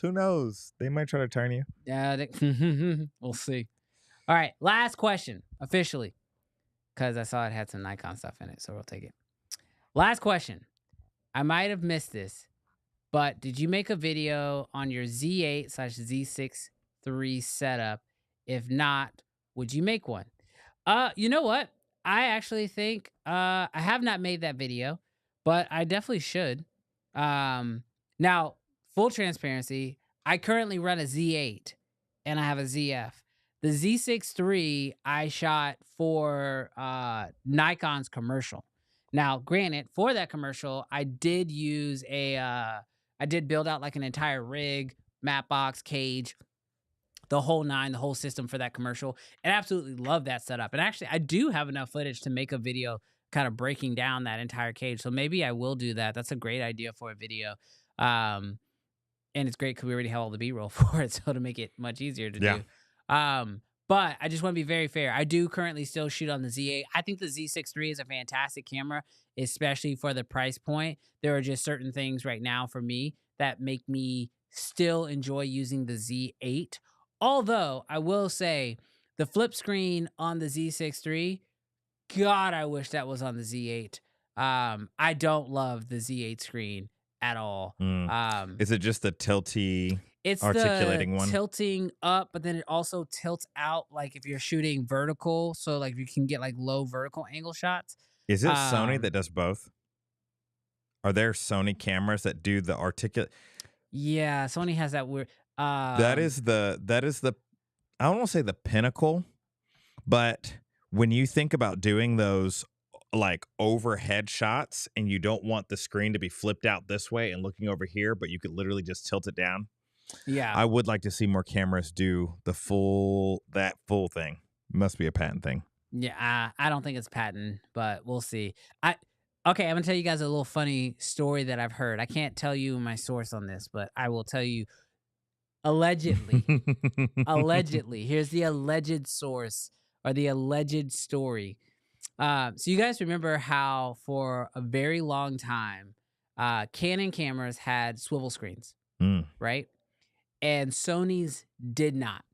Who knows? They might try to turn you. Yeah, we'll see. All right, last question officially, because I saw it had some Nikon stuff in it, so we'll take it. Last question. I might have missed this, but did you make a video on your Z8/Z6 3 setup? If not, would you make one? You know what? I actually think I have not made that video, but I definitely should. Now, full transparency, I currently run a Z8 and I have a ZF. The Z6 III I shot for Nikon's commercial. Now, granted, for that commercial, I did use I did build out like an entire rig, map box, cage, the whole nine, the whole system for that commercial, and absolutely love that setup. And actually, I do have enough footage to make a video kind of breaking down that entire cage. So maybe I will do that. That's a great idea for a video. Um, and it's great because we already have all the B-roll for it, so to make it much easier to Yeah. do. But I just want to be very fair. I do currently still shoot on the Z8. I think the Z6 III is a fantastic camera, especially for the price point. There are just certain things right now for me that make me still enjoy using the Z8. Although I will say the flip screen on the Z6 III, God, I wish that was on the Z8. I don't love the Z8 screen at all. Is it just the tilty It's articulating the one? tilting up, but then it also tilts out, like, if you're shooting vertical, so, like, you can get, like, low vertical angle shots. Is it Sony Um, that does both? Are there Sony cameras that do the articulate? Yeah, Sony has that weird, That is the I don't want to say the pinnacle, but when you think about doing those like overhead shots and you don't want the screen to be flipped out this way and looking over here, but you could literally just tilt it down. yeah. I would like to see more cameras do the full thing. Must be a patent thing. Yeah, I don't think it's patent, but we'll see. Okay, I'm gonna tell you guys a little funny story that I've heard. I can't tell you my source on this, but I will tell you allegedly. Allegedly. Here's the alleged source or the alleged story. So you guys remember how for a very long time, Canon cameras had swivel screens, Mm. right? And Sony's did not.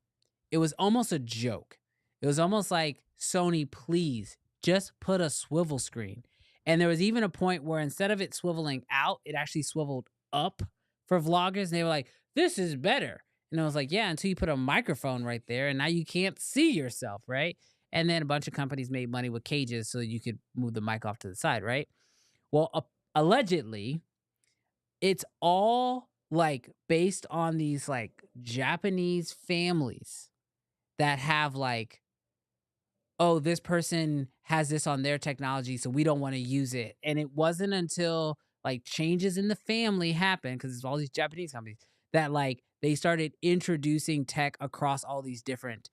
It was almost a joke. It was almost like, Sony, please just put a swivel screen. And there was even a point where instead of it swiveling out, it actually swiveled up for vloggers. And they were like, this is better. And I was like, yeah, until you put a microphone right there and now you can't see yourself, right? And then a bunch of companies made money with cages so you could move the mic off to the side, right? Well, allegedly, it's all like based on these like Japanese families that have like, oh, this person has this on their technology, so we don't want to use it. And it wasn't until like changes in the family happened, because it's all these Japanese companies, that like they started introducing tech across all these different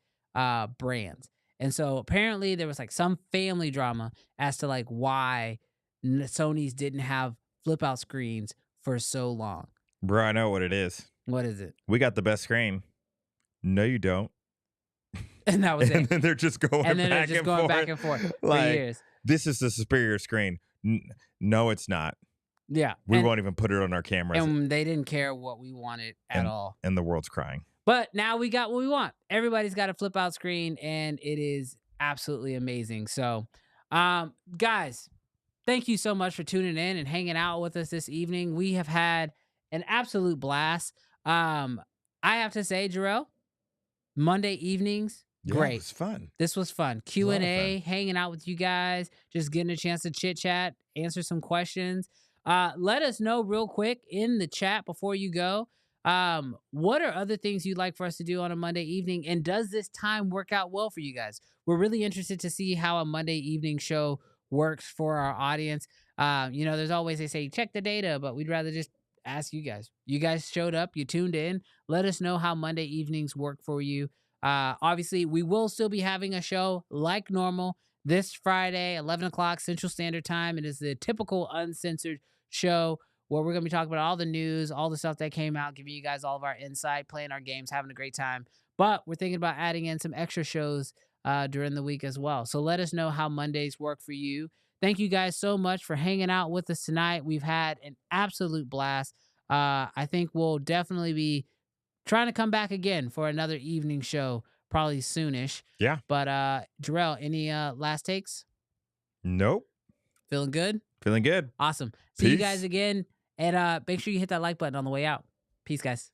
brands. And so apparently there was like some family drama as to like why Sony's didn't have flip out screens for so long. Bro, I know what it is. What is it? We got the best screen. No, you don't. And that was And it. then they're just going And then they're back just and going forth. back and forth for Like, years. this is the superior screen. No, it's not. Yeah. We and, won't even put it on our cameras. and they didn't care what we wanted at all. And the world's crying. But now we got what we want. Everybody's got a flip out screen, and it is absolutely amazing. So, guys, thank you so much for tuning in and hanging out with us this evening. We have had an absolute blast. I have to say, Jarrell, Monday evenings, Yeah, great. It was fun. This was fun. a lot of Q&A, fun. hanging out with you guys, just getting a chance to chit chat, answer some questions. Let us know real quick in the chat before you go. What are other things you'd like for us to do on a Monday evening? And does this time work out well for you guys? We're really interested to see how a Monday evening show works for our audience. There's always, they say, check the data, but we'd rather just ask you guys. You guys showed up, you tuned in. Let us know how Monday evenings work for you. Obviously, we will still be having a show like normal this Friday, 11 o'clock Central Standard Time. It is the typical uncensored show where we're going to be talking about all the news, all the stuff that came out, giving you guys all of our insight, playing our games, having a great time. But we're thinking about adding in some extra shows during the week as well. So let us know how Mondays work for you. Thank you guys so much for hanging out with us tonight. We've had an absolute blast. I think we'll definitely be trying to come back again for another evening show, probably soonish. Yeah. But Jarrell, any last takes? Nope. Feeling good? Feeling good. Awesome. See you Peace. guys again. And make sure you hit that like button on the way out. Peace, guys.